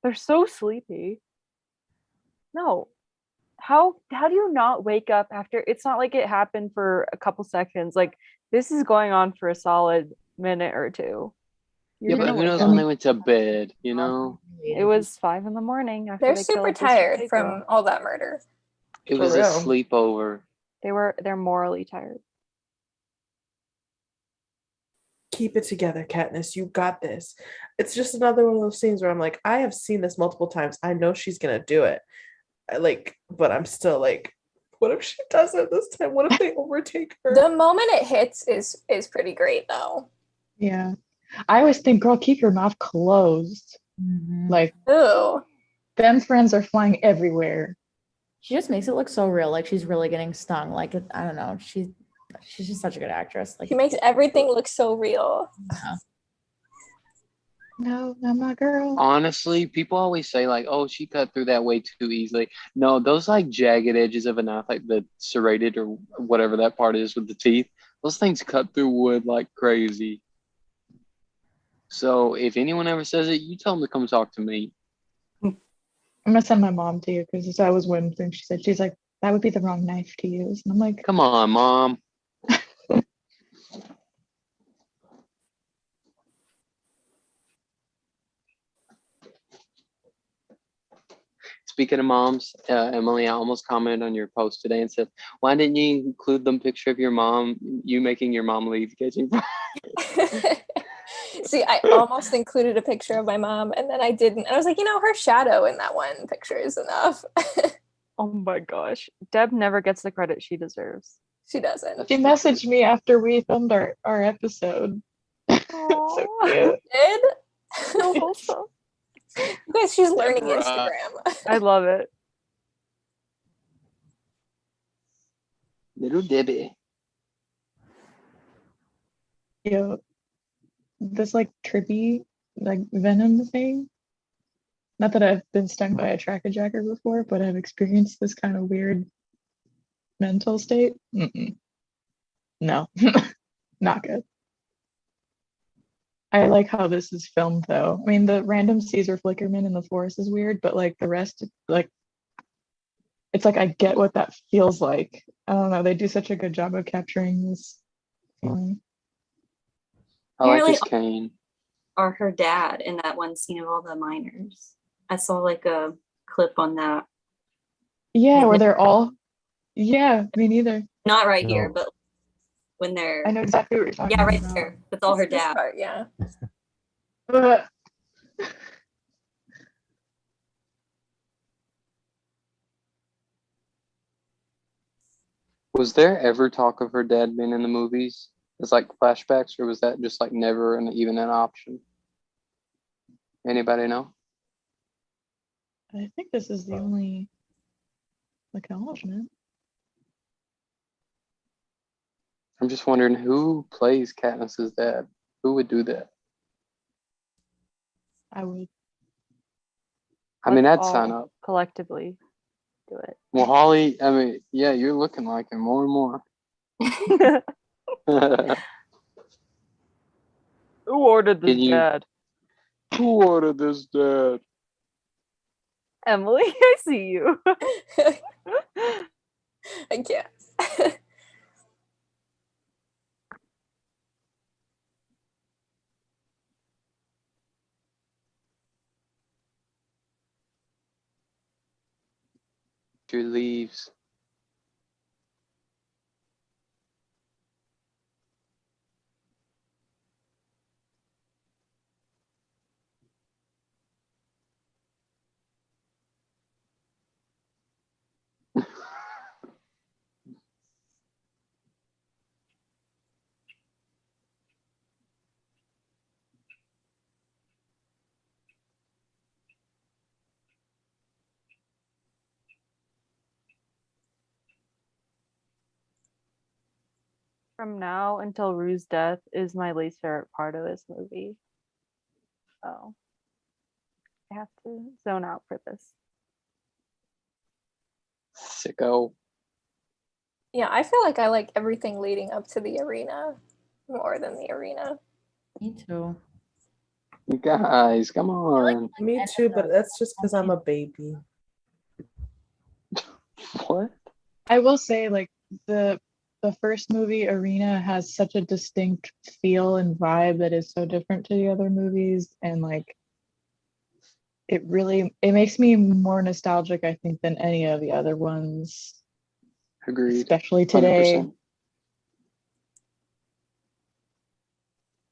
they're so sleepy. No. How do you not wake up after? It's not like it happened for a couple seconds. Like, this is going on for a solid minute or two. Yeah, but gonna who wake knows up. when they went to bed, you know? It was 5 a.m. after They're they super killed this tired white from girl. all that murder. It For was a real. sleepover. They're morally tired. Keep it together, Katniss. You got this. It's just another one of those scenes where I'm like, I have seen this multiple times. I know she's gonna do it. But I'm still like, what if she doesn't this time? What if they overtake her? The moment it hits is pretty great though. Yeah. I always think, girl, keep your mouth closed. Like, Ooh. them friends are flying everywhere. She just makes it look so real, like she's really getting stung. Like I don't know, she's just such a good actress. Like She makes everything look so real. No, not my girl. Honestly, people always say like, "Oh, she cut through that way too easily." No, those like jagged edges of a knife, like the serrated or whatever that part is with the teeth, those things cut through wood like crazy. So if anyone ever says it, you tell them to come talk to me. I'm gonna send my mom to you because I was whimpering. She's like, that would be the wrong knife to use. And I'm like, Come on, Mom. Speaking of moms, Emily, I almost commented on your post today and said, "Why didn't you include the picture of your mom, you making your mom leave Catching Fire?" See, I almost included a picture of my mom and then I didn't. And I was like, her shadow in that one picture is enough. Oh my gosh. Deb never gets the credit she deserves. She doesn't. she messaged me after we filmed our episode. So cute. Did? So wholesome. You guys, she's learning Right. Instagram. I love it. Little Debbie. Yo, this like trippy like venom thing. Not that I've been stung by a tracker jacker before, but I've experienced this kind of weird mental state. No, not good. I like how this is filmed though. I mean, the random Caesar flickerman in the forest is weird, but like the rest, like, it's like I get what that feels like. I don't know. They do such a good job of capturing this feeling. I like Apparently- his cane. Or her dad in that one scene of all the miners. I saw like a clip on that. Yeah, where they're all. Yeah, me neither. Not right No. here, but when they're I know exactly what you're talking yeah, right about. there. That's all her This dad. part, yeah. Ugh. Was there ever talk of her dad being in the movies? It's like flashbacks, or was that just like never even an option? Anybody know? I think this is the only acknowledgement. I'm just wondering who plays Katniss's dad. Who would do that? I would. I mean, Let's I'd sign all up. collectively do it. Well, Holly, I mean, yeah, you're looking like him more and more. Who ordered this, Can you- dad? Who ordered this, Dad? Emily, I see you. I guess. Drew leaves. from now until Rue's death is my least favorite part of this movie. So I have to zone out for this. Sicko. Yeah, I feel like I like everything leading up to the arena more than the arena. Me too. You guys, come on. Me too, but that's just because I'm a baby. What? I will say, like, the first movie, Arena, has such a distinct feel and vibe that is so different to the other movies, and like it makes me more nostalgic, I think, than any of the other ones, Agreed. especially today. 100%.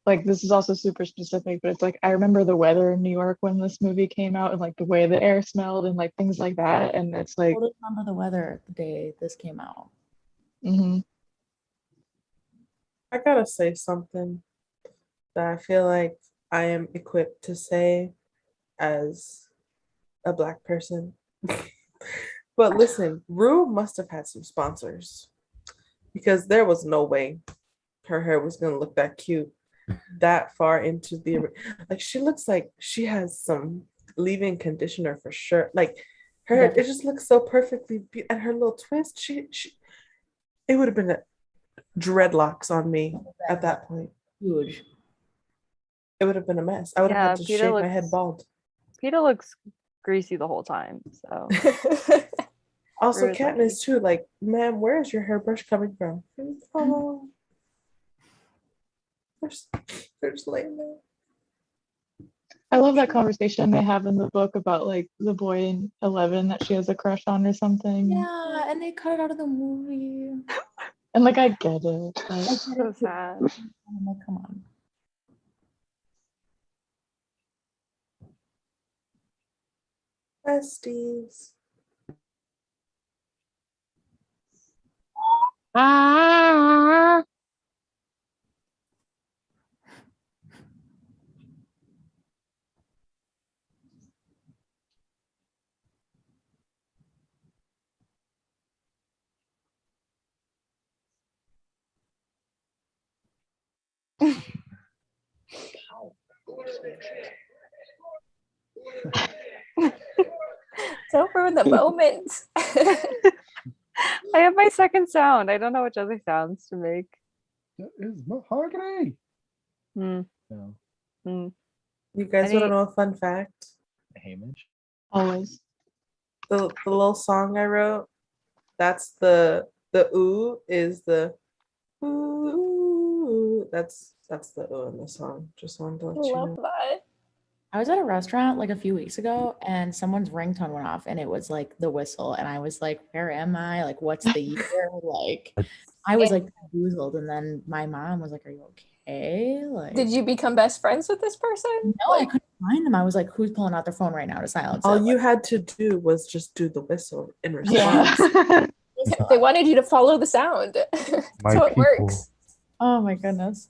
Like, this is also super specific, but it's like I remember the weather in New York when this movie came out, and like the way the air smelled and like things like that, and it's I like totally remember the weather the day this came out. mhm. I gotta say something that I feel like I am equipped to say as a Black person. But listen, Rue must have had some sponsors because there was no way her hair was gonna look that cute that far into the like. She looks like she has some leave-in conditioner for sure. Like her hair, it just looks so perfectly and her little twist. She it would have been dreadlocks on me at that point. Huge. It would have been a mess. I would have had to shave my head bald. Peter looks greasy the whole time, so. Also, Rue's Katniss too. Like, ma'am, where is your hairbrush coming from? Oh, they're just laying there. I love that conversation they have in the book about like the boy in 11 that she has a crush on or something. Yeah, and they cut it out of the movie. And like I get it. But That's so sad. I'm like, come on. Besties. ah. Don't ruin the moment. I have my second sound. I don't know which other sounds to make. That is mahogany. Hmm. No. Hmm. You guys want to know a fun fact? Hamish. Always. The little song I wrote, that's the ooh is the ooh. That's the ooh in the song. Just wanted to let you Love know. that. I was at a restaurant like a few weeks ago and someone's ringtone went off and it was like the whistle. And I was like, where am I? Like, what's the year? Like, I was like bamboozled. And then my mom was like, are you okay? Like, Did you become best friends with this person? No, I couldn't find them. I was like, who's pulling out their phone right now to silence All it? you Like, had to do was just do the whistle in response. Yeah. They wanted you to follow the sound. My So it people. works. Oh my goodness.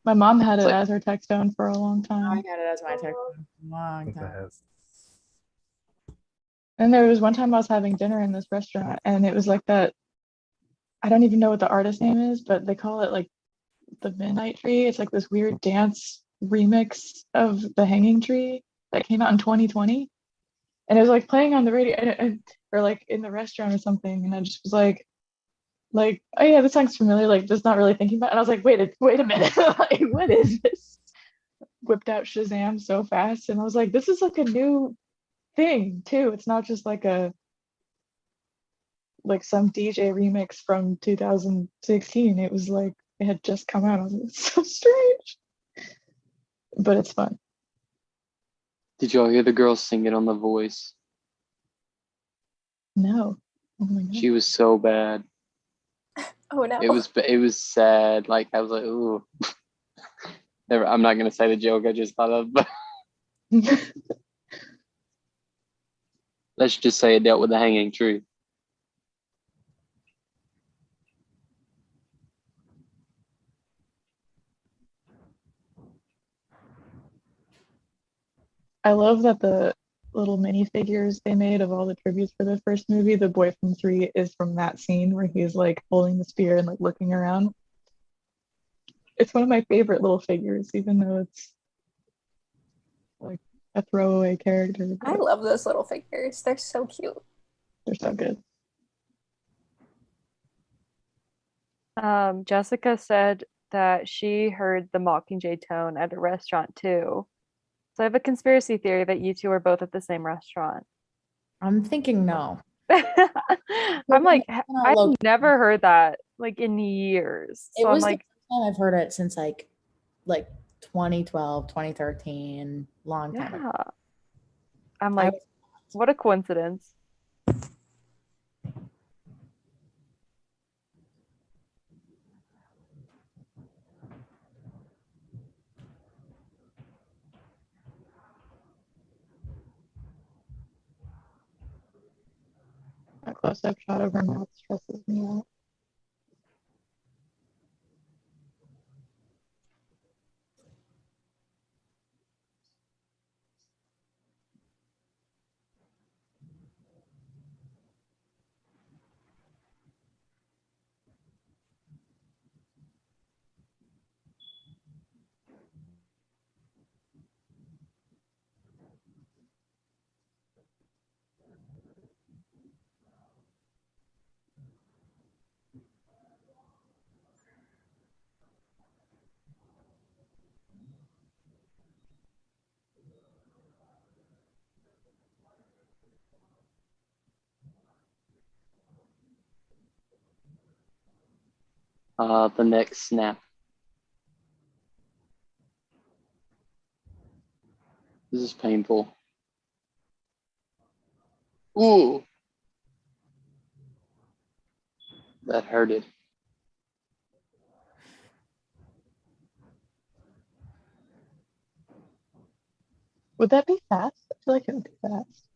My mom had it Like- as her text tone for a long I time. had it as my text for a long What the time. heck? And there was one time I was having dinner in this restaurant and it was like that. I don't even know what the artist name is, but they call it like the Midnight Tree. It's like this weird dance remix of the Hanging Tree that came out in 2020. And it was like playing on the radio or like in the restaurant or something. And I just was like, oh yeah, this song's familiar, like just not really thinking about it. And I was like, wait a minute, like what is this? Whipped out Shazam so fast, and I was like, this is like a new thing too. It's not just like some DJ remix from 2016. It was like it had just come out. I was like, it's so strange, but it's fun. Did y'all hear the girl sing it on The Voice? No, oh my god, She was so bad. Oh no. It was sad. Like I was like, ooh. Never, I'm not gonna say the joke I just thought of, but let's just say it dealt with the hanging tree. I love that the little minifigures they made of all the tributes for the first movie, the boy from 3 is from that scene where he's like holding the spear and like looking around. it's one of my favorite little figures, even though it's like a throwaway character. I love those little figures. They're so cute. They're so good. Jessica said that she heard the Mockingjay tone at a restaurant too. So I have a conspiracy theory that you two are both at the same restaurant. I'm thinking no. I'm like, I've never heard that like in years. It So I'm was like, the first time I've heard it since like 2012, 2013, long time ago. yeah. I'm like, what a coincidence. A close-up shot of her mouth stresses me out. The neck snap. This is painful. Ooh. That hurted. Would that be fast? I feel like it would be fast.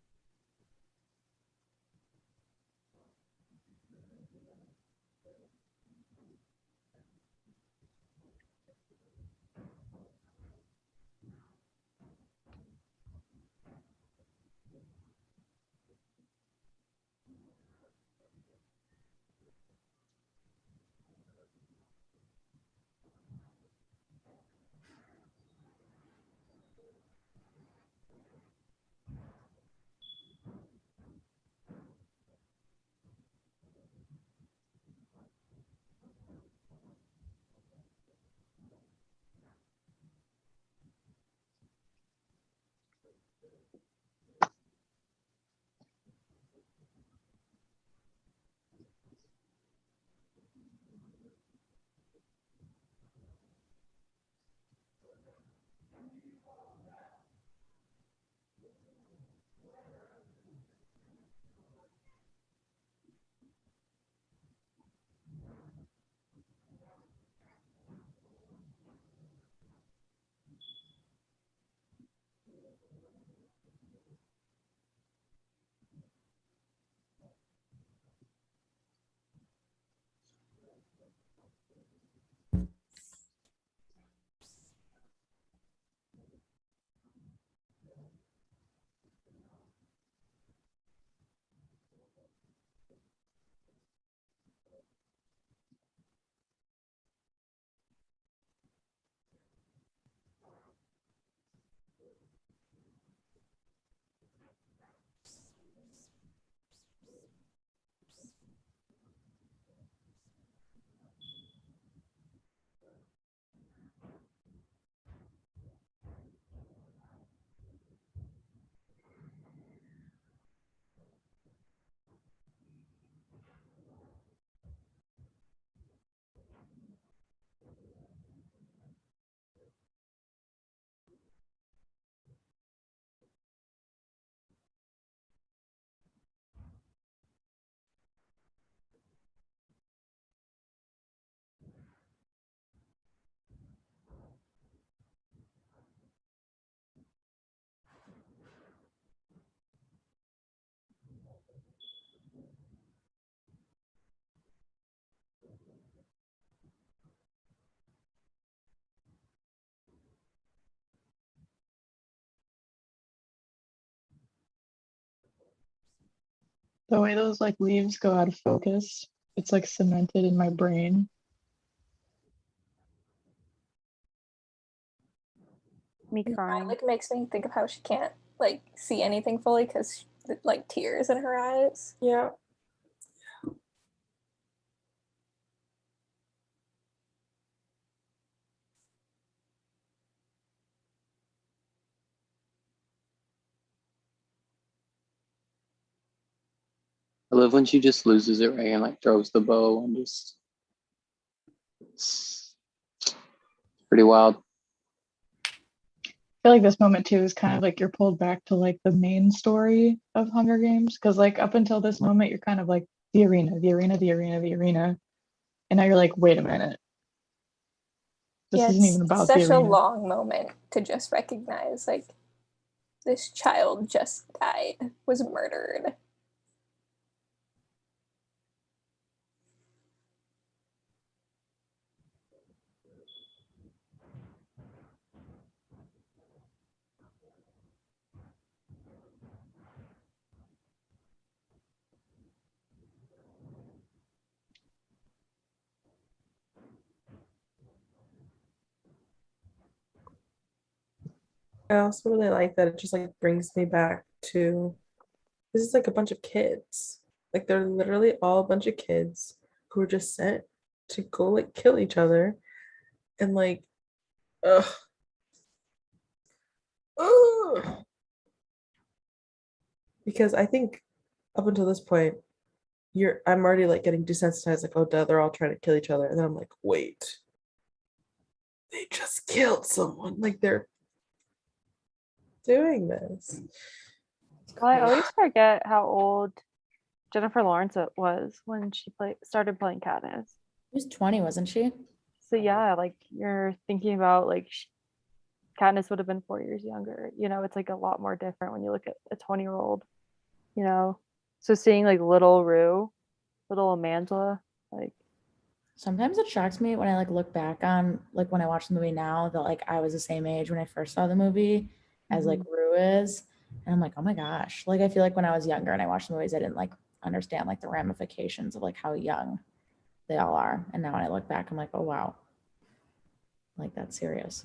The way those like leaves go out of focus, it's like cemented in my brain. Me Yeah, crying. like makes me think of how she can't like see anything fully because like tears in her eyes. Yeah. I love when she just loses it right and like throws the bow and just it's pretty wild. I feel like this moment too is kind of like you're pulled back to like the main story of Hunger Games, because like up until this moment you're kind of like the arena, the arena, the arena, the arena, and now you're like, wait a minute, this Yeah, isn't it's even about the such a arena. long moment to just recognize like this child just died, was murdered. I also really like that it just like brings me back to this is like a bunch of kids. Like they're literally all a bunch of kids who are just sent to go like kill each other and like ugh. Ugh. Because I think up until this point, I'm already like getting desensitized, like, oh duh, they're all trying to kill each other. And then I'm like, wait, they just killed someone. Like they're doing this. Well, I always forget how old Jennifer Lawrence was when she started playing Katniss. She was 20, wasn't she? So yeah, like you're thinking about like Katniss would have been 4 years younger. You know, it's like a lot more different when you look at a 20-year-old. You know, so seeing like little Rue, little Amanda, like Sometimes it shocks me when I like look back on like when I watch the movie now that like I was the same age when I first saw the movie as like Rue is. And I'm like, oh my gosh. Like I feel like when I was younger and I watched the movies, I didn't like understand like the ramifications of like how young they all are. And now when I look back, I'm like, oh wow. Like that's serious.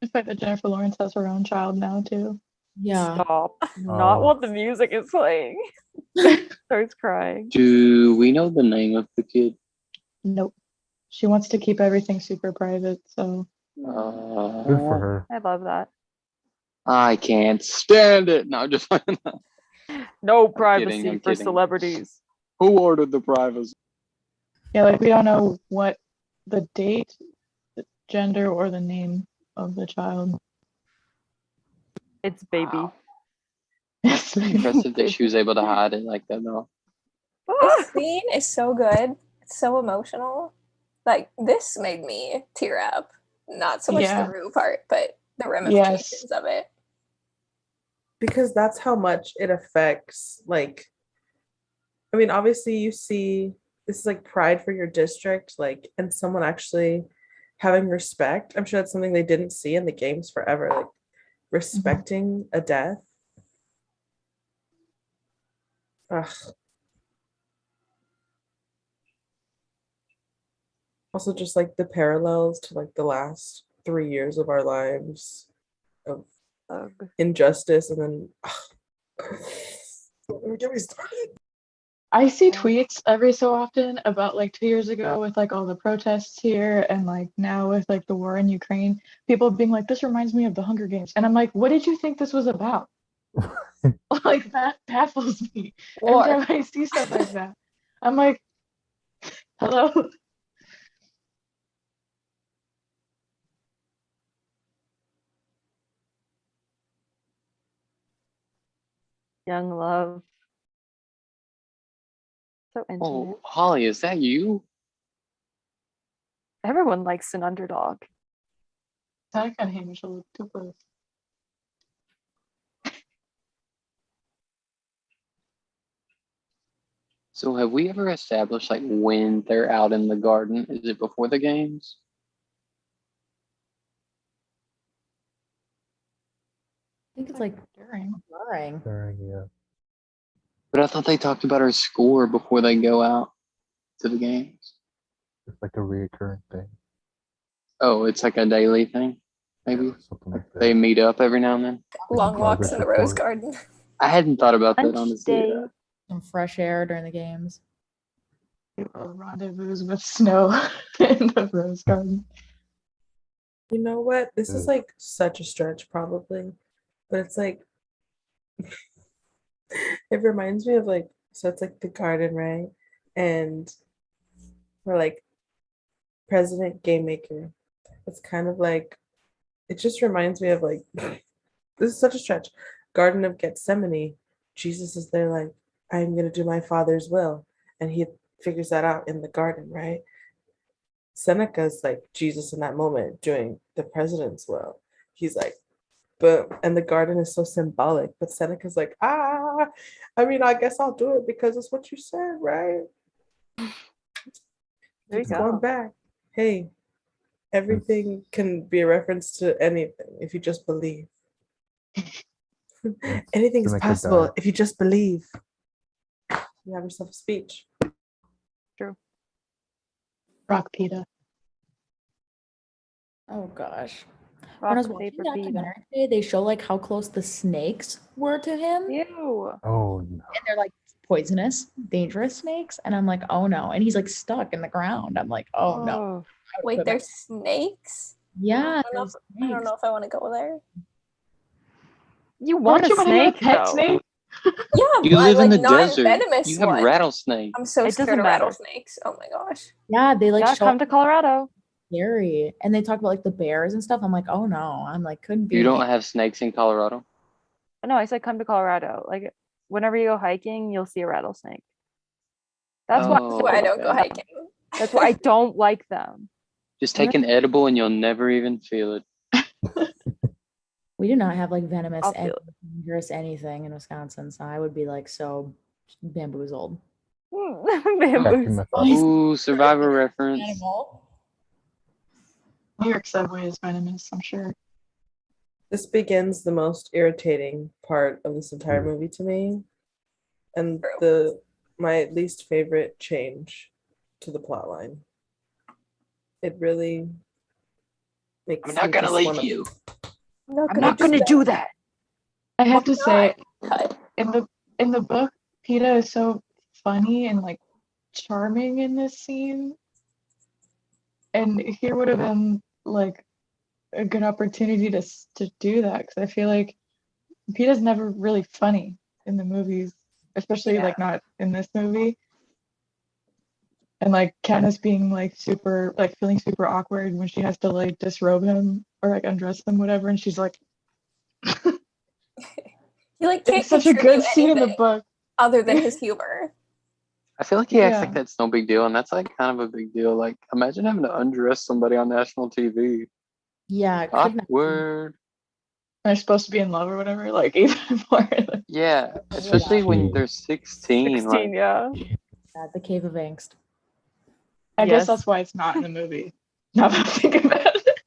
The fact that Jennifer Lawrence has her own child now too. Yeah. stop. Not what the music is playing. Starts crying. Do we know the name of the kid? Nope. She wants to keep everything super private, so Good for her. I love that. I can't stand it. No, just No I'm privacy kidding, I'm for kidding. celebrities. Who ordered the privacy? yeah, like we don't know what the date, the gender, or the name of the child. It's baby. Wow. That's pretty impressive that she was able to hide it like that, though. This scene is so good. It's so emotional. Like this made me tear up. Not so much Yeah. the Rue part, but the ramifications of it. Because that's how much it affects, like, I mean, obviously you see this is like pride for your district, like, and someone actually having respect. I'm sure that's something they didn't see in the games forever, like respecting a death. Ugh. Also just like the parallels to like the last 3 years of our lives of injustice, and then don't get me started. I see tweets every so often about like 2 years ago with like all the protests here, and like now with like the war in Ukraine, people being like, this reminds me of the Hunger Games. And I'm like, what did you think this was about? Like that baffles me. War. Every time I see stuff like that, I'm like, hello. Young love. So intimate. Oh, Holly, is that you? Everyone likes an underdog. I kind of hate Michelle too close. So have we ever established like when they're out in the garden? Is it before the games? I think it's like During. during. Yeah. But I thought they talked about her score before they go out to the games. It's like a reoccurring thing. Oh, it's like a daily thing, maybe. Something like that. They meet up every now and then. Long walks in the Progress rose report. garden. I hadn't thought about that Lunch honestly. day. Some fresh air during the games. A rendezvous with snow in the rose garden. You know what? This is Ugh. like such a stretch, probably, but it's like it reminds me of like so it's like the garden, right? And we're like President Game Maker. It's kind of like it just reminds me of like this is such a stretch. Garden of Gethsemane. Jesus is there like, I'm gonna do my father's will. And he figures that out in the garden, right? Seneca's like Jesus in that moment doing the president's will. He's like, but and the garden is so symbolic, but Seneca's like, I mean, I guess I'll do it because it's what you said, right? There you It's going go. back. Hey, everything can be a reference to anything if you just believe. Anything is Seneca possible died. if you just believe. You have yourself a speech. Rock pita. Oh gosh. When I was Rock, watching paper, the pita. documentary today, they show like how close the snakes were to him. Ew. Oh no. And they're like poisonous, dangerous snakes. And I'm like, oh no. And he's like stuck in the ground. I'm like, oh no. Oh. Wait, there's snakes? Yeah, I don't know there's I don't snakes. know if I want to go there. You want Don't a you want to get a snake pet though? snake? Yeah, You but live like in the not desert. venomous You have one. rattlesnake. I'm so It scared doesn't of matter. rattlesnakes. Oh my gosh. Yeah, they like Yeah, show come to Colorado. scary. And they talk about like the bears and stuff. I'm like, oh no. I'm like, couldn't be You don't me. have snakes in Colorado? No, I said come to Colorado. Like whenever you go hiking, you'll see a rattlesnake. That's why. Oh, That's why I don't go okay. hiking. That's why I don't like them. Just take an edible and you'll never even feel it. We do not have like venomous I'll feel it. dangerous anything in Wisconsin. So I would be like so bamboozled. Bamboos. Captain Method. Ooh, Survivor reference. Animal. New York subway is venomous, I'm sure. This begins the most irritating part of this entire movie to me, and my least favorite change to the plot line. It really makes I'm not me gonna just leave wanna- you. I'm not gonna do that. I have to say, Cut. in the book, Peta is so funny and like charming in this scene. And here would have been like a good opportunity to do that because I feel like Peta's never really funny in the movies, especially like not in this movie. And like Katniss being like super like feeling super awkward when she has to like disrobe him or like undress him, whatever, and she's like He like can't it's such a good contribute scene in the anything book. other than his humor. I feel like he acts Yeah. like that's no big deal, and that's like kind of a big deal. Like, imagine having to undress somebody on national TV. Yeah, it could not be. Awkward. They're supposed to be in love or whatever, like even more. Yeah, especially when they're 16. 16, Like, yeah. The Cave of Angst. I Yes. guess that's why it's not in the movie. Now that I think about it.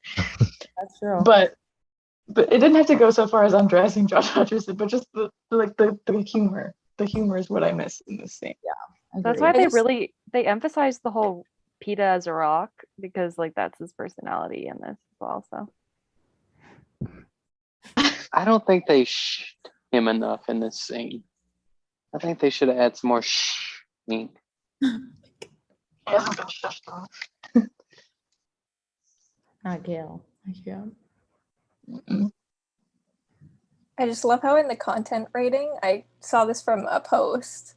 That's true. But it didn't have to go so far as undressing Josh Hutcherson, but just the humor. The humor is what I miss in this scene. That's Agreed. why they emphasize the whole Peta as a rock because like that's his personality in this as well. So I don't think they him enough in this scene. I think they should have had some more mean. He hasn't been shushed off. Not Gail. Yeah. I just love how in the content rating, I saw this from a post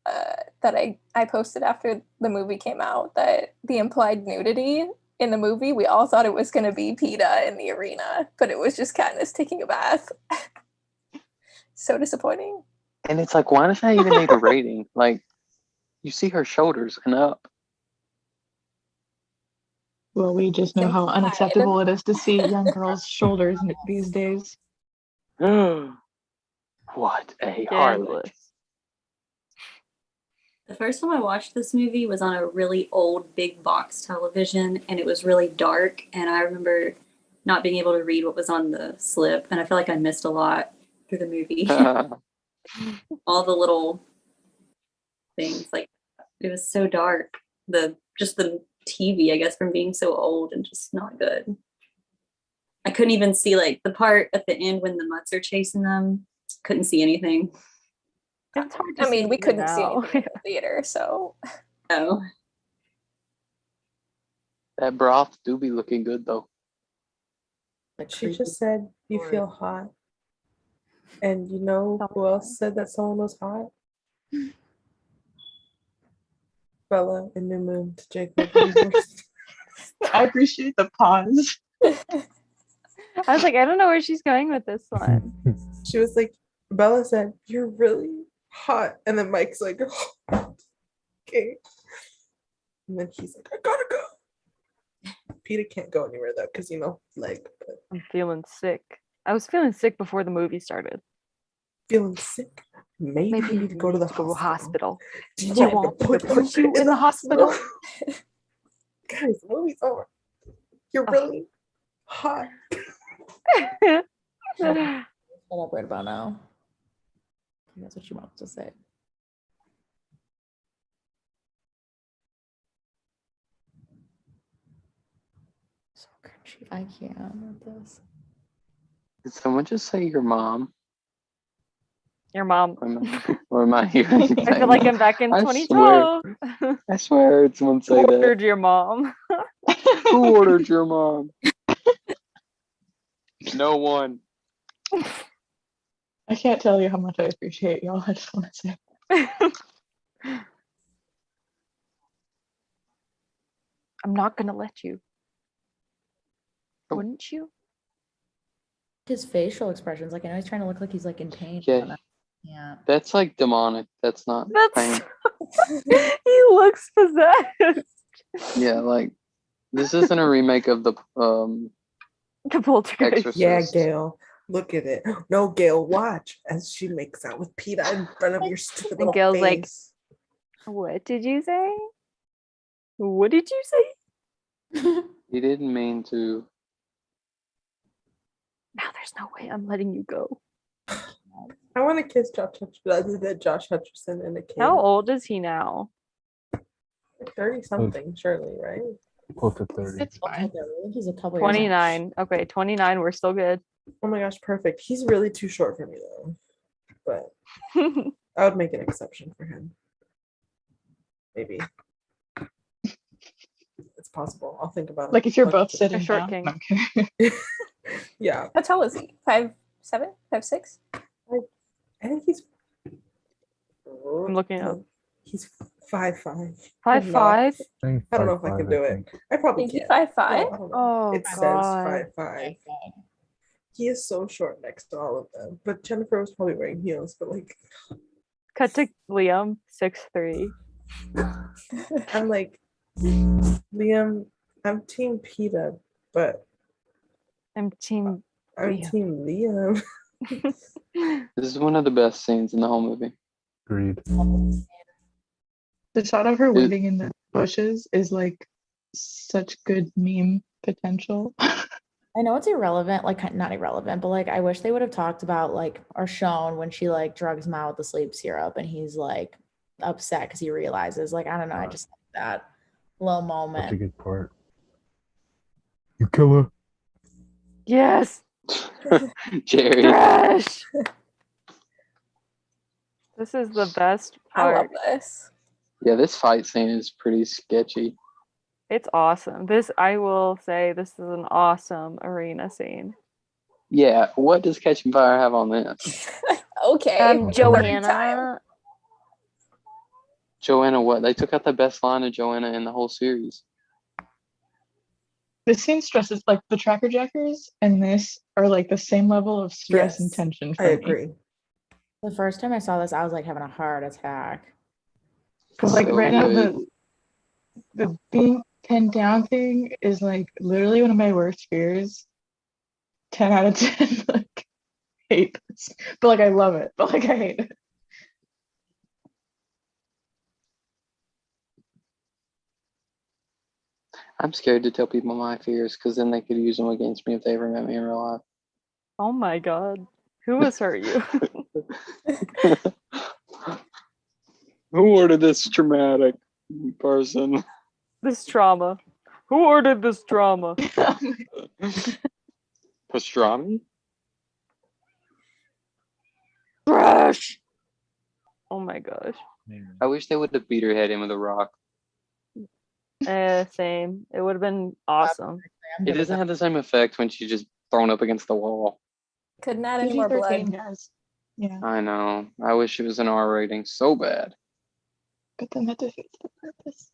that I posted after the movie came out, that the implied nudity in the movie, we all thought it was going to be Peta in the arena, but it was just Katniss taking a bath. So disappointing. And it's like, why does that even need a rating? Like, you see her shoulders and up. Well, we just know how Implied. unacceptable it is to see young girls' shoulders these days. What a harlot. scandalous. The first time I watched this movie was on a really old big box television, and it was really dark, and I remember not being able to read what was on the slip, and I feel like I missed a lot through the movie. All the little things, like, it was so dark. The TV, I guess, from being so old and just not good. I couldn't even see like the part at the end when the Mutts are chasing them. Couldn't see anything. It's hard to I mean, see we even couldn't see now. anything in the theater, so Oh, That broth do be looking good though. Like She creepy. just said you story. feel hot. And you know who else said that someone was hot? Bella and New Moon to Jacob. I appreciate the pause. I was like, I don't know where she's going with this one. She was like, Bella said, "You're really hot," and then Mike's like, "Okay," and then he's like, "I gotta go." Peter can't go anywhere though, because but I'm feeling sick. I was feeling sick before the movie started. feeling sick. Maybe you need to go to the hospital. Do you want me to put you in the hospital? Guys, the movie's over. You're really hot. Shut up right about now. That's what she wants to say. So cringy. I can't with this. Did someone just say your mom? Your mom. Or am I hearing I feel things? like I'm back in I 2012. I swear I heard someone say Who that. ordered your mom? Who ordered your mom? No one. I can't tell you how much I appreciate y'all. I just want to say. I'm not gonna let you. Oh. Wouldn't you? His facial expressions, like I know he's trying to look like he's like in pain. Yeah. Yeah. That's like demonic. That's not pain. He looks possessed. Yeah, like this isn't a remake of the The poltergeist. Exorcist. Yeah, Gail. Look at it. No, Gail, watch as she makes out with Peter in front of your stupid And little Gail's like, face. What did you say? What did you say? He didn't mean to. Now there's no way I'm letting you go. I want to kiss Josh Hutcherson in a kid. How old is he now? 30 something, surely, right? Close to 30. It's fine. He's a couple years old. 29. Okay, 29. We're still good. Oh my gosh, perfect. He's really too short for me though. But I would make an exception for him. Maybe. It's possible. I'll think about it. Like if you're both sitting A short down. king. No, I'm kidding. Yeah. how tall is he? 5'7", 5'6"? I think he's I'm looking up. He's 5'5". 5'5". I don't know if I can do it. I probably Think he can. 5'5"? No, I don't know. Oh, It says God. 5'5". He is so short next to all of them. But Jennifer was probably wearing heels, but like Cut to Liam, 6'3". I'm like, Liam, I'm team Peta, but I'm team. I'm Liam. team Liam. This is one of the best scenes in the whole movie. Agreed. The shot of her waving in the bushes is like such good meme potential. I know it's irrelevant, like not irrelevant, but like I wish they would have talked about like or shown when she like drugs him out with the sleep syrup and he's like upset because he realizes like I don't know, I just like that little That's a moment. good part. You kill her. Yes. Jerry. Trash. This is the best I love part. this. Yeah, this fight scene is pretty sketchy. It's awesome. I will say this is an awesome arena scene. Yeah, what does Catching Fire have on this? Okay. for the third time. Johanna. Joanna, what? They took out the best line of Joanna in the whole series. This scene stresses like the Tracker Jackers and this are like the same level of stress and Yes, tension for I me. agree. The first time I saw this, I was like having a heart attack. Because like So right now good. the being pinned down thing is like literally one of my worst fears. 10 out of 10. Like hate this. But like I love it. But like I hate it. I'm scared to tell people my fears because then they could use them against me if they ever met me in real life. Oh my God. Who has hurt you? Who ordered this traumatic person? This trauma. Who ordered this drama? Pastrami? Trash. Oh my gosh. I wish they would have beat her head in with a rock. Same. It would have been awesome. It doesn't have the same effect when she's just thrown up against the wall. Couldn't add any more PG-13, blood. guys. Yeah, I know. I wish it was an R rating so bad. but then that defeats the purpose.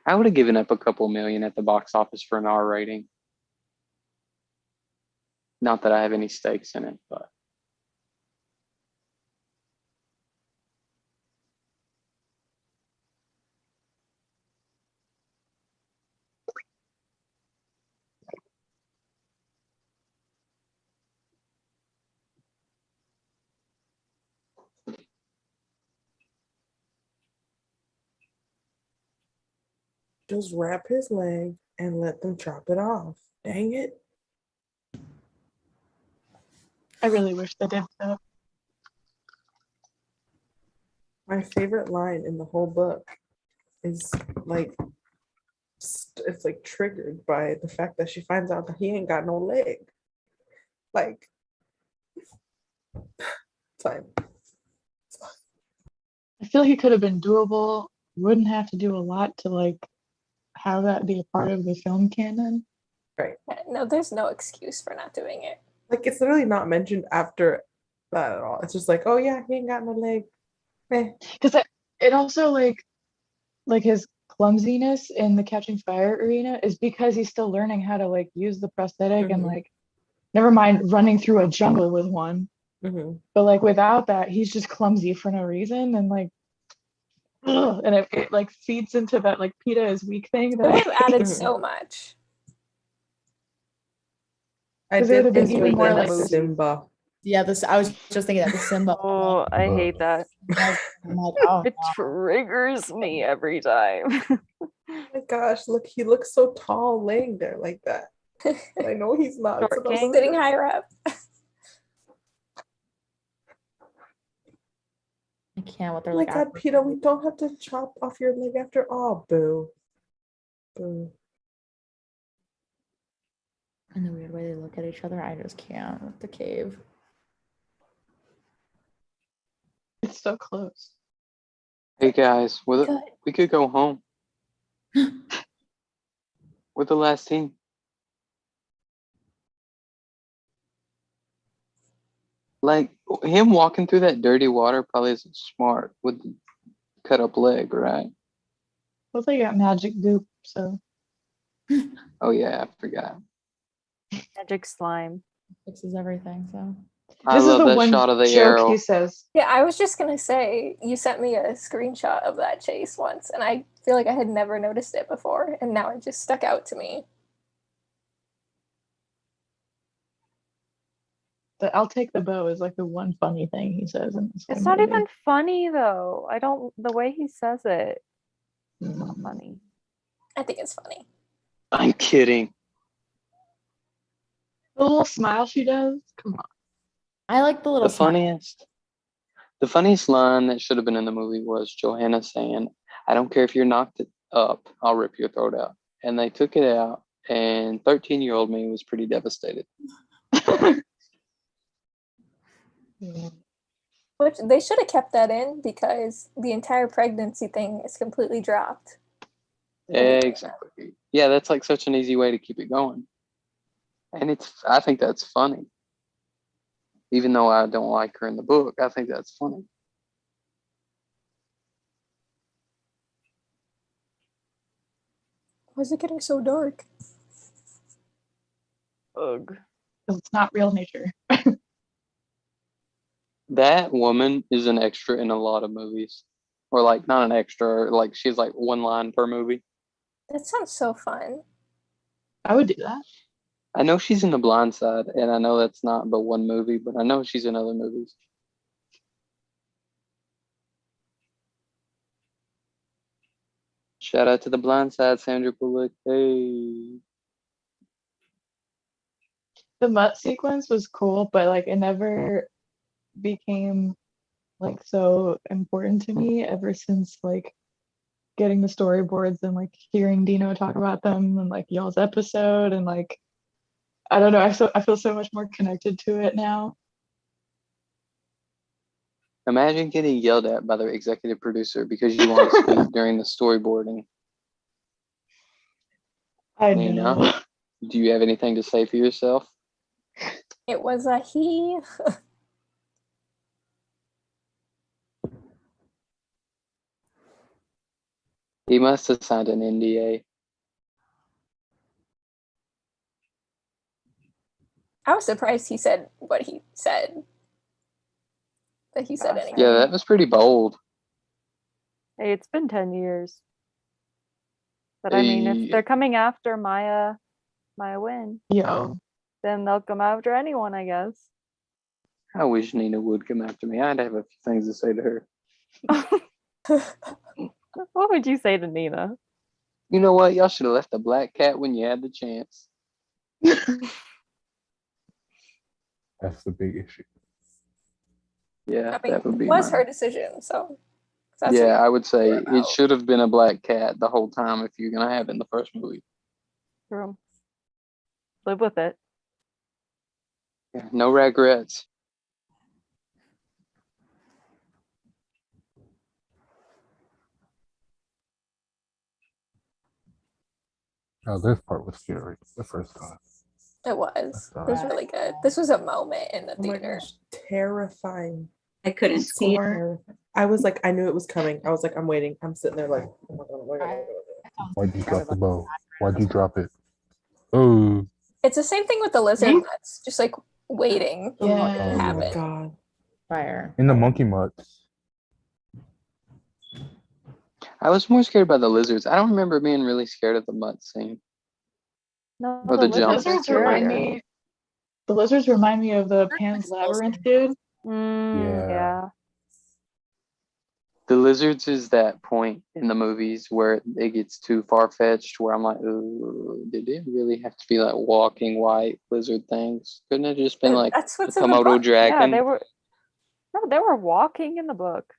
I would have given up a couple million at the box office for an R rating. Not that I have any stakes in it, but Just wrap his leg and let them chop it off. Dang it. I really wish they did that. My favorite line in the whole book is like, it's like triggered by the fact that she finds out that he ain't got no leg. Like, fine. I feel like it could have been doable. Wouldn't have to do a lot to like have that be a part of the film canon. No, there's no excuse for not doing it. Like, it's literally not mentioned after that at all. It's just like, oh yeah, he ain't got no leg. Because it also like his clumsiness in the catching fire arena is because he's still learning how to like use the prosthetic and Mhm. like never mind running through a jungle with one. Mhm. But like without that, he's just clumsy for no reason and like ugh, and it like feeds into that like PETA is weak thing It that would have added Mhm. so much. I 'Cause it would've did been think even of more them like as Simba. Yeah, this I was just thinking that the Simba. Oh, I hate that. I'm like, oh, It triggers me every time. Oh my gosh, look, he looks so tall laying there like that. But I know he's not. Short so that's king? Sitting higher up. I can't. What they're Oh my like. god, Peter, we don't have to chop off your leg after all. Boo. Boo. And the weird way they look at each other, I just can't with the cave. it's so close. hey guys, Good. we could go home. We're the last team. Like him walking through that dirty water probably isn't smart with the cut up leg, right? Well, they got magic goop, so Oh yeah, I forgot. Magic slime. Fixes everything. So I this is love the that one shot of the joke arrow. he says. Yeah, I was just gonna say you sent me a screenshot of that chase once, and I feel like I had never noticed it before, and now it just stuck out to me. The I'll take the bow is like the one funny thing he says in this whole It's not movie. even funny though. I don't. The way he says it, it's not funny. I think it's funny. I'm kidding. The little smile she does. Come on. I like the little The funniest line that should have been in the movie was Johanna saying, "I don't care if you're knocked up, I'll rip your throat out." And they took it out, and 13-year-old me was pretty devastated. Yeah. Which they should have kept that in because the entire pregnancy thing is completely dropped. Exactly. Yeah, that's like such an easy way to keep it going. And I think that's funny. Even though I don't like her in the book, I think that's funny. Why is it getting so dark? Ugh. 'Cause it's not real nature. That woman is an extra in a lot of movies. Or like not an extra, like she's like one line per movie. That sounds so fun. I would do that. I know she's in The Blind Side, and I know that's not but one movie, but I know she's in other movies. Shout out to The Blind Side, Sandra Bullock. Hey. The mutt sequence was cool, but like it never became like so important to me ever since like getting the storyboards and like hearing Dino talk about them and like y'all's episode and like I don't know, I feel so much more connected to it now. Imagine getting yelled at by the executive producer because you want to speak during the storyboarding. I Nina, know. do you have anything to say for yourself? It was a he. He must have signed an NDA. I was surprised he said what he said. That he said anything. Yeah, that was pretty bold. Hey, it's been 10 years. But I mean, if Hey. they're coming after Maya Win, Yo. then they'll come after anyone, I guess. I wish Nina would come after me. I'd have a few things to say to her. What would you say to Nina? You know what? Y'all should have left the black cat when you had the chance. That's the big issue. Yeah, I mean, that would be it was mine. her decision, so that's Yeah, I would say we're it about. should have been a black cat the whole time if you're gonna have it in the first movie. True. Live with it. Yeah, no regrets. Oh, this part was scary the first time. It was. That's It was all right. really good. This was a moment in the Oh my theater. gosh, terrifying. I couldn't see it. Score. I was like, I knew it was coming. I was like, I'm waiting. I'm sitting there like, oh my god, oh my god, oh my god. Why'd you drop the bow? Why'd you drop it? Oh, It's the same thing with the lizard nuts, just like waiting for what Yeah. to Oh my happen. god. Fire. in the monkey mutts. I was more scared by the lizards. I don't remember being really scared of the mutt scene. No, Or the jump. Lizards remind me. The lizards remind me of the Pan's Labyrinth dude. Yeah. The lizards is that point in the movies where it gets too far fetched. Where I'm like, ooh, did it really have to be like walking white lizard things? Couldn't it just been like That's a what's in the Komodo book. dragon? Yeah, they were walking in the book.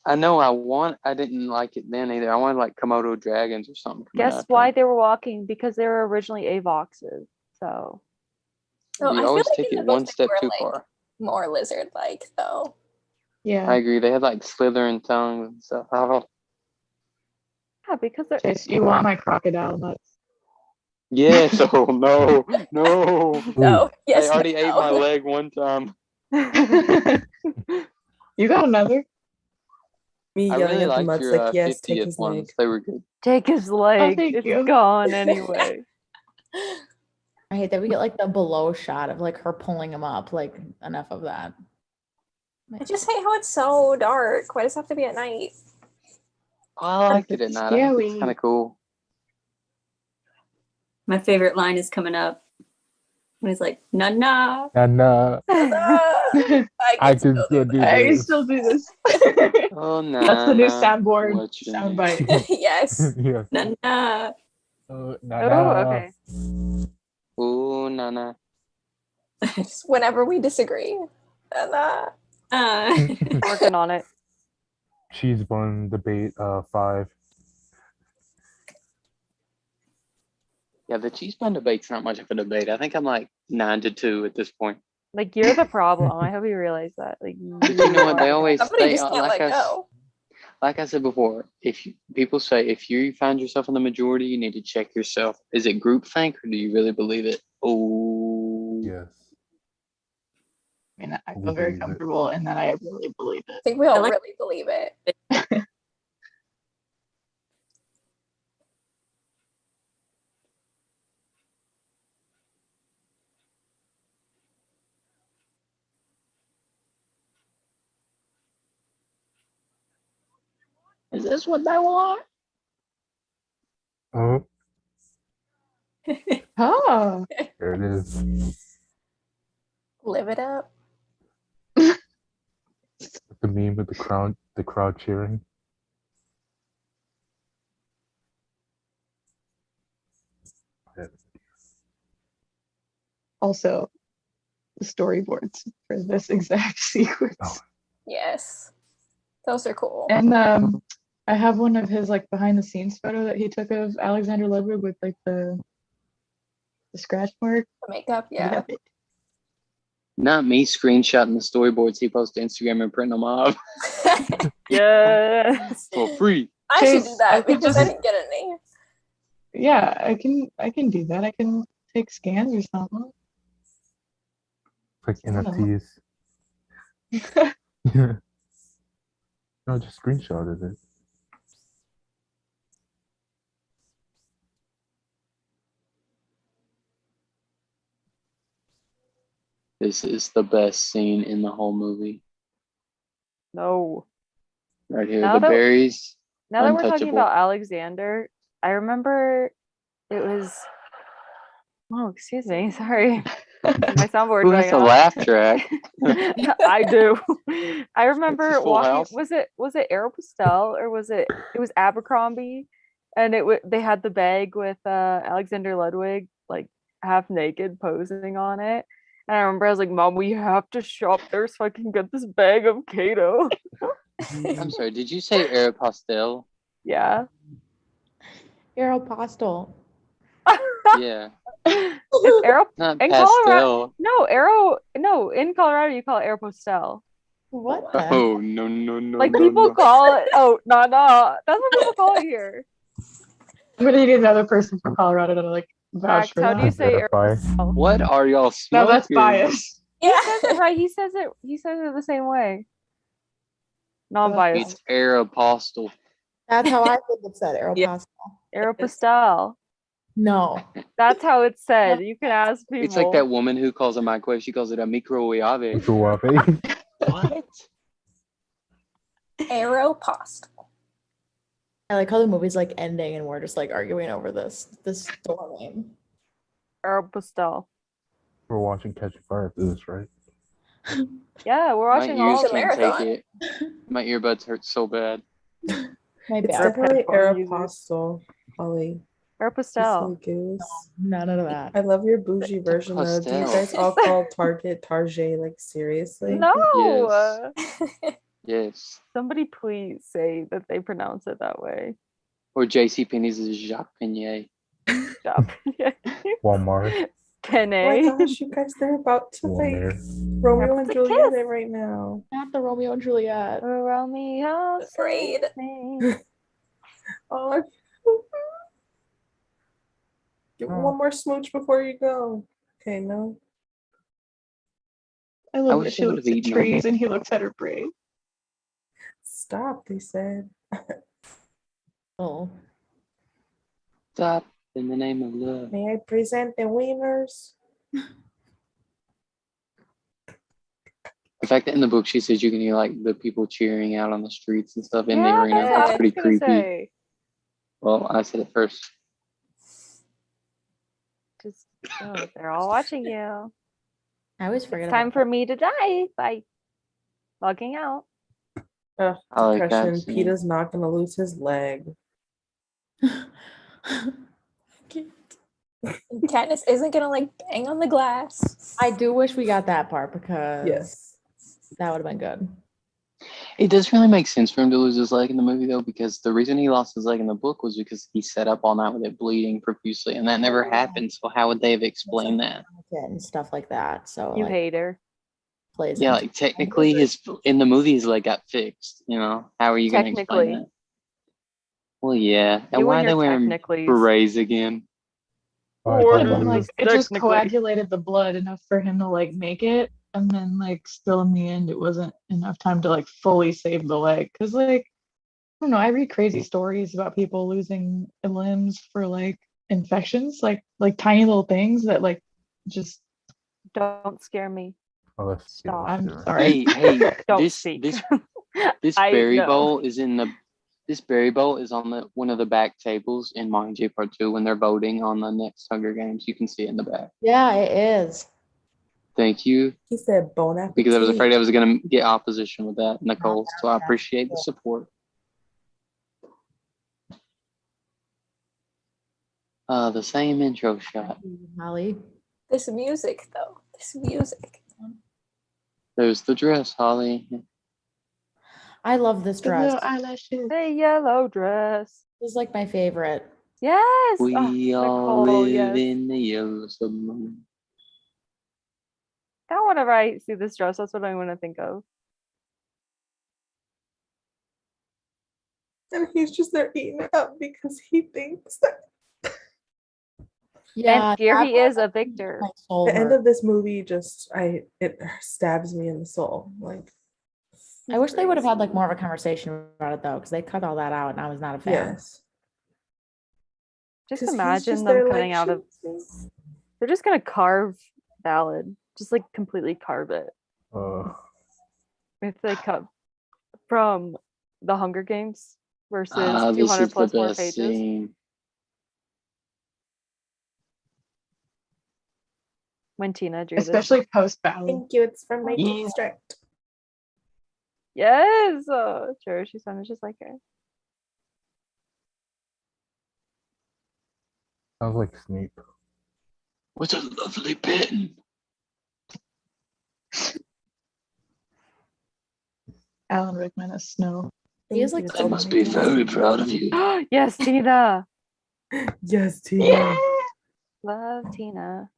I know. I didn't like it then either. I wanted like Komodo dragons or something. coming Guess after why them. they were walking? Because they were originally Avoxes. So No, I You feel always like take in it the one books step they were too like far. more lizard-like though. Yeah. I agree. They had like slithering tongues and stuff. Oh, yeah, because they're Chase, you want my crocodile nuts? yes. Oh no, no. No, yes, They already ate no. my leg one time. You got another? Me I yelling really at the liked mutts your like, yes, take 50th his leg. ones. They were good. take his leg. thank It's you. gone anyway. I hate that we get like the below shot of like her pulling him up. Like enough of that. I just hate how it's so dark. Why does it have to be at night? I liked it at night. I think it's kind of cool. My favorite line is coming up when he's like, "Nah, nah." And I I can can still still do do I can this. still do this. Oh no. That's the new soundboard What you mean? soundbite. that. Yes. Yeah. Nah, nah. Nah, Oh, nah. okay. Ooh, nana. Just whenever we disagree. Working on it. Cheese bun debate 5. Yeah, the cheese bun debate's not much of a debate. I think I'm like 9-2 at this point. Like you're the problem. I hope you realize that. Like But you know what? They always Somebody they just can't like let I go. like I said before. People say if you find yourself in the majority, you need to check yourself. Is it groupthink or do you really believe it? Oh, Yes. I mean, I feel very comfortable in that I really believe I it. think we all I like- really believe it. Is this what they want? Oh, Oh, there it is. Live it up. The meme with the crowd cheering. also the storyboards for this exact sequence. Oh. Yes. Those are cool. And I have one of his like behind the scenes photo that he took of Alexander Ludwig with like the scratch mark. The makeup, yeah. Not me screenshotting the storyboards he posts to Instagram and printing them off Yes. for free. I should do Chase, that I could because I just- didn't get any. Yeah, I can do that. I can take scans or something. Like I don't know. NFTs. No, just screenshotted it. This is the best scene in the whole movie. No. Right here, Now the that- berries. Now that we're talking Untouchable. about Alexander, I remember it was. Oh, excuse me. Sorry. My soundboard Who going has a off. laugh track? I do. I remember Full walking. House. Was it Aeropostale or was it was Abercrombie? And they had the bag with Alexander Ludwig like half naked posing on it. And I remember I was like, "Mom, we have to shop there so I can get this bag of Kato." I'm sorry, did you say Aeropostale? Yeah. Aeropostale. Yeah. It's Not in pastel. Colorado. No, in Colorado you call it Aeropostale. What? the- Oh, no. Like no, people no. call it. Oh, no. That's what people call it here. I'm gonna need another person from Colorado to like vouch Max, for how that. do you say Verify. Aeropostale? What are y'all smoking? No, that's bias. He says it right. He says it the same way. Non-biased. It's Aeropostale. That's how I think it said Yeah. Aeropostale. Aeropostale. No. That's how it's said. You can ask people. It's like that woman who calls a microwave. She calls it a microwave. Microwave. What? Aeropostale. I like how the movie's like ending and we're just like arguing over this store name. Aeropostale. We're watching Catch a Fire after this, right? Yeah, we're My watching ears all of a them. can't take marathon. it. My earbuds hurt so bad. My It's bad. definitely headphone users. Aeropostale, Holly. Aeropostale. Goose. None of that. I love your bougie version though. Do you Pastel. guys all call Target, like seriously? No. Yes. Somebody please say that they pronounce it that way. Or JCPenney's is Jacques Penier. Stop. Walmart. Oh my Penne. gosh, you guys, they're about to like Walmart. Romeo and It's a Juliet kiss. it right now. Not the Romeo and Juliet. Romeo. Afraid. Oh, give one more smooch before you go. Okay, no. I love wish that she I would've looks at eaten trees and he looks at her braid. Stop, they said. Oh. Stop in the name of love. May I present the wieners? The fact that in the book she says you can hear like the people cheering out on the streets and stuff in the Yeah, arena. that's what I That's was pretty gonna creepy. say. Well, I said it first. Just they're all watching you. I always forget It's time about for me to die by logging out. Ugh, I like that depression. scene. Peter's not gonna lose his leg. Katniss isn't gonna like bang on the glass. I do wish we got that part because Yes. that would have been good. It does really make sense for him to lose his leg in the movie though, because the reason he lost his leg in the book was because he sat up all night with it bleeding profusely, and that never happened. So how would they have explained that? And stuff like that. So You like, hater. plays Yeah, into- like technically in the movie his leg got fixed. You know, how are you going to explain Technically. that? Well, yeah, and You why and are they your wearing technically. berets again? Or But then, like, it just Technically. coagulated the blood enough for him to like make it, and then like still in the end, it wasn't enough time to like fully save the leg. Cause like, I don't know, I read crazy stories about people losing limbs for like infections, like tiny little things that like just. Don't scare me. Oh, that's Stop. I'm sorry. Hey, Don't this speak. this I berry know. bowl is in the this berry bowl is on the one of the back tables in Mockingjay Part 2 when they're voting on the next Hunger Games. You can see it in the back. Yeah, it is. Thank you, He said bon appetit. because I was afraid I was going to get opposition with that, Nicole. So I appreciate the support. The same intro shot. Holly. This music, though. This music. There's the dress, Holly. I love this The dress. little eyelashes. The yellow dress. This is like my favorite. Yes. We all Nicole, live yes. in the yellow submarine. Now, whenever I see this dress, that's what I want to think of. And he's just there eating it up because he thinks that And here that he is, part a victor. my soul the end hurt. of this movie it stabs me in the soul. Like, I wish they would have had like more of a conversation about it though, because they cut all that out and I was not a fan. yes. Just 'Cause he's imagine just them there, cutting like, out of. They're just gonna carve Ballad, just like completely carve it. If they cut from the Hunger Games versus This 200 is the plus more best pages. scene. When Tina drew this. Especially post battle. Thank you. It's from my Yeah. district. Yes, sure. She sounded just like her. Sounds like Snape. What a lovely pen. Alan Rickman as Snow. He is like I must be very proud of you. Yes, Tina. Yes, Tina. Yeah. Love Tina.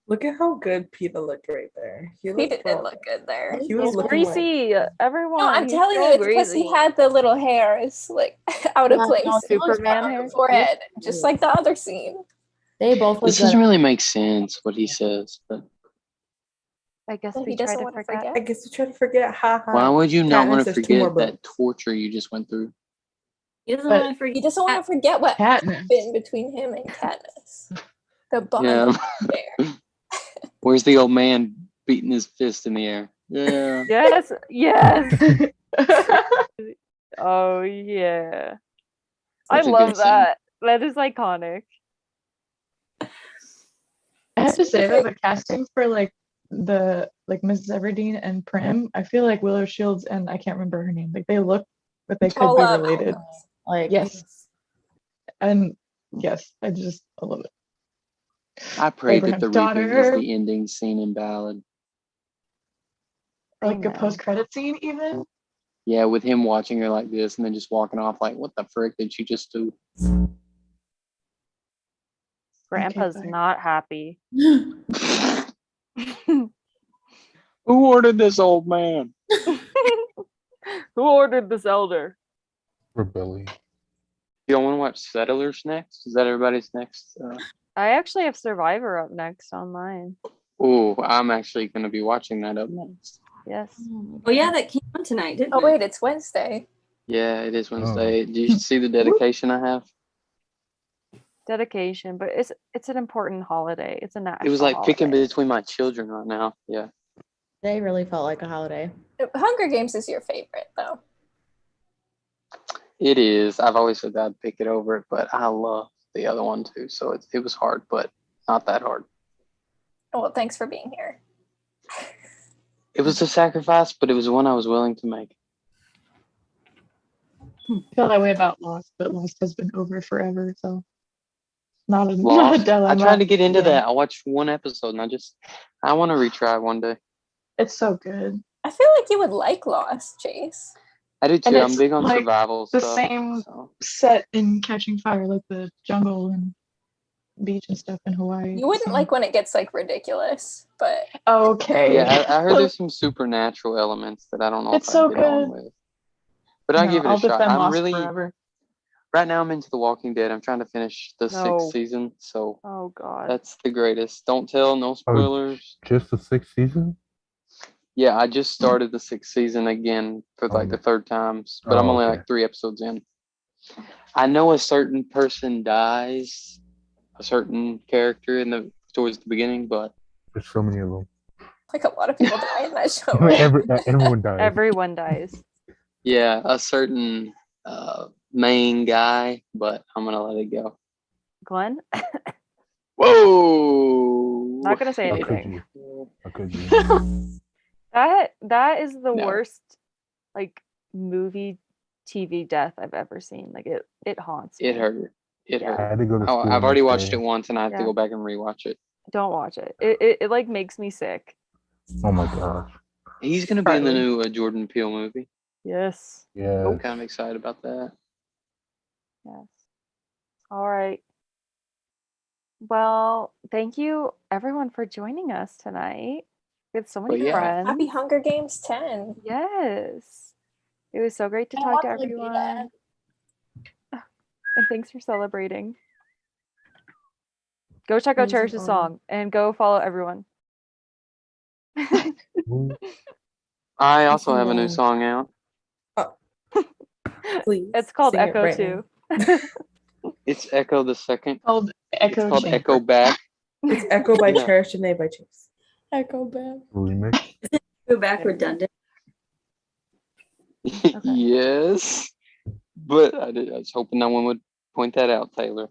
Look at how good Peter looked right there. He did look good there. He was looking like, Greasy, everyone. No, I'm he's telling so you, it's because he greasy. had the little hairs like out of Yeah, place. no, It was Superman on hair? the forehead, just like the other scene. They both look This good. doesn't really make sense what he says, but I guess But we he try doesn't to want to forget. I guess we try to forget. Ha ha. why would you not want to Katniss, there's 2 more forget that books. torture you just went through? He doesn't But want to forget. He doesn't want to forget what Katniss. happened between him and Katniss. The bond Yeah. there. Where's the old man beating his fist in the air? Yeah. Yes, yes. Oh yeah. I Such a love good scene. that. That is iconic. I have to say that the casting for like Mrs. Everdeen and Prim, I feel like Willow Shields and I can't remember her name. Like they look, but they could All be up. related. Like Yes, and yes, I love it. I pray that Abraham's the Reaping is daughter. the ending scene in Ballad. Or like a Amen. post-credit scene, even. Yeah, with him watching her like this and then just walking off like, what the frick did she just do? Grandpa's Okay, bye. not happy. Who ordered this old man? Who ordered this elder? Rebellion. You don't want to watch Settlers next? Is that everybody's next? I actually have Survivor up next on mine. Oh, I'm actually going to be watching that up next. Yes. Oh yeah, that came on tonight, didn't Oh it? wait, it's Wednesday. Yeah, it is Wednesday. Do you see the dedication I have? Dedication, but it's an important holiday. It's a national It was like picking holiday. between my children right now. Yeah. they really felt like a holiday. Hunger Games is your favorite, though. It is. I've always said that I'd pick it over it, but I love the other one too. So it was hard, but not that hard. Well, thanks for being here. It was a sacrifice, but it was one I was willing to make. I feel that way about Lost, but Lost has been over forever, so not a Lost. I dilemma. tried to get into Yeah. that. I watched one episode and I want to retry one day. It's so good. I feel like you would like Lost, Chase. I do And too. I'm it's big on like survival the stuff. same so. set in Catching Fire, like the jungle and beach and stuff in Hawaii. You wouldn't so- like when it gets like ridiculous, but Okay. Yeah, I heard there's some supernatural elements that I don't know It's if so I'd get on good. with. But I'll No, give it a I'll shot. defend I'm Lost really forever. right now I'm into The Walking Dead. I'm trying to finish the No. 6th season, so Oh God. that's the greatest. Don't tell, no spoilers. Just the 6th season? Yeah, I just started the 6th season again for like the third time, but I'm Oh, only okay. like 3 episodes in. I know a certain person dies, a certain character towards the beginning, but There's so many of them. like a lot of people die in that show. Right? Everyone dies. Everyone dies. yeah, a certain main guy, but I'm gonna let it go. Glenn, Whoa! not gonna say How could anything. you? How could you? That is the No. worst like movie TV death I've ever seen. Like it haunts me. It hurt. It Yeah. I hurt. had to go to school. I've already the next watched day. it once, and I have to Yeah. go back and rewatch it. Don't watch it. It like makes me sick. Oh my gosh. He's gonna be in the Charlie. new Jordan Peele movie. Yes. Yeah. I'm kind of excited about that. Yes. All right. Well, thank you everyone for joining us tonight. We had so many Well, yeah. friends. Happy Hunger Games 10. Yes. It was so great to I talk to want to be everyone. that. And thanks for celebrating. Go check out It was an Cherish's honor. song and go follow everyone. I also have a new long. song out. Please. It's called sing it Echo right too. It's Echo the Second. Called It's Echo called Chamber. Echo Back. It's Echo by Yeah. Cherish and A by Chase. Echo back. Remix. Go back redundant. Yes. But I was hoping no one would point that out, Taylor.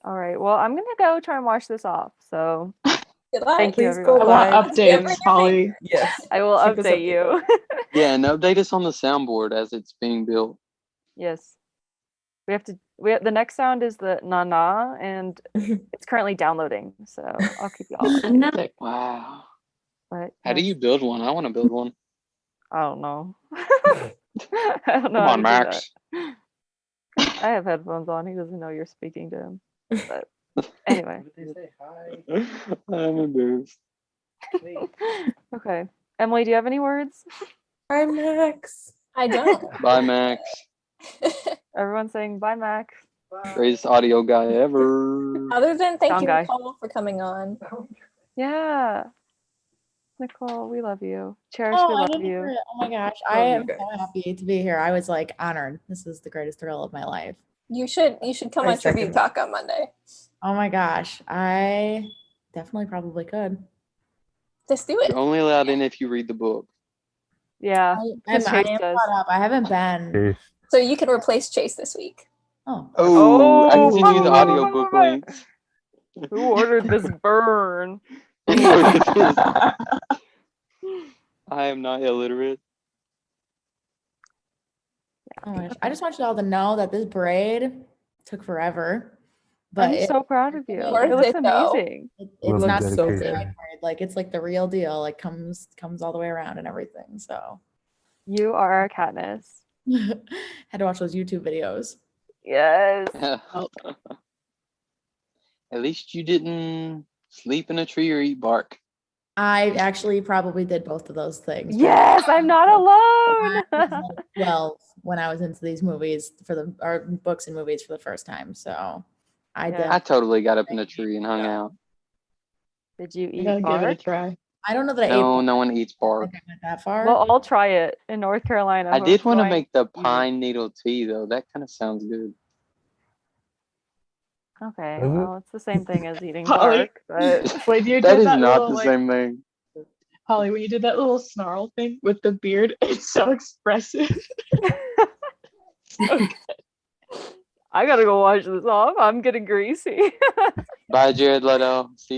All right. Well, I'm gonna go try and wash this off. So Good luck. thank you, Please go I everyone. want live. updates, Every Holly. Yes. I will Keep us update you. Yeah, and update us on the soundboard as it's being built. Yes. The next sound is the na na, and it's currently downloading. So I'll keep you all updated. Wow. But How do yes, you build one? I want to build one. I don't know. I don't know Come how on, to do Max. that. I have headphones on. He doesn't know you're speaking to him. But anyway. I'm embarrassed. Okay. Emily, do you have any words? Hi, Max. I don't. Bye, Max. Everyone's saying bye, Max. Greatest audio guy ever. Other than thank Sound you, guy. Nicole, for coming on. Yeah. Nicole, we love you. Cherish, Oh, we I love didn't you. hear it. Oh my gosh. Love I you am so guys. happy to be here. I was like honored. This is the greatest thrill of my life. You should come I on Tribute second that. Talk on Monday. Oh my gosh. I definitely probably could. Just do it. You're only allowed in if you read the book. Yeah. I am Chase does. caught up. I haven't been. Chase. So you can replace Chase this week. Oh. Oh, I can Oh, send you the audiobook links. Who ordered this burn? Who ordered this? I am not illiterate. Oh my gosh. I just want you all to know that this braid took forever. But I'm so proud of you. Worth It looks it, though. amazing. it's Love not that the so dedication. braid, like it's like the real deal. Like comes all the way around and everything. So You are our Katniss. had to watch those YouTube videos. Yes. At least you didn't sleep in a tree or eat bark. I actually probably did both of those things. Yes, I'm not alone. I was like 12 when I was into these movies or books and movies for the first time. So I Yeah. did. I totally got up in a tree and hung out. Did you I eat gotta give it a bark? try. I don't know that I No, ate. no one eats I bark. think I went that far. Well, I'll try it in North Carolina. I did want to Going- make the pine needle tea though. That kind of sounds good. Okay, Is it? well, it's the same thing as eating Holly. bark, but When you That did is that not little, the like, same thing. Holly, when you did that little snarl thing with the beard, it's so expressive. So I gotta go wash this off. I'm getting greasy. Bye, Jared Leto. See